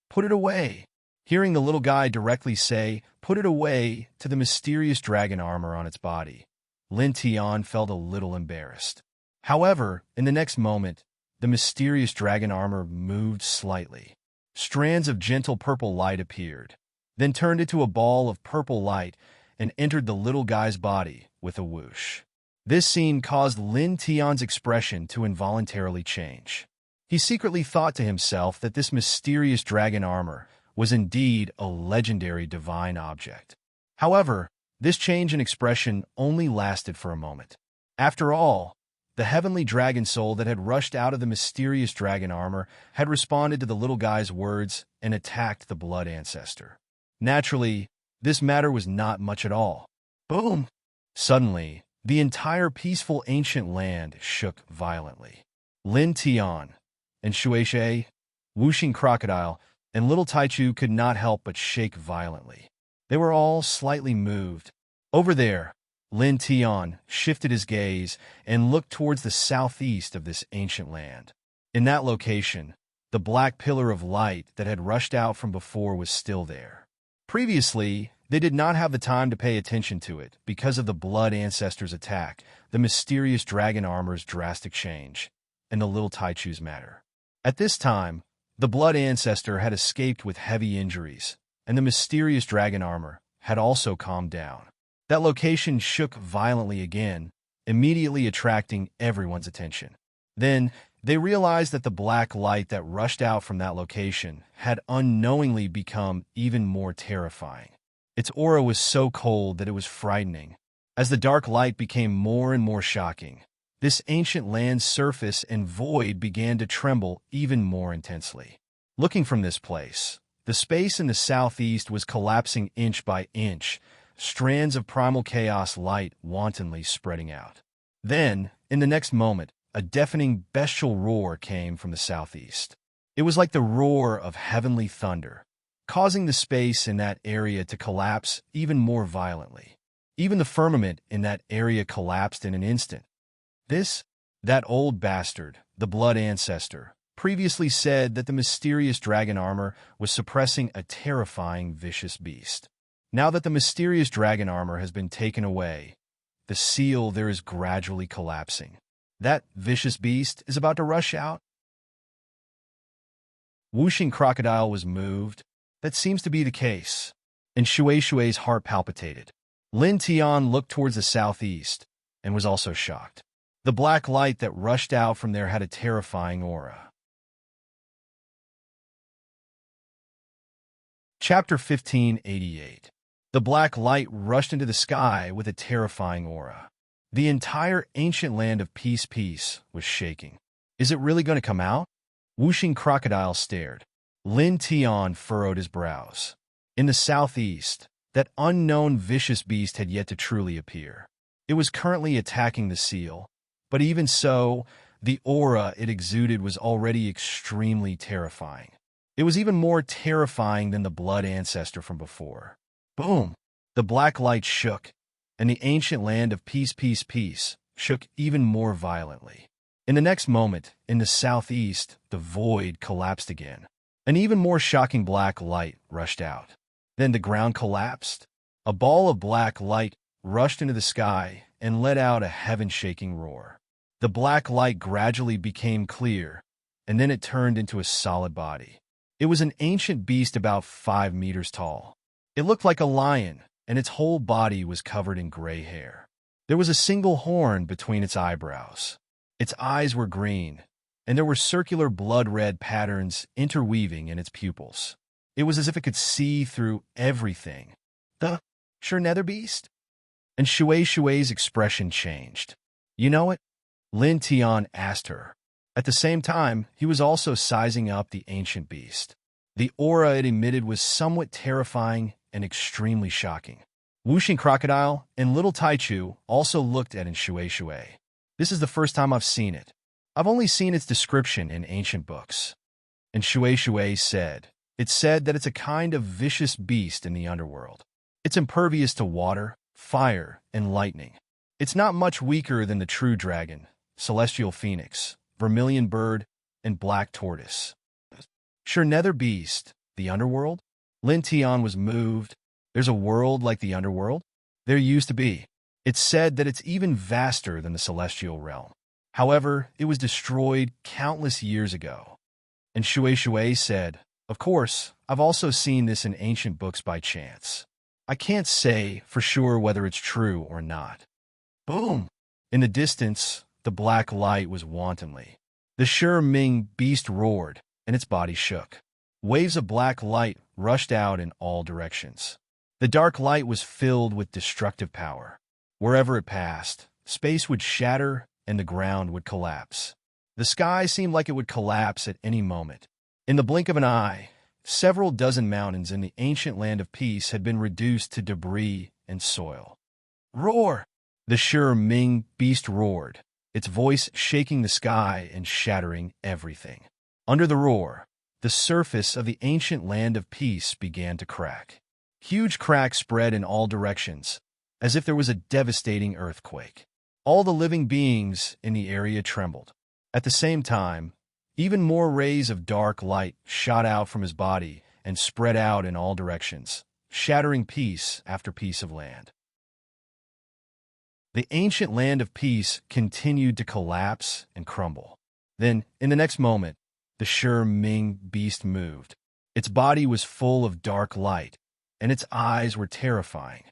put it away." Hearing the little guy directly say, "Put it away," to the mysterious dragon armor on its body, Lin Tian felt a little embarrassed. However, in the next moment, the mysterious dragon armor moved slightly. Strands of gentle purple light appeared, then turned into a ball of purple light and entered the little guy's body with a whoosh. This scene caused Lin Tian's expression to involuntarily change. He secretly thought to himself that this mysterious dragon armor was indeed a legendary divine object. However, this change in expression only lasted for a moment. After all, the heavenly dragon soul that had rushed out of the mysterious dragon armor had responded to the little guy's words and attacked the blood ancestor. Naturally, this matter was not much at all. Boom! Suddenly, the entire peaceful ancient land shook violently. Lin Tian and Shui, Wuxing Crocodile, and little Taichu could not help but shake violently. They were all slightly moved. Over there, Lin Tian shifted his gaze and looked towards the southeast of this ancient land. In that location, the black pillar of light that had rushed out from before was still there. Previously, they did not have the time to pay attention to it because of the blood ancestor's attack, the mysterious dragon armor's drastic change, and the little Taichu's matter. At this time, the blood ancestor had escaped with heavy injuries, and the mysterious dragon armor had also calmed down. That location shook violently again, immediately attracting everyone's attention. Then, they realized that the black light that rushed out from that location had unknowingly become even more terrifying. Its aura was so cold that it was frightening. As the dark light became more and more shocking, this ancient land's surface and void began to tremble even more intensely. Looking from this place, the space in the southeast was collapsing inch by inch, strands of primal chaos light wantonly spreading out. Then, in the next moment, a deafening bestial roar came from the southeast. It was like the roar of heavenly thunder, causing the space in that area to collapse even more violently. Even the firmament in that area collapsed in an instant. That old bastard, the blood ancestor, previously said that the mysterious dragon armor was suppressing a terrifying, vicious beast. Now that the mysterious dragon armor has been taken away, the seal there is gradually collapsing. That vicious beast is about to rush out. Whooshing Crocodile was moved. That seems to be the case. And Shueishue's heart palpitated. Lin Tian looked towards the southeast and was also shocked. The black light that rushed out from there had a terrifying aura. Chapter 1588. The black light rushed into the sky with a terrifying aura. The entire ancient land of peace was shaking. Is it really going to come out? Whooshing Crocodile stared. Lin Tian furrowed his brows. In the southeast, that unknown vicious beast had yet to truly appear. It was currently attacking the seal, but even so, the aura it exuded was already extremely terrifying. It was even more terrifying than the blood ancestor from before. Boom! The black light shook, and the ancient land of peace shook even more violently. In the next moment, in the southeast, the void collapsed again. An even more shocking black light rushed out. Then the ground collapsed. A ball of black light rushed into the sky and let out a heaven-shaking roar. The black light gradually became clear, and then it turned into a solid body. It was an ancient beast about 5 meters tall. It looked like a lion, and its whole body was covered in gray hair. There was a single horn between its eyebrows. Its eyes were green, and there were circular blood-red patterns interweaving in its pupils. It was as if it could see through everything. The sure nether beast? And Shueishue's expression changed. You know it? Lin Tian asked her. At the same time, he was also sizing up the ancient beast. The aura it emitted was somewhat terrifying and extremely shocking. Whooshing Crocodile and Little Taichu also looked at Shueishue. This is the first time I've seen it. I've only seen its description in ancient books. And Shueishue said, it said that it's a kind of vicious beast in the underworld. It's impervious to water, fire, and lightning. It's not much weaker than the true dragon, celestial phoenix, vermilion bird, and black tortoise. Sure nether beast, the underworld? Lin Tian was moved. There's a world like the underworld? There used to be. It's said that it's even vaster than the celestial realm. However, it was destroyed countless years ago. And Shueishue said, of course, I've also seen this in ancient books by chance. I can't say for sure whether it's true or not. Boom! In the distance, the black light was wantonly. The Sure Ming beast roared, and its body shook. Waves of black light rushed out in all directions. The dark light was filled with destructive power. Wherever it passed, space would shatter and the ground would collapse. The sky seemed like it would collapse at any moment. In the blink of an eye, several dozen mountains in the ancient land of peace had been reduced to debris and soil. Roar! The Sure Ming beast roared, its voice shaking the sky and shattering everything. Under the roar, the surface of the ancient land of peace began to crack. Huge cracks spread in all directions, as if there was a devastating earthquake. All the living beings in the area trembled. At the same time, even more rays of dark light shot out from his body and spread out in all directions, shattering piece after piece of land. The ancient land of peace continued to collapse and crumble. Then, in the next moment, the Sure Ming beast moved. Its body was full of dark light, and its eyes were terrifying.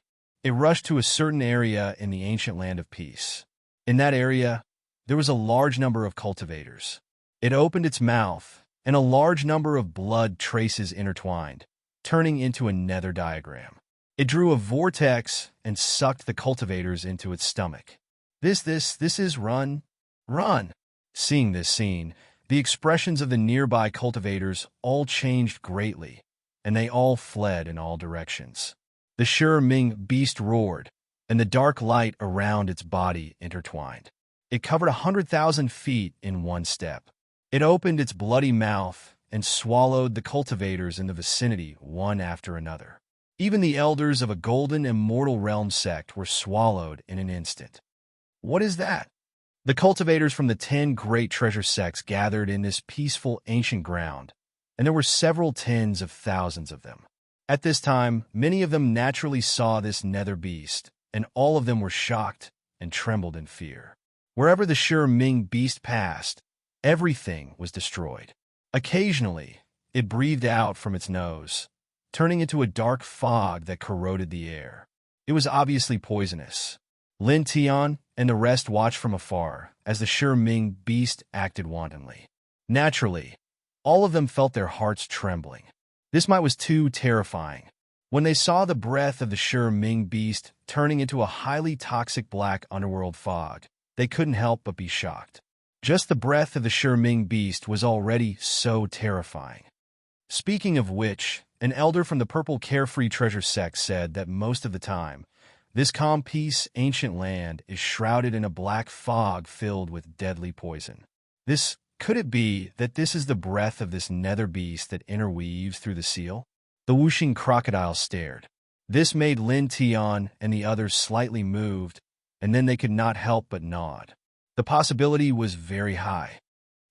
It rushed to a certain area in the ancient land of peace. In that area, there was a large number of cultivators. It opened its mouth, and a large number of blood traces intertwined, turning into a nether diagram. It drew a vortex and sucked the cultivators into its stomach. This is run, run. Seeing this scene, the expressions of the nearby cultivators all changed greatly, and they all fled in all directions. The serene beast roared, and the dark light around its body intertwined. It covered 100,000 feet in one step. It opened its bloody mouth and swallowed the cultivators in the vicinity one after another. Even the elders of a golden immortal realm sect were swallowed in an instant. What is that? The cultivators from the 10 great treasure sects gathered in this peaceful ancient ground, and there were several tens of thousands of them. At this time, many of them naturally saw this nether beast, and all of them were shocked and trembled in fear. Wherever the serene beast passed, everything was destroyed. Occasionally, it breathed out from its nose, turning into a dark fog that corroded the air. It was obviously poisonous. Lin Tian and the rest watched from afar as the serene beast acted wantonly. Naturally, all of them felt their hearts trembling. This might was too terrifying. When they saw the breath of the serene beast turning into a highly toxic black underworld fog, they couldn't help but be shocked. Just the breath of the serene beast was already so terrifying. Speaking of which, an elder from the Purple Carefree Treasure sect said that most of the time, this calm peace ancient land is shrouded in a black fog filled with deadly poison. Could it be that this is the breath of this nether beast that interweaves through the seal? The whooshing crocodile stared. This made Lin Tian and the others slightly moved, and then they could not help but nod. The possibility was very high.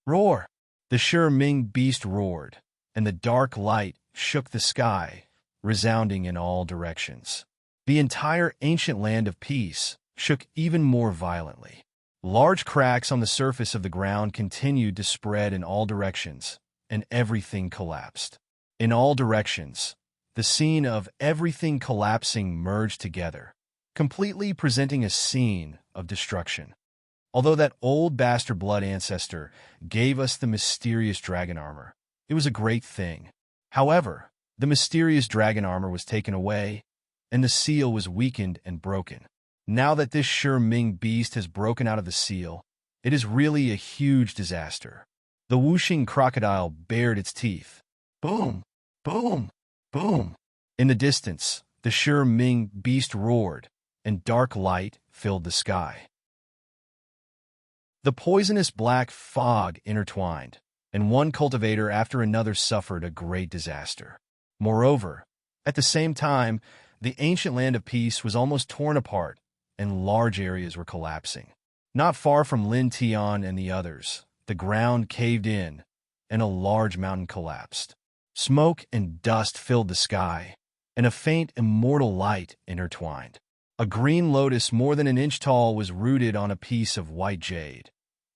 Roar! The serene beast roared, and the dark light shook the sky, resounding in all directions. The entire ancient land of peace shook even more violently. Large cracks on the surface of the ground continued to spread in all directions, and everything collapsed. In all directions, the scene of everything collapsing merged together, completely presenting a scene of destruction. Although that old bastard blood ancestor gave us the mysterious dragon armor, it was a great thing. However, the mysterious dragon armor was taken away, and the seal was weakened and broken. Now that this serene beast has broken out of the seal, it is really a huge disaster. The whooshing crocodile bared its teeth. Boom! Boom! Boom! In the distance, the serene beast roared, and dark light filled the sky. The poisonous black fog intertwined, and one cultivator after another suffered a great disaster. Moreover, at the same time, the ancient land of peace was almost torn apart, and large areas were collapsing. Not far from Lin Tian and the others, the ground caved in, and a large mountain collapsed. Smoke and dust filled the sky, and a faint immortal light intertwined. A green lotus more than an inch tall was rooted on a piece of white jade,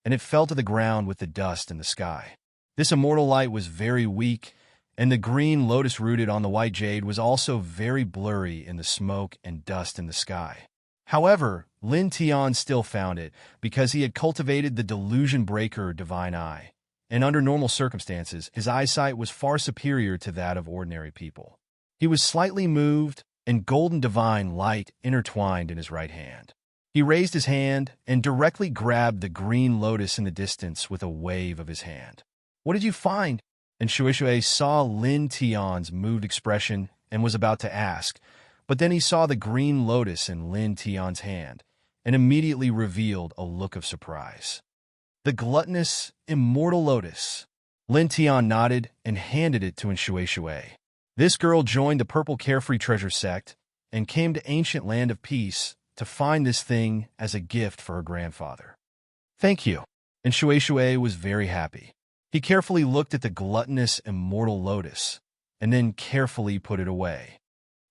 and it fell to the ground with the dust in the sky. This immortal light was very weak, and the green lotus rooted on the white jade was also very blurry in the smoke and dust in the sky. However, Lin Tian still found it because he had cultivated the delusion breaker divine eye, and under normal circumstances, his eyesight was far superior to that of ordinary people. He was slightly moved, and golden divine light intertwined in his right hand. He raised his hand and directly grabbed the green lotus in the distance with a wave of his hand. What did you find? And Shui saw Lin Tian's moved expression and was about to ask, but then he saw the green lotus in Lin Tian's hand and immediately revealed a look of surprise. The gluttonous, immortal lotus. Lin Tian nodded and handed it to Shui. This girl joined the Purple Carefree Treasure sect and came to ancient land of peace to find this thing as a gift for her grandfather. Thank you. And Shui was very happy. He carefully looked at the gluttonous, immortal lotus and then carefully put it away.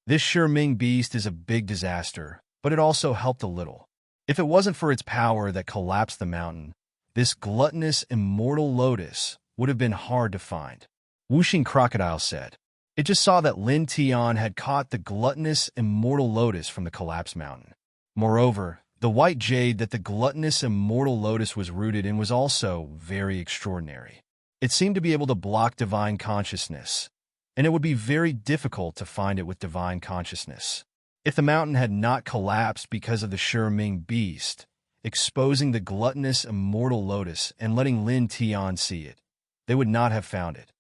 This serene beast is a big disaster, but it also helped a little. If it wasn't for its power that collapsed the mountain, this gluttonous, immortal lotus would have been hard to find. Whooshing Crocodile said. It just saw that Lin Tian had caught the gluttonous, immortal lotus from the collapsed mountain. Moreover, the white jade that the gluttonous, immortal lotus was rooted in was also very extraordinary. It seemed to be able to block divine consciousness, and it would be very difficult to find it with divine consciousness. If the mountain had not collapsed because of the Ming beast, exposing the gluttonous immortal lotus and letting Lin Tian see it, they would not have found it.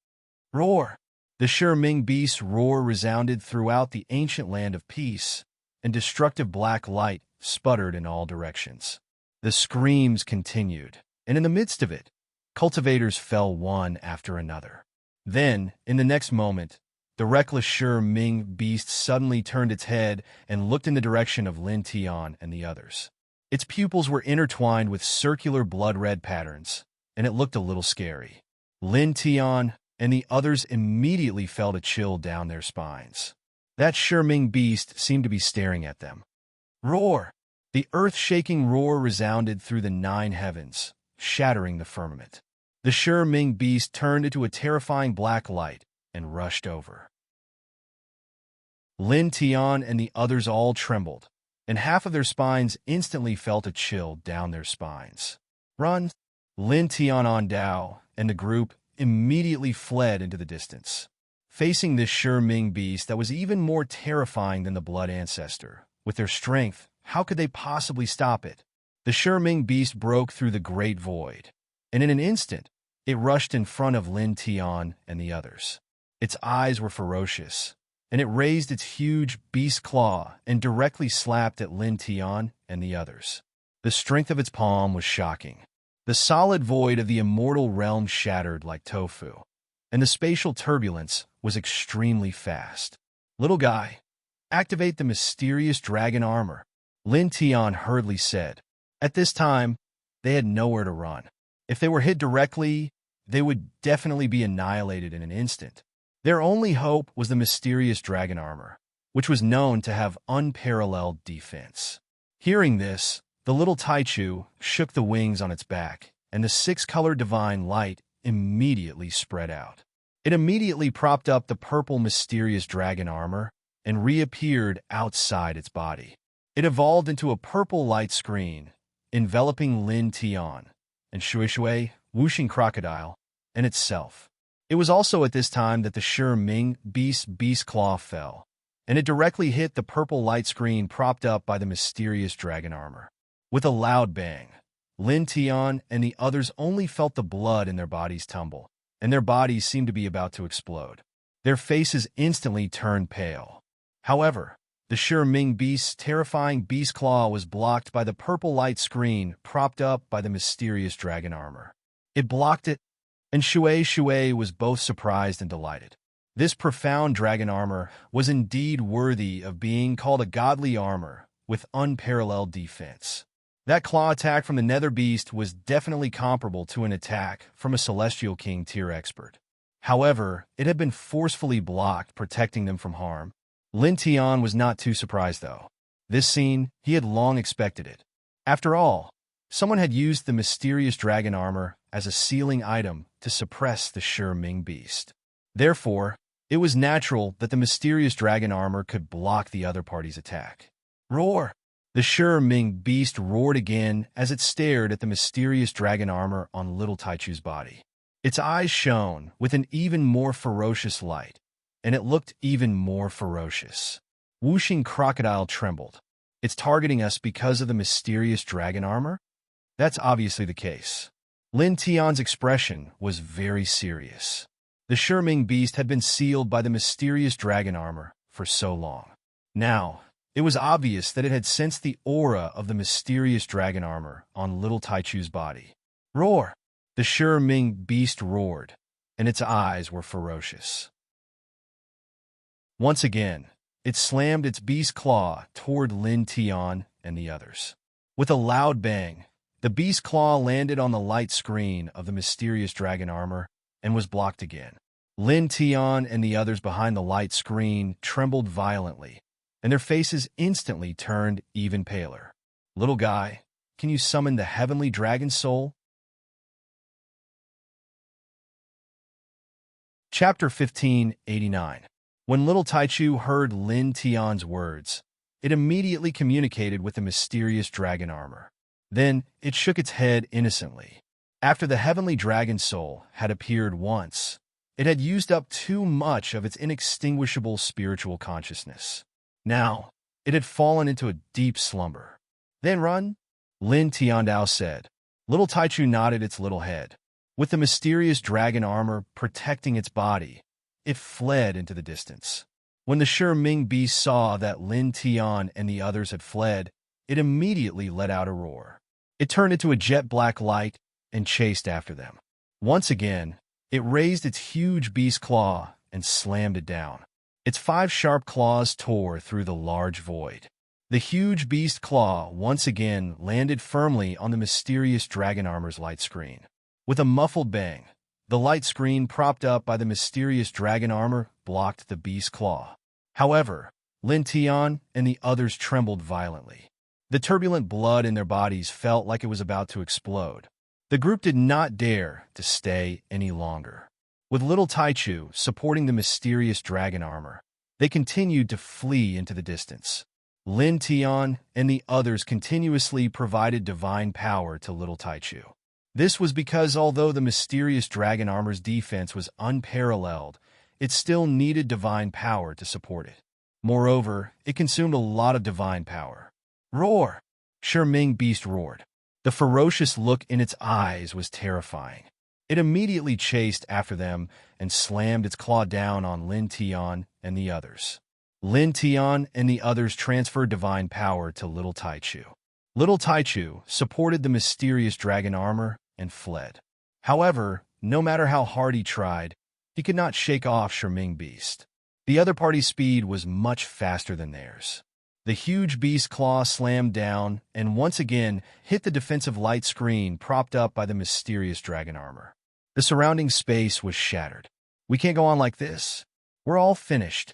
Roar! The Ming beast's roar resounded throughout the ancient land of peace, and destructive black light sputtered in all directions. The screams continued, and in the midst of it, cultivators fell one after another. Then, in the next moment, the reckless Ming beast suddenly turned its head and looked in the direction of Lin Tian and the others. Its pupils were intertwined with circular blood-red patterns, and it looked a little scary. Lin Tian and the others immediately felt a chill down their spines. That Ming beast seemed to be staring at them. Roar! The earth-shaking roar resounded through the 9 heavens, shattering the firmament. The Ming beast turned into a terrifying black light and rushed over. Lin Tian and the others all trembled, and half of their spines instantly felt a chill down their spines. Run! Lin Tian on Dao and the group immediately fled into the distance. Facing this Ming beast that was even more terrifying than the blood ancestor, with their strength, how could they possibly stop it? The Ming beast broke through the great void, and in an instant, it rushed in front of Lin Tian and the others. Its eyes were ferocious, and it raised its huge beast claw and directly slapped at Lin Tian and the others. The strength of its palm was shocking. The solid void of the immortal realm shattered like tofu, and the spatial turbulence was extremely fast. Little guy, activate the mysterious dragon armor, Lin Tian hurriedly said. At this time, they had nowhere to run. If they were hit directly, they would definitely be annihilated in an instant. Their only hope was the mysterious dragon armor, which was known to have unparalleled defense. Hearing this, the little Taichu shook the wings on its back, and the 6-colored divine light immediately spread out. It immediately propped up the purple mysterious dragon armor and reappeared outside its body. It evolved into a purple light screen, enveloping Lin Tian, and Shui, whooshing crocodile, and itself. It was also at this time that the Ming beast claw fell, and it directly hit the purple light screen propped up by the mysterious dragon armor. With a loud bang, Lin Tian and the others only felt the blood in their bodies tumble, and their bodies seemed to be about to explode. Their faces instantly turned pale. However, the Ming beast's terrifying beast claw was blocked by the purple light screen propped up by the mysterious dragon armor. It blocked it, and Shui was both surprised and delighted. This profound dragon armor was indeed worthy of being called a godly armor with unparalleled defense. That claw attack from the nether beast was definitely comparable to an attack from a celestial king tier expert. However, it had been forcefully blocked, protecting them from harm. Lin Tian was not too surprised, though. This scene, he had long expected it. After all, someone had used the mysterious dragon armor as a sealing item to suppress the Ming beast. Therefore, it was natural that the mysterious dragon armor could block the other party's attack. Roar! The Ming beast roared again as it stared at the mysterious dragon armor on little Taichu's body. Its eyes shone with an even more ferocious light, and it looked even more ferocious. Whooshing crocodile trembled. It's targeting us because of the mysterious dragon armor? That's obviously the case. Lin Tian's expression was very serious. The Ming beast had been sealed by the mysterious dragon armor for so long. Now, it was obvious that it had sensed the aura of the mysterious dragon armor on little Taichu's body. Roar! The Ming beast roared, and its eyes were ferocious. Once again, it slammed its beast claw toward Lin Tian and the others. With a loud bang, the beast claw landed on the light screen of the mysterious dragon armor and was blocked again. Lin Tian and the others behind the light screen trembled violently, and their faces instantly turned even paler. Little guy, can you summon the heavenly dragon soul? Chapter 1589. When little Taichu heard Lin Tian's words, it immediately communicated with the mysterious dragon armor. Then it shook its head innocently. After the heavenly dragon soul had appeared once, it had used up too much of its inextinguishable spiritual consciousness. Now, It had fallen into a deep slumber. "Then run," Lin Tiandao said. Little Taichu nodded its little head. With the mysterious dragon armor protecting its body, it fled into the distance. When the Shi Ming beast saw that Lin Tian and the others had fled, it immediately let out a roar. It turned into a jet-black light and chased after them. Once again, it raised its huge beast claw and slammed it down. Its 5 sharp claws tore through the large void. The huge beast claw once again landed firmly on the mysterious dragon armor's light screen. With a muffled bang, the light screen propped up by the mysterious dragon armor blocked the beast claw. However, Lin Tian and the others trembled violently. The turbulent blood in their bodies felt like it was about to explode. The group did not dare to stay any longer. With little Taichu supporting the mysterious dragon armor, they continued to flee into the distance. Lin Tian and the others continuously provided divine power to little Taichu. This was because although the mysterious dragon armor's defense was unparalleled, it still needed divine power to support it. Moreover, it consumed a lot of divine power. "Roar!" Shi Ming beast roared. The ferocious look in its eyes was terrifying. It immediately chased after them and slammed its claw down on Lin Tian and the others. Lin Tian and the others transferred divine power to little Taichu. Little Taichu supported the mysterious dragon armor and fled. However, no matter how hard he tried, he could not shake off Shi Ming beast. The other party's speed was much faster than theirs. The huge beast claw slammed down and once again hit the defensive light screen propped up by the mysterious dragon armor. The surrounding space was shattered. "We can't go on like this. We're all finished,"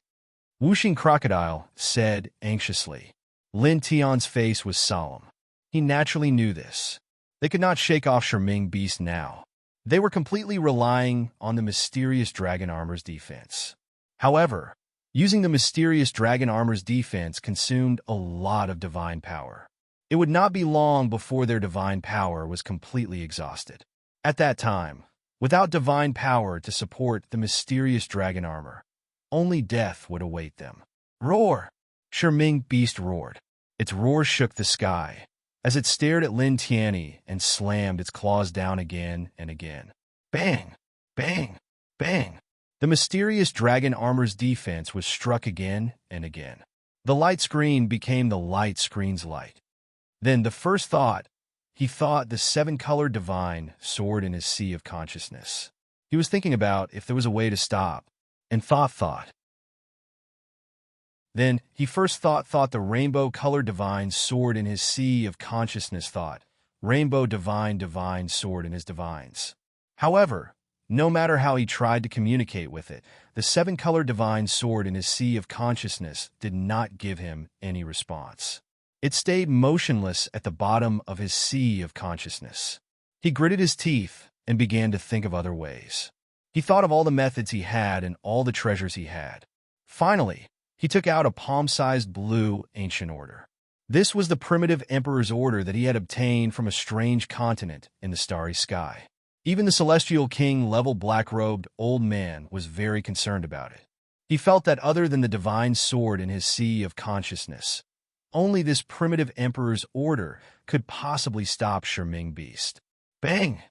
Wuxing Crocodile said anxiously. Lin Tian's face was solemn. He naturally knew this. They could not shake off Shi Ming beast now. They were completely relying on the mysterious dragon armor's defense. However, using the mysterious dragon armor's defense consumed a lot of divine power. It would not be long before their divine power was completely exhausted. At that time, without divine power to support the mysterious dragon armor, only death would await them. "Roar!" Shi Ming beast roared. Its roar shook the sky as it stared at Lin Tianyi and slammed its claws down again and again. Bang! Bang! Bang! The mysterious dragon armor's defense was struck again and again. The light screen became the light screen's light. Then the first thought, he thought the 7-colored divine sword in his sea of consciousness. He was thinking about if there was a way to stop, and thought. Then he first thought the rainbow-colored divine sword in his sea of consciousness thought, rainbow divine sword in his divines. However, no matter how he tried to communicate with it, the 7-colored divine sword in his sea of consciousness did not give him any response. It stayed motionless at the bottom of his sea of consciousness. He gritted his teeth and began to think of other ways. He thought of all the methods he had and all the treasures he had. Finally, he took out a palm-sized blue ancient order. This was the primitive emperor's order that he had obtained from a strange continent in the starry sky. Even the celestial king-level black-robed old man was very concerned about it. He felt that other than the divine sword in his sea of consciousness, only this primitive emperor's order could possibly stop Shi Ming beast. Bang!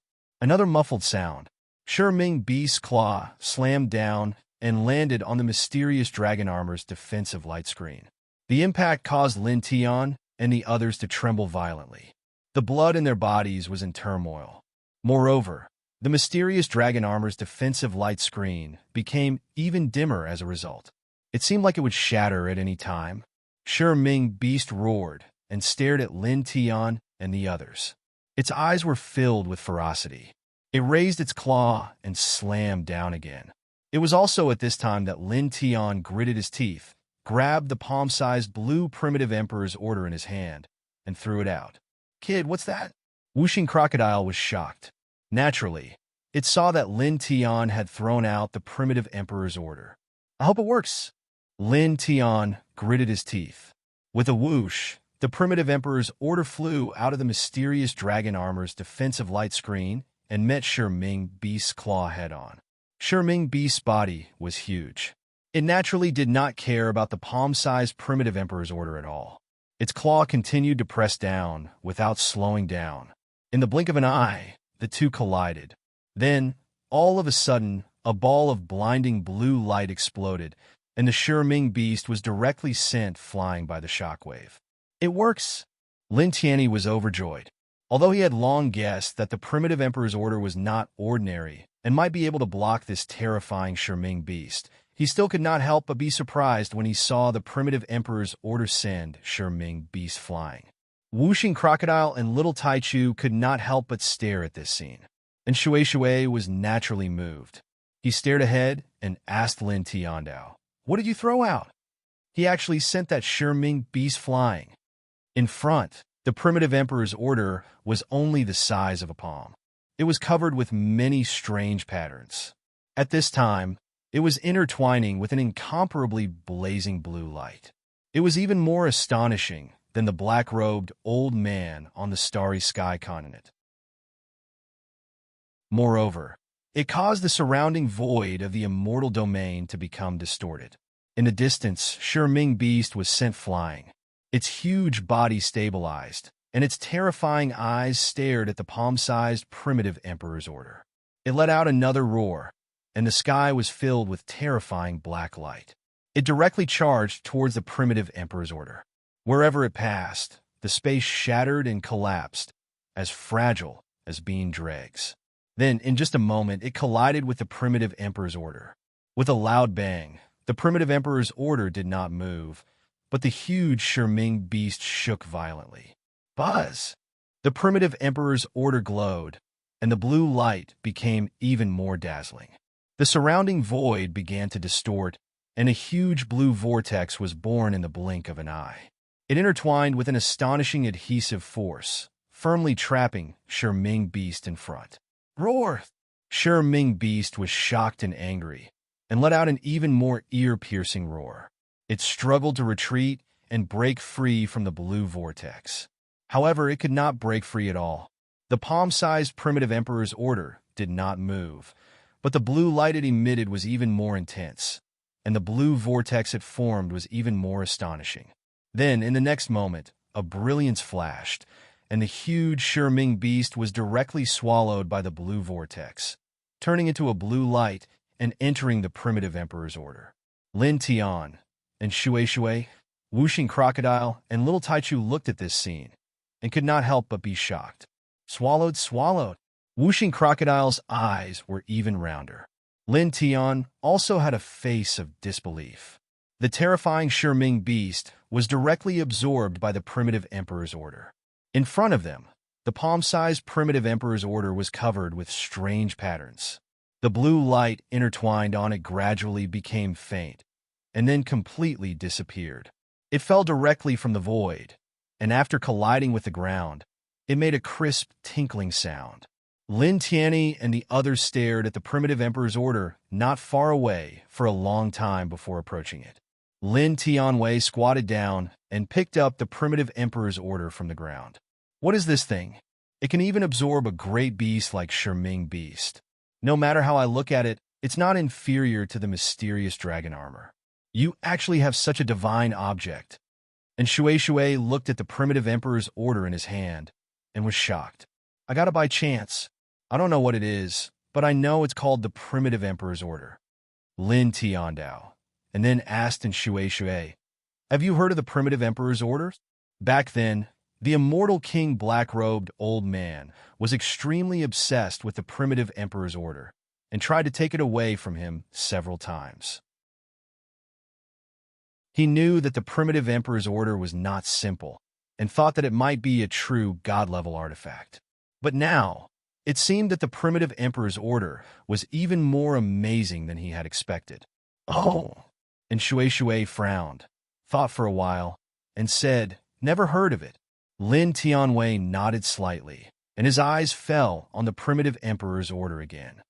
Another muffled sound. Shi Ming beast's claw slammed down and landed on the mysterious dragon armor's defensive light screen. The impact caused Lin Tian and the others to tremble violently. The blood in their bodies was in turmoil. Moreover, the mysterious dragon armor's defensive light screen became even dimmer as a result. It seemed like it would shatter at any time. Shi Ming beast roared and stared at Lin Tian and the others. Its eyes were filled with ferocity. It raised its claw and slammed down again. It was also at this time that Lin Tian gritted his teeth, grabbed the palm-sized blue primitive emperor's order in his hand, and threw it out. "Kid, what's that?" Wuxing Crocodile was shocked. Naturally, it saw that Lin Tian had thrown out the primitive emperor's order. "I hope it works." Lin Tian gritted his teeth. With a whoosh, the primitive emperor's order flew out of the mysterious dragon armor's defensive light screen and met Shi Ming beast's claw head-on. Shi Ming beast's body was huge. It naturally did not care about the palm-sized primitive emperor's order at all. Its claw continued to press down without slowing down. In the blink of an eye, the two collided. Then, all of a sudden, a ball of blinding blue light exploded, and the Shurming beast was directly sent flying by the shockwave. It works! Lin Tianyi was overjoyed. Although he had long guessed that the primitive emperor's order was not ordinary and might be able to block this terrifying Shurming beast, he still could not help but be surprised when he saw the primitive emperor's order send Shurming beast flying. Wuxing Crocodile and Little Taichu could not help but stare at this scene, and Shui was naturally moved. He stared ahead and asked Lin Tiandao, "What did you throw out?" He actually sent that Shurming beast flying. In front, the primitive emperor's order was only the size of a palm. It was covered with many strange patterns. At this time, it was intertwining with an incomparably blazing blue light. It was even more astonishing than the black-robed old man on the starry sky continent. Moreover, it caused the surrounding void of the immortal domain to become distorted. In the distance, Shurming beast was sent flying. Its huge body stabilized, and its terrifying eyes stared at the palm-sized primitive emperor's order. It let out another roar, and the sky was filled with terrifying black light. It directly charged towards the primitive emperor's order. Wherever it passed, the space shattered and collapsed, as fragile as being dregs. Then, in just a moment, it collided with the primitive emperor's order. With a loud bang, the primitive emperor's order did not move, but the huge Shurming beast shook violently. Buzz! The primitive emperor's order glowed, and the blue light became even more dazzling. The surrounding void began to distort, and a huge blue vortex was born in the blink of an eye. It intertwined with an astonishing adhesive force, firmly trapping Shurming beast in front. Roar! Shurming beast was shocked and angry, and let out an even more ear-piercing roar. It struggled to retreat and break free from the blue vortex. However, it could not break free at all. The palm-sized primitive emperor's order did not move, but the blue light it emitted was even more intense, and the blue vortex it formed was even more astonishing. Then, in the next moment, a brilliance flashed, and the huge Shurming beast was directly swallowed by the blue vortex, turning into a blue light and entering the primitive emperor's order. Lin Tian and Shui, Wuxing Crocodile, and Little Taichu looked at this scene and could not help but be shocked. Swallowed. Wuxing Crocodile's eyes were even rounder. Lin Tian also had a face of disbelief. The terrifying Shurming beast was directly absorbed by the primitive emperor's order. In front of them, the palm-sized primitive emperor's order was covered with strange patterns. The blue light intertwined on it gradually became faint, and then completely disappeared. It fell directly from the void, and after colliding with the ground, it made a crisp, tinkling sound. Lin Tianyi and the others stared at the primitive emperor's order not far away for a long time before approaching it. Lin Tianwei squatted down and picked up the primitive emperor's order from the ground. What is this thing? It can even absorb a great beast like Shurming beast. No matter how I look at it, it's not inferior to the mysterious dragon armor. You actually have such a divine object. And Shui looked at the primitive emperor's order in his hand and was shocked. I got it by chance. I don't know what it is, but I know it's called the primitive emperor's order. Lin Tiandao, and then asked in Shui, have you heard of the primitive emperor's order? Back then, the immortal king black-robed old man was extremely obsessed with the primitive emperor's order and tried to take it away from him several times. He knew that the primitive emperor's order was not simple and thought that it might be a true god-level artifact. But now, it seemed that the primitive emperor's order was even more amazing than he had expected. Oh! And Shui frowned, thought for a while, and said, never heard of it. Lin Tianwei nodded slightly, and his eyes fell on the primitive emperor's order again.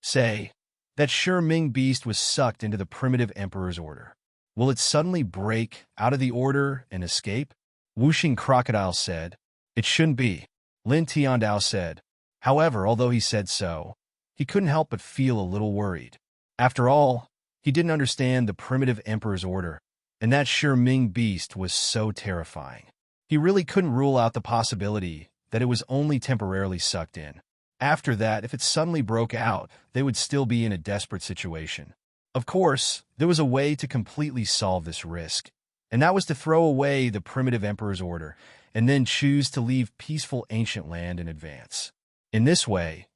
Say, that Shurming beast was sucked into the primitive emperor's order. Will it suddenly break out of the order and escape? Wuxing Crocodile said, it shouldn't be. Lin Tiandao said. However, although he said so, he couldn't help but feel a little worried. After all, He didn't understand the primitive emperor's order, and that Ming beast was so terrifying. He really couldn't rule out the possibility that it was only temporarily sucked in. After that, if it suddenly broke out, they would still be in a desperate situation. Of course, there was a way to completely solve this risk, and that was to throw away the primitive emperor's order and then choose to leave peaceful ancient land in advance. In this way,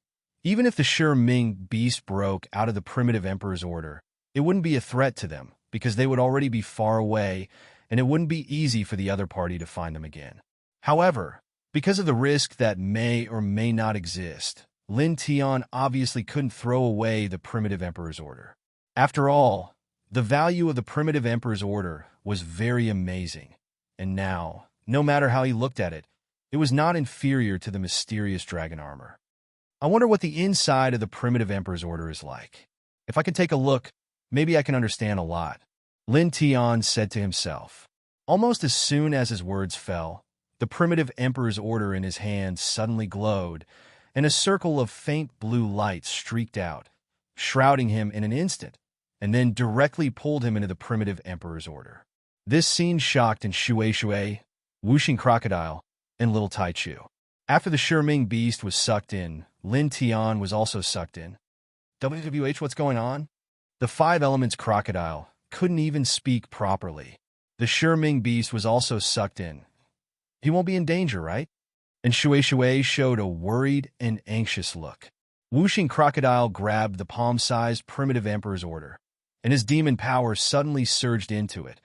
even if the Ming beast broke out of the primitive emperor's order, it wouldn't be a threat to them because they would already be far away and it wouldn't be easy for the other party to find them again. However, because of the risk that may or may not exist, Lin Tian obviously couldn't throw away the primitive emperor's order. After all, the value of the primitive emperor's order was very amazing, and now, no matter how he looked at it, it was not inferior to the mysterious dragon armor. I wonder what the inside of the primitive emperor's order is like. If I can take a look, maybe I can understand a lot, Lin Tian said to himself. Almost as soon as his words fell, the primitive emperor's order in his hand suddenly glowed, and a circle of faint blue light streaked out, shrouding him in an instant, and then directly pulled him into the primitive emperor's order. This scene shocked in Shui, Wuxing Crocodile, and Little Taichu. After the Ming beast was sucked in, Lin Tian was also sucked in. WWH, what's going on? The Five Elements crocodile couldn't even speak properly. The Ming beast was also sucked in. He won't be in danger, right? And Shui showed a worried and anxious look. Wuxing Crocodile grabbed the palm-sized primitive emperor's order, and his demon power suddenly surged into it,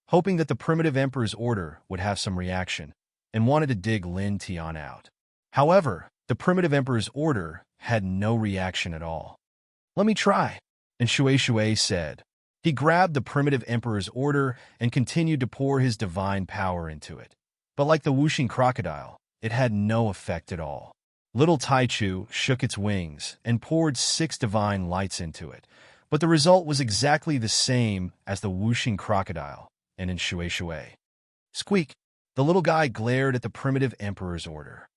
hoping that the primitive emperor's order would have some reaction, and wanted to dig Lin Tian out. However, the primitive emperor's order had no reaction at all. "Let me try," and Shui said. He grabbed the primitive emperor's order and continued to pour his divine power into it. But like the Wuxing Crocodile, it had no effect at all. Little Taichu shook its wings and poured 6 divine lights into it, but the result was exactly the same as the Wuxing Crocodile and in Shui. Squeak! The little guy glared at the primitive emperor's order.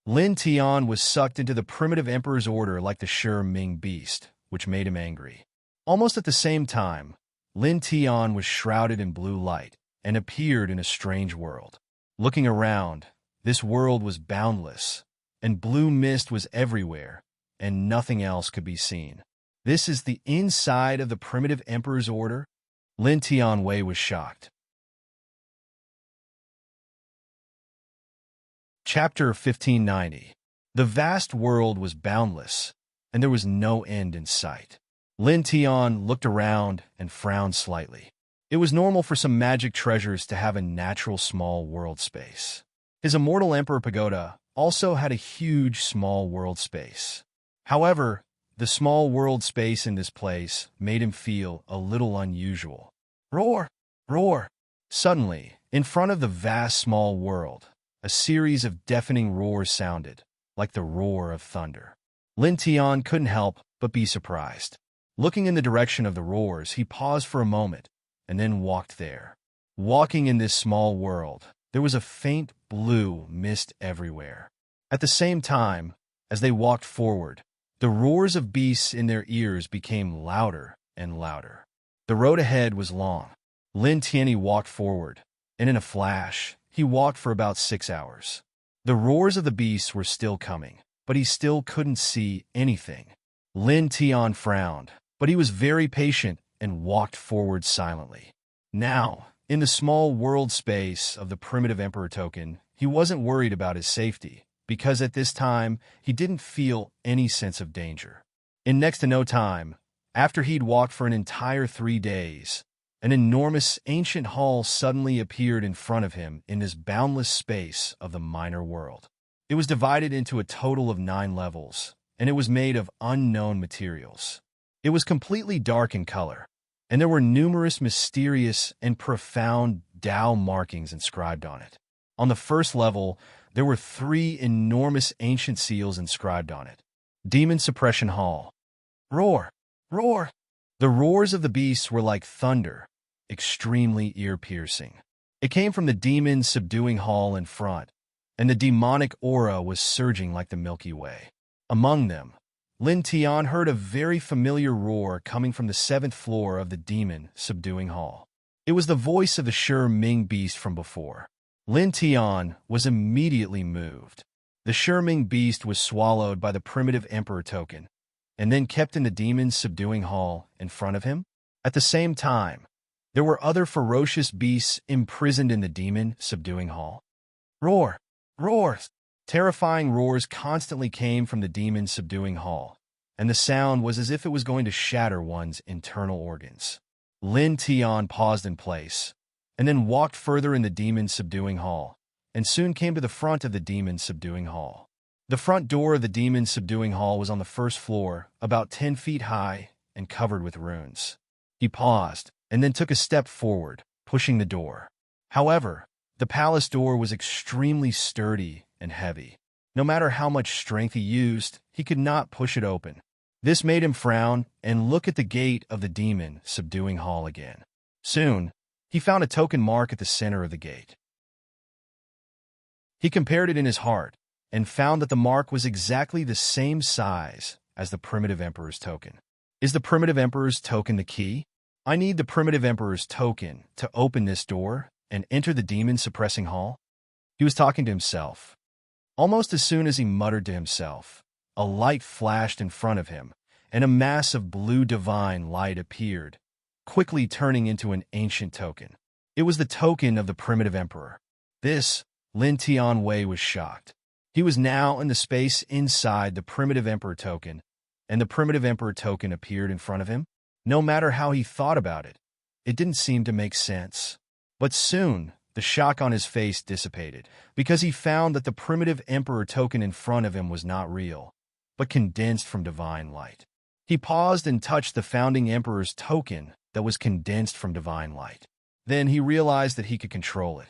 Lin Tian was sucked into the primitive emperor's order like the Ming beast, which made him angry. Almost at the same time, Lin Tian was shrouded in blue light and appeared in a strange world. Looking around, this world was boundless, and blue mist was everywhere, and nothing else could be seen. This is the inside of the primitive emperor's order? Lin Tian Wei was shocked. Chapter 1590. The vast world was boundless, and there was no end in sight. Lin Tian looked around and frowned slightly. It was normal for some magic treasures to have a natural small world space. His immortal Emperor Pagoda also had a huge small world space. However, the small world space in this place made him feel a little unusual. Roar! Roar! Suddenly, in front of the vast small world, a series of deafening roars sounded, like the roar of thunder. Lin Tian couldn't help but be surprised. Looking in the direction of the roars, he paused for a moment, and then walked there. Walking in this small world, there was a faint blue mist everywhere. At the same time, as they walked forward, the roars of beasts in their ears became louder and louder. The road ahead was long. Lin Tian walked forward, and in a flash, he walked for about 6 hours. The roars of the beasts were still coming, but he still couldn't see anything. Lin Tian frowned, but he was very patient and walked forward silently. Now, in the small world space of the primitive emperor token, he wasn't worried about his safety, because at this time, he didn't feel any sense of danger. In next to no time, after he'd walked for an entire 3 days, an enormous ancient hall suddenly appeared in front of him in this boundless space of the minor world. It was divided into a total of 9 levels, and it was made of unknown materials. It was completely dark in color, and there were numerous mysterious and profound Tao markings inscribed on it. On the first level, there were 3 enormous ancient seals inscribed on it. Demon Suppression Hall. Roar! Roar! The roars of the beasts were like thunder, extremely ear-piercing. It came from the demons subduing hall in front, and the demonic aura was surging like the Milky Way. Among them, Lin Tian heard a very familiar roar coming from the 7th floor of the demon subduing hall. It was the voice of the Sure Ming beast from before. Lin Tian was immediately moved. The Sure Ming beast was swallowed by the primitive emperor token, and then kept in the demon's subduing hall in front of him. At the same time, there were other ferocious beasts imprisoned in the demon subduing hall. Roar! Roars! Terrifying roars constantly came from the demon subduing hall, and the sound was as if it was going to shatter one's internal organs. Lin Tian paused in place, and then walked further in the demon subduing hall, and soon came to the front of the demon subduing hall. The front door of the demon subduing hall was on the 1st floor, about 10 feet high, and covered with runes. He paused, and then took a step forward, pushing the door. However, the palace door was extremely sturdy and heavy. No matter how much strength he used, he could not push it open. This made him frown and look at the gate of the demon subduing hall again. Soon, he found a token mark at the center of the gate. He compared it in his heart and found that the mark was exactly the same size as the primitive emperor's token. Is the primitive emperor's token the key? I need the primitive emperor's token to open this door and enter the demon suppressing hall. He was talking to himself. Almost as soon as he muttered to himself, a light flashed in front of him, and a mass of blue divine light appeared, quickly turning into an ancient token. It was the token of the primitive emperor. This, Lin Tian Wei was shocked. He was now in the space inside the primitive emperor token, and the primitive emperor token appeared in front of him. No matter how he thought about it, it didn't seem to make sense. But soon, the shock on his face dissipated, because he found that the primitive emperor token in front of him was not real, but condensed from divine light. He paused and touched the founding emperor's token that was condensed from divine light. Then he realized that he could control it.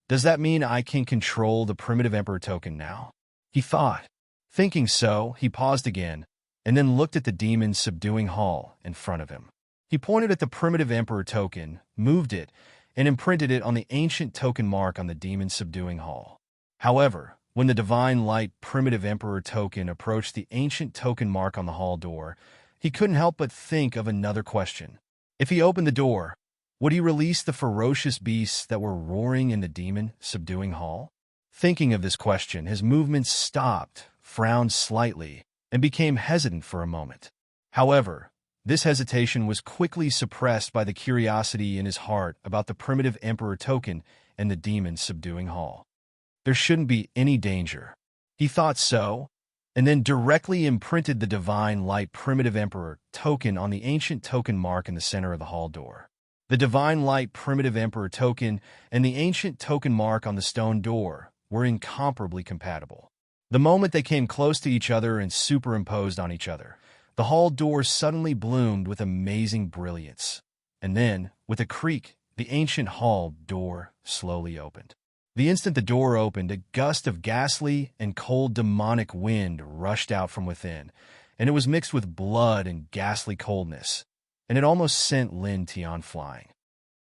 Does that mean I can control the primitive emperor token now? He thought. Thinking so, he paused again, and then looked at the demon's subduing hall in front of him. He pointed at the primitive emperor token, moved it, and imprinted it on the ancient token mark on the demon's subduing hall. However, when the divine light primitive emperor token approached the ancient token mark on the hall door, he couldn't help but think of another question. If he opened the door, would he release the ferocious beasts that were roaring in the demon subduing hall? Thinking of this question, his movements stopped, frowned slightly, and became hesitant for a moment. However, this hesitation was quickly suppressed by the curiosity in his heart about the primitive emperor token and the demon subduing hall. There shouldn't be any danger. He thought so, and then directly imprinted the divine light primitive emperor token on the ancient token mark in the center of the hall door. The divine light primitive emperor token and the ancient token mark on the stone door were incomparably compatible. The moment they came close to each other and superimposed on each other, the hall door suddenly bloomed with amazing brilliance. And then, with a creak, the ancient hall door slowly opened. The instant the door opened, a gust of ghastly and cold demonic wind rushed out from within, and it was mixed with blood and ghastly coldness, and it almost sent Lin Tian flying.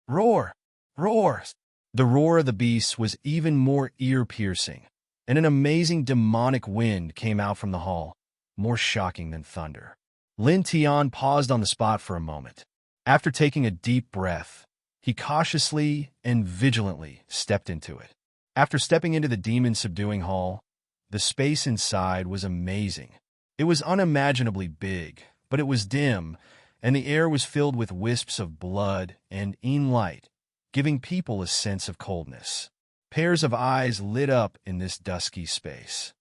Roar! Roars! The roar of the beasts was even more ear-piercing, and an amazing demonic wind came out from the hall, more shocking than thunder. Lin Tian paused on the spot for a moment. After taking a deep breath, he cautiously and vigilantly stepped into it. After stepping into the demon subduing hall, the space inside was amazing. It was unimaginably big, but it was dim, and the air was filled with wisps of blood and light, giving people a sense of coldness. Pairs of eyes lit up in this dusky space.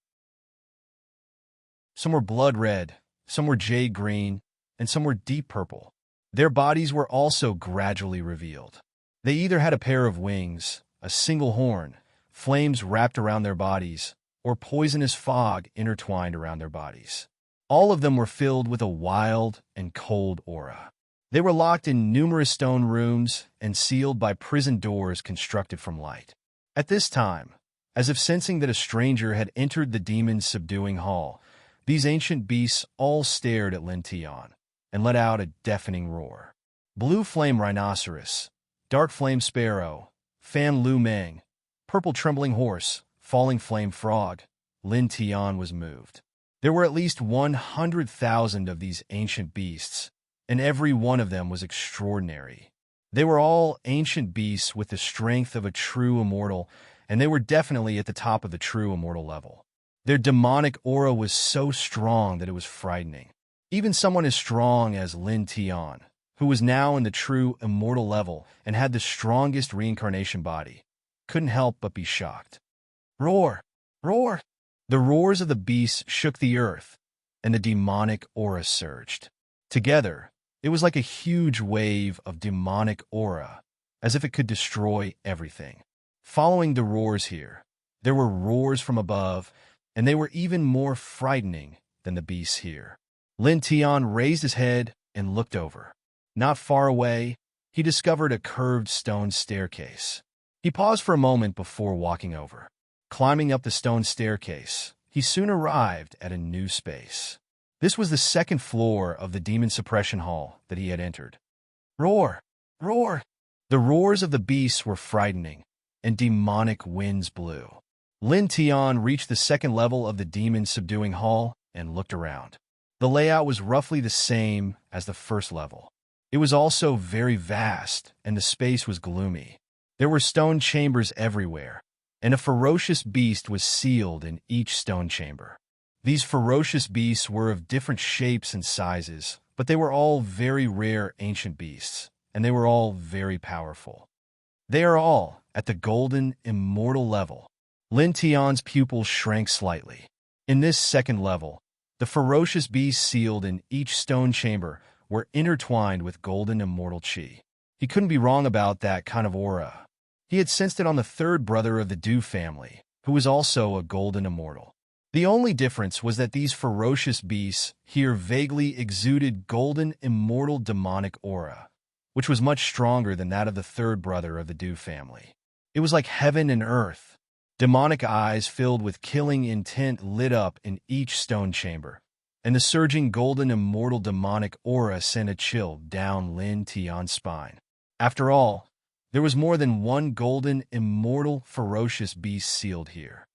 Some were blood red, some were jade green, and some were deep purple. Their bodies were also gradually revealed. They either had a pair of wings, a single horn, flames wrapped around their bodies, or poisonous fog intertwined around their bodies. All of them were filled with a wild and cold aura. They were locked in numerous stone rooms and sealed by prison doors constructed from light. At this time, as if sensing that a stranger had entered the demon's subduing hall, these ancient beasts all stared at Lin Tian and let out a deafening roar. Blue flame rhinoceros, dark flame sparrow, fan lu meng, purple trembling horse, falling flame frog. Lin Tian was moved. There were at least 100,000 of these ancient beasts, and every one of them was extraordinary. They were all ancient beasts with the strength of a true immortal, and they were definitely at the top of the true immortal level. Their demonic aura was so strong that it was frightening. Even someone as strong as Lin Tian, who was now in the true immortal level and had the strongest reincarnation body, couldn't help but be shocked. Roar! Roar! The roars of the beasts shook the earth, and the demonic aura surged. Together, it was like a huge wave of demonic aura, as if it could destroy everything. Following the roars here, there were roars from above, and they were even more frightening than the beasts here. Lin Tian raised his head and looked over. Not far away, he discovered a curved stone staircase. He paused for a moment before walking over. Climbing up the stone staircase, he soon arrived at a new space. This was the second floor of the demon suppression hall that he had entered. Roar! Roar! The roars of the beasts were frightening, and demonic winds blew. Lin Tian reached the second level of the demon subduing hall and looked around. The layout was roughly the same as the first level. It was also very vast, and the space was gloomy. There were stone chambers everywhere, and a ferocious beast was sealed in each stone chamber. These ferocious beasts were of different shapes and sizes, but they were all very rare ancient beasts, and they were all very powerful. They are all at the golden immortal level. Lin Tian's pupils shrank slightly. In this second level, the ferocious beasts sealed in each stone chamber were intertwined with golden immortal qi. He couldn't be wrong about that kind of aura. He had sensed it on the third brother of the Du family, who was also a golden immortal. The only difference was that these ferocious beasts here vaguely exuded golden immortal demonic aura, which was much stronger than that of the third brother of the Du family. It was like heaven and earth. Demonic eyes filled with killing intent lit up in each stone chamber, and the surging golden immortal demonic aura sent a chill down Lin Tian's spine. After all, there was more than one golden immortal ferocious beast sealed here.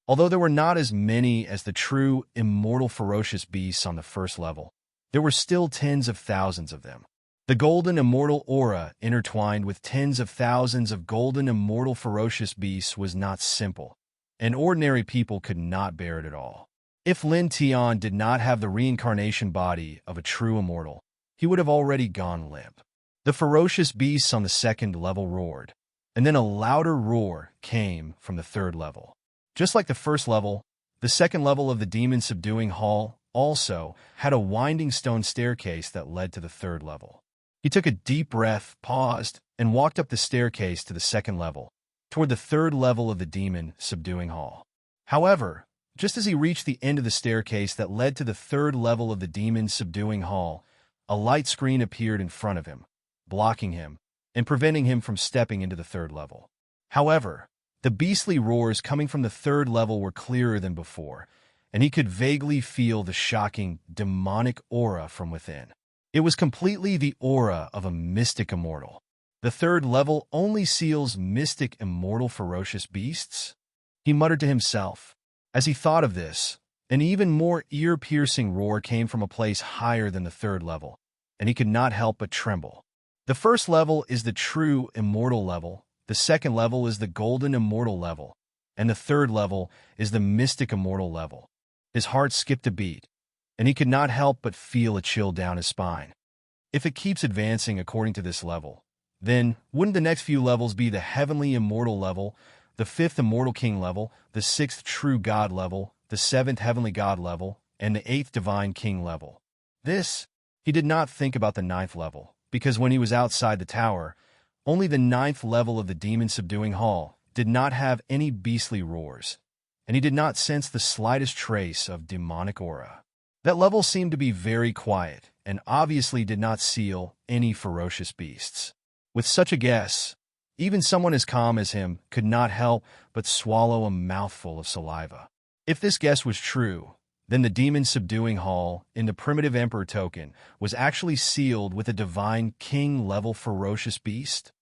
Although there were not as many as the true immortal ferocious beasts on the first level, there were still tens of thousands of them. The golden immortal aura intertwined with tens of thousands of golden immortal ferocious beasts was not simple, and ordinary people could not bear it at all. If Lin Tian did not have the reincarnation body of a true immortal, he would have already gone limp. The ferocious beasts on the second level roared, and then a louder roar came from the third level. Just like the first level, the second level of the demon subduing hall also had a winding stone staircase that led to the third level. He took a deep breath, paused, and walked up the staircase to the second level, toward the third level of the demon subduing hall. However, just as he reached the end of the staircase that led to the third level of the demon subduing hall, a light screen appeared in front of him, blocking him and preventing him from stepping into the third level. However, the beastly roars coming from the third level were clearer than before, and he could vaguely feel the shocking, demonic aura from within. It was completely the aura of a mystic immortal. The third level only seals mystic immortal ferocious beasts? He muttered to himself. As he thought of this, an even more ear-piercing roar came from a place higher than the third level, and he could not help but tremble. The first level is the true immortal level, the second level is the golden immortal level, and the third level is the mystic immortal level. His heart skipped a beat, and he could not help but feel a chill down his spine. If it keeps advancing according to this level, then wouldn't the next few levels be the heavenly immortal level, the fifth immortal king level, the sixth true god level, the seventh heavenly god level, and the eighth divine king level? He did not think about the ninth level, because when he was outside the tower, only the ninth level of the demon subduing hall did not have any beastly roars, and he did not sense the slightest trace of demonic aura. That level seemed to be very quiet, and obviously did not seal any ferocious beasts. With such a guess, even someone as calm as him could not help but swallow a mouthful of saliva. If this guess was true, then the demon subduing hall in the primitive emperor token was actually sealed with a divine king-level ferocious beast.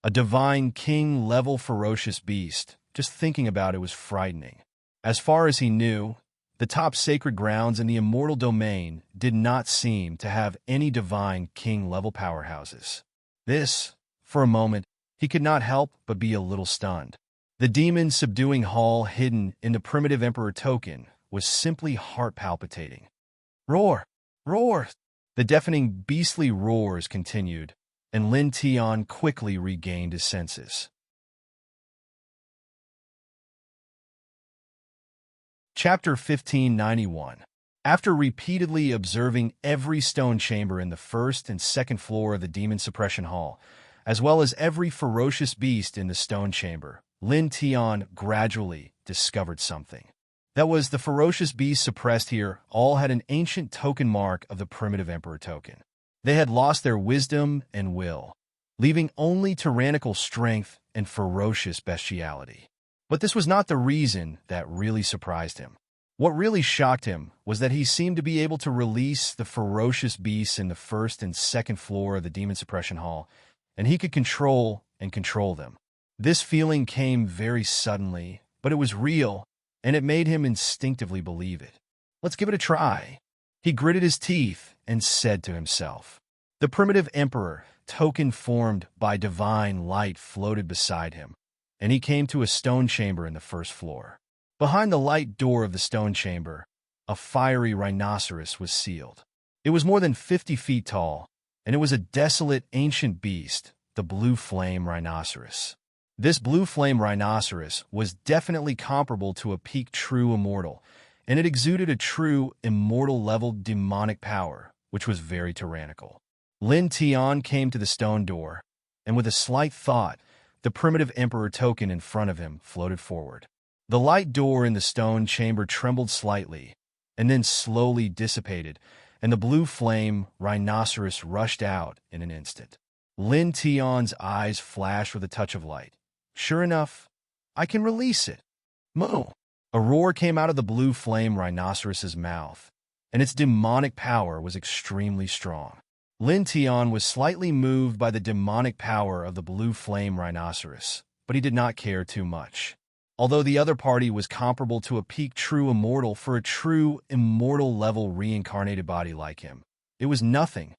A divine king-level ferocious beast. Just thinking about it was frightening. As far as he knew, the top sacred grounds in the immortal domain did not seem to have any divine king-level powerhouses. This, for a moment, he could not help but be a little stunned. The demon-subduing hall hidden in the primitive emperor token was simply heart-palpitating. Roar! Roar! The deafening beastly roars continued, and Lin Tian quickly regained his senses. Chapter 1591. After repeatedly observing every stone chamber in the first and second floor of the Demon Suppression Hall, as well as every ferocious beast in the stone chamber, Lin Tian gradually discovered something. That was, the ferocious beasts suppressed here all had an ancient token mark of the primitive emperor token. They had lost their wisdom and will, leaving only tyrannical strength and ferocious bestiality. But this was not the reason that really surprised him. What really shocked him was that he seemed to be able to release the ferocious beasts in the first and second floor of the Demon Suppression Hall, and he could control them. This feeling came very suddenly, but it was real, and it made him instinctively believe it. Let's give it a try. He gritted his teeth and said to himself. The primitive emperor, token formed by divine light, floated beside him, and he came to a stone chamber in the first floor. Behind the light door of the stone chamber, a fiery rhinoceros was sealed. It was more than 50 feet tall, and it was a desolate ancient beast, the blue flame rhinoceros. This blue flame rhinoceros was definitely comparable to a peak true immortal, and it exuded a true immortal-level demonic power, which was very tyrannical. Lin Tian came to the stone door, and with a slight thought, the primitive emperor token in front of him floated forward. The light door in the stone chamber trembled slightly, and then slowly dissipated, and the blue flame rhinoceros rushed out in an instant. Lin Tian's eyes flashed with a touch of light. Sure enough, I can release it. Moo! A roar came out of the blue flame rhinoceros's mouth, and its demonic power was extremely strong. Lin Tian was slightly moved by the demonic power of the blue flame rhinoceros, but he did not care too much. Although the other party was comparable to a peak true immortal for a true immortal-level reincarnated body like him, it was nothing.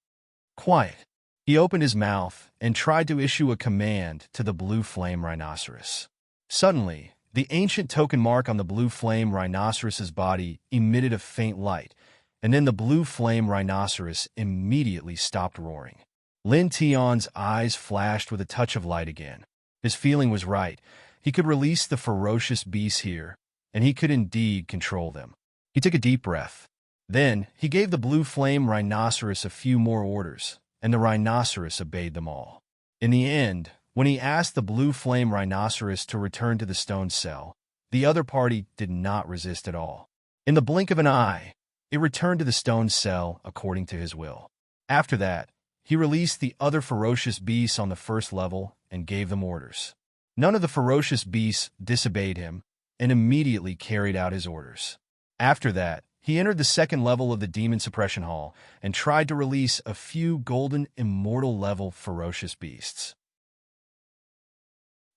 Quiet. He opened his mouth and tried to issue a command to the blue flame rhinoceros. Suddenly, the ancient token mark on the blue flame rhinoceros's body emitted a faint light, and then the blue flame rhinoceros immediately stopped roaring. Lin Tian's eyes flashed with a touch of light again. His feeling was right. He could release the ferocious beasts here, and he could indeed control them. He took a deep breath. Then, he gave the blue flame rhinoceros a few more orders, and the rhinoceros obeyed them all. In the end, when he asked the blue flame rhinoceros to return to the stone cell, the other party did not resist at all. In the blink of an eye, it returned to the stone cell according to his will. After that, he released the other ferocious beasts on the first level and gave them orders. None of the ferocious beasts disobeyed him and immediately carried out his orders. After that, he entered the second level of the Demon Suppression Hall and tried to release a few golden immortal-level ferocious beasts.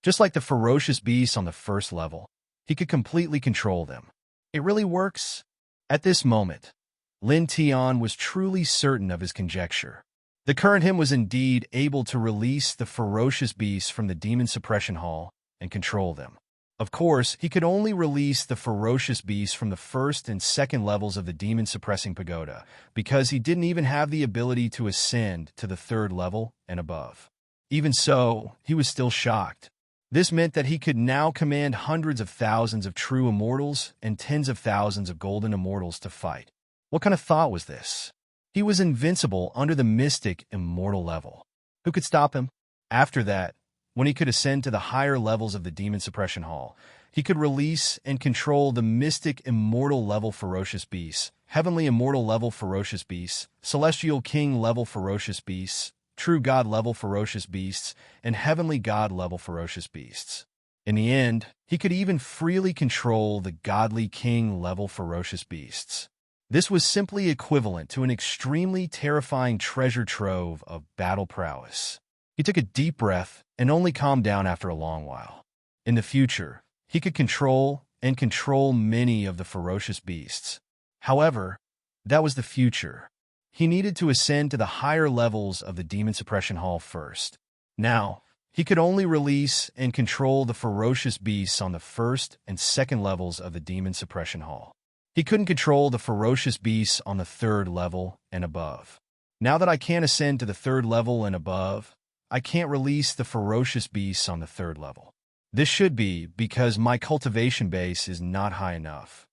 Just like the ferocious beasts on the first level, he could completely control them. It really works? At this moment, Lin Tian was truly certain of his conjecture. The current him was indeed able to release the ferocious beasts from the Demon Suppression Hall and control them. Of course, he could only release the ferocious beasts from the first and second levels of the Demon Suppressing Pagoda, because he didn't even have the ability to ascend to the third level and above. Even so, he was still shocked. This meant that he could now command hundreds of thousands of true immortals and tens of thousands of golden immortals to fight. What kind of thought was this? He was invincible under the mystic immortal level. Who could stop him? After that, when he could ascend to the higher levels of the Demon Suppression Hall, he could release and control the mystic immortal level ferocious beasts, heavenly immortal level ferocious beasts, celestial king level ferocious beasts, true god level ferocious beasts, and heavenly god level ferocious beasts. In the end, he could even freely control the godly king level ferocious beasts. This was simply equivalent to an extremely terrifying treasure trove of battle prowess. He took a deep breath and only calmed down after a long while. In the future, he could control and control many of the ferocious beasts. However, that was the future. He needed to ascend to the higher levels of the Demon Suppression Hall first. Now, he could only release and control the ferocious beasts on the first and second levels of the Demon Suppression Hall. He couldn't control the ferocious beasts on the third level and above. Now that I can't ascend to the third level and above, I can't release the ferocious beasts on the third level. This should be because my cultivation base is not high enough.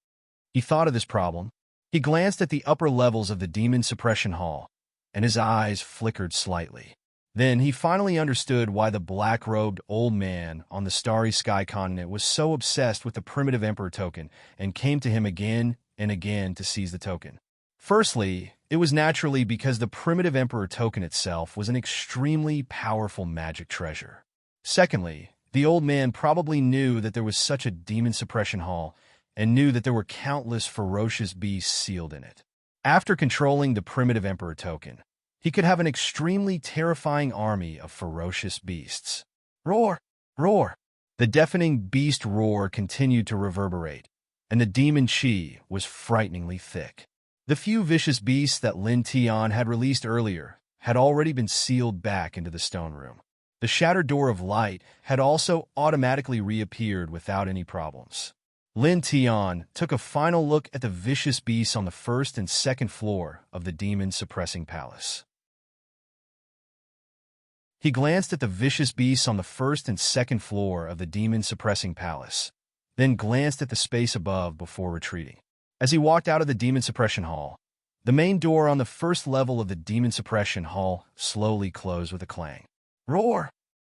He thought of this problem. He glanced at the upper levels of the Demon Suppression Hall, and his eyes flickered slightly. Then he finally understood why the black-robed old man on the starry sky continent was so obsessed with the primitive emperor token and came to him again and again to seize the token. Firstly, it was naturally because the primitive emperor token itself was an extremely powerful magic treasure. Secondly, the old man probably knew that there was such a demon suppression hall and knew that there were countless ferocious beasts sealed in it. After controlling the primitive emperor token, he could have an extremely terrifying army of ferocious beasts. Roar! Roar! The deafening beast roar continued to reverberate, and the demon chi was frighteningly thick. The few vicious beasts that Lin Tian had released earlier had already been sealed back into the stone room. The shattered door of light had also automatically reappeared without any problems. Lin Tian took a final look at the vicious beasts on the first and second floor of the demon-suppressing palace. He glanced at the vicious beasts on the first and second floor of the demon-suppressing palace, then glanced at the space above before retreating. As he walked out of the Demon Suppression Hall, the main door on the first level of the Demon Suppression Hall slowly closed with a clang. Roar!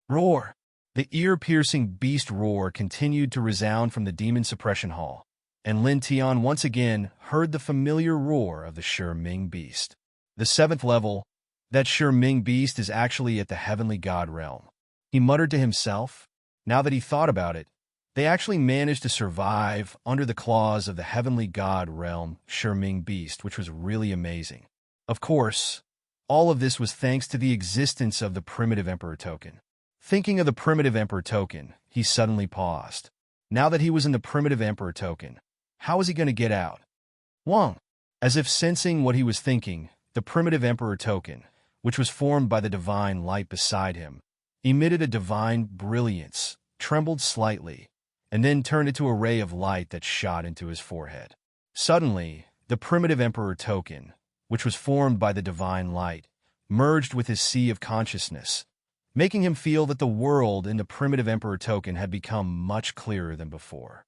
Roar! The ear-piercing beast roar continued to resound from the Demon Suppression Hall, and Lin Tian once again heard the familiar roar of the Sure Ming beast. The seventh level, that Sure Ming beast is actually at the Heavenly God realm. He muttered to himself. Now that he thought about it, they actually managed to survive under the claws of the Heavenly God realm Sure Ming beast, which was really amazing. Of course, all of this was thanks to the existence of the primitive emperor token. Thinking of the primitive emperor token, he suddenly paused. Now that he was in the primitive emperor token, how was he going to get out? Wang! As if sensing what he was thinking, the primitive emperor token, which was formed by the divine light beside him, emitted a divine brilliance, trembled slightly, and then turned into a ray of light that shot into his forehead. Suddenly, the primitive emperor token, which was formed by the divine light, merged with his sea of consciousness, making him feel that the world in the primitive emperor token had become much clearer than before.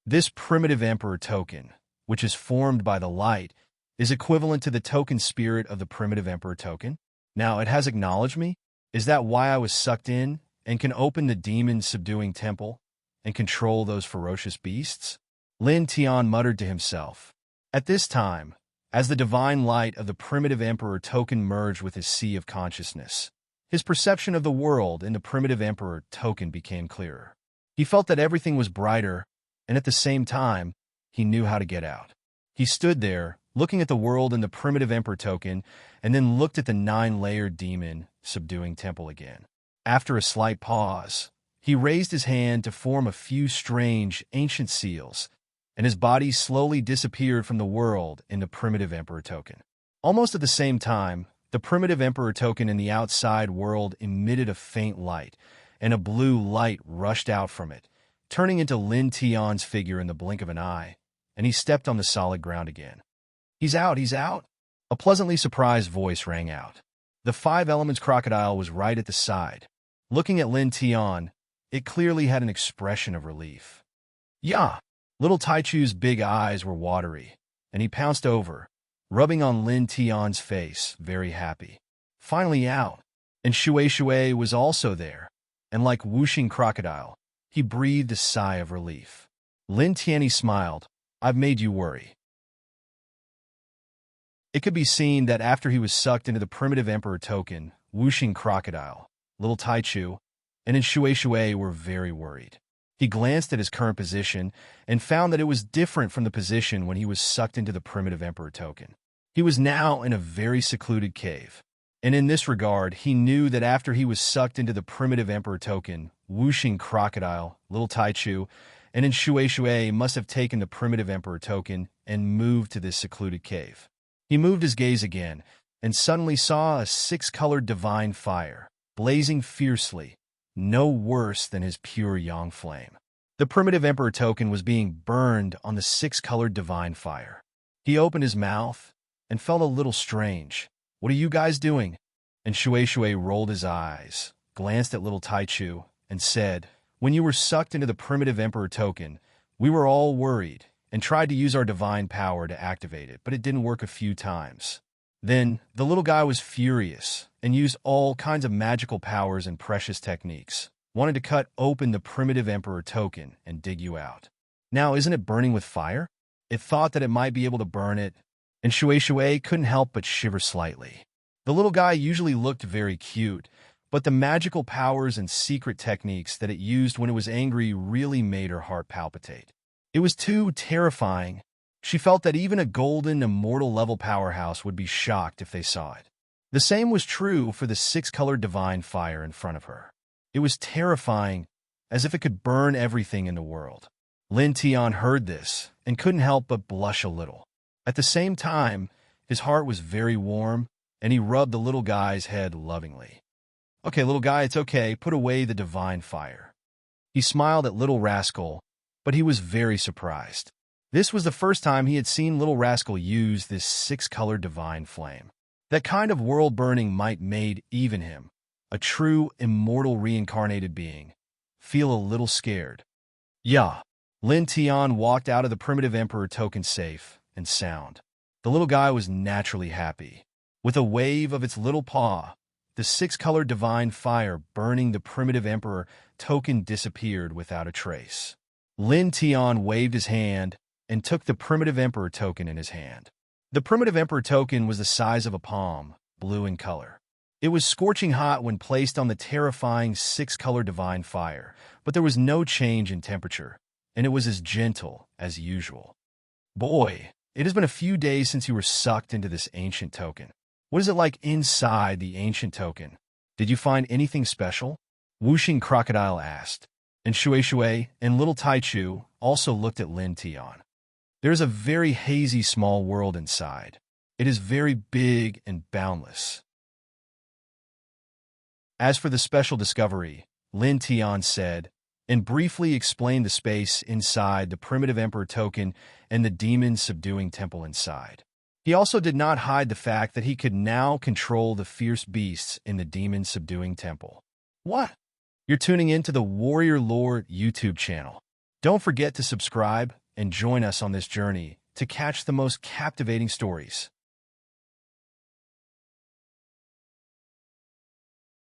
This primitive emperor token, which is formed by the light, is equivalent to the token spirit of the primitive emperor token. Now, it has acknowledged me? Is that why I was sucked in and can open the demon-subduing temple and control those ferocious beasts? Lin Tian muttered to himself. At this time, as the divine light of the primitive emperor token merged with his sea of consciousness, his perception of the world in the primitive emperor token became clearer. He felt that everything was brighter, and at the same time, he knew how to get out. He stood there, looking at the world in the primitive emperor token, and then looked at the 9-layered demon subduing temple again. After a slight pause, he raised his hand to form a few strange, ancient seals, and his body slowly disappeared from the world in the primitive emperor token. Almost at the same time, the primitive emperor token in the outside world emitted a faint light, and a blue light rushed out from it, turning into Lin Tian's figure in the blink of an eye, and he stepped on the solid ground again. He's out, he's out! A pleasantly surprised voice rang out. The 5 Elements crocodile was right at the side. Looking at Lin Tian, it clearly had an expression of relief. Yeah! Little Taichu's big eyes were watery, and he pounced over, rubbing on Lin Tian's face, very happy. Finally out! And Shui was also there, and like whooshing crocodile, he breathed a sigh of relief. Lin Tianyi smiled. I've made you worry. It could be seen that after he was sucked into the primitive emperor token, whooshing crocodile, little Taichu, and Shui were very worried. He glanced at his current position and found that it was different from the position when he was sucked into the primitive emperor token. He was now in a very secluded cave, and in this regard, he knew that after he was sucked into the primitive emperor token, whooshing crocodile, little Taichu, and then Shui must have taken the primitive emperor token and moved to this secluded cave. He moved his gaze again, and suddenly saw a six-colored divine fire, blazing fiercely, no worse than his pure yang flame. The primitive emperor token was being burned on the six-colored divine fire. He opened his mouth and felt a little strange. "What are you guys doing?" And Shui rolled his eyes, glanced at little Taichu, and said, "When you were sucked into the primitive emperor token, we were all worried and tried to use our divine power to activate it, but it didn't work a few times. Then the little guy was furious and used all kinds of magical powers and precious techniques, wanted to cut open the primitive emperor token and dig you out. Now, isn't it burning with fire? It thought that it might be able to burn it," and Shui couldn't help but shiver slightly. The little guy usually looked very cute, but the magical powers and secret techniques that it used when it was angry really made her heart palpitate. It was too terrifying. She felt that even a golden, immortal level powerhouse would be shocked if they saw it. The same was true for the six-colored divine fire in front of her. It was terrifying, as if it could burn everything in the world. Lin Tian heard this and couldn't help but blush a little. At the same time, his heart was very warm, and he rubbed the little guy's head lovingly. "Okay, little guy, it's okay. Put away the divine fire." He smiled at Little Rascal, but he was very surprised. This was the first time he had seen Little Rascal use this six-colored divine flame. That kind of world-burning might made even him, a true immortal reincarnated being, feel a little scared. "Yeah." Lin Tian walked out of the primitive emperor token safe and sound. The little guy was naturally happy. With a wave of its little paw, the six-colored divine fire burning the primitive emperor token disappeared without a trace. Lin Tian waved his hand and took the primitive emperor token in his hand. The primitive emperor token was the size of a palm, blue in color. It was scorching hot when placed on the terrifying six-colored divine fire, but there was no change in temperature, and it was as gentle as usual. "Boy, it has been a few days since you were sucked into this ancient token. What is it like inside the ancient token? Did you find anything special?" Whooshing Crocodile asked, and Shui and Little Taichu also looked at Lin Tian. "There is a very hazy small world inside. It is very big and boundless." As for the special discovery, Lin Tian said, and briefly explained the space inside the primitive emperor token and the demon-subduing temple inside. He also did not hide the fact that he could now control the fierce beasts in the demon-subduing temple. What? You're tuning into the Warrior Lore YouTube channel. Don't forget to subscribe and join us on this journey to catch the most captivating stories.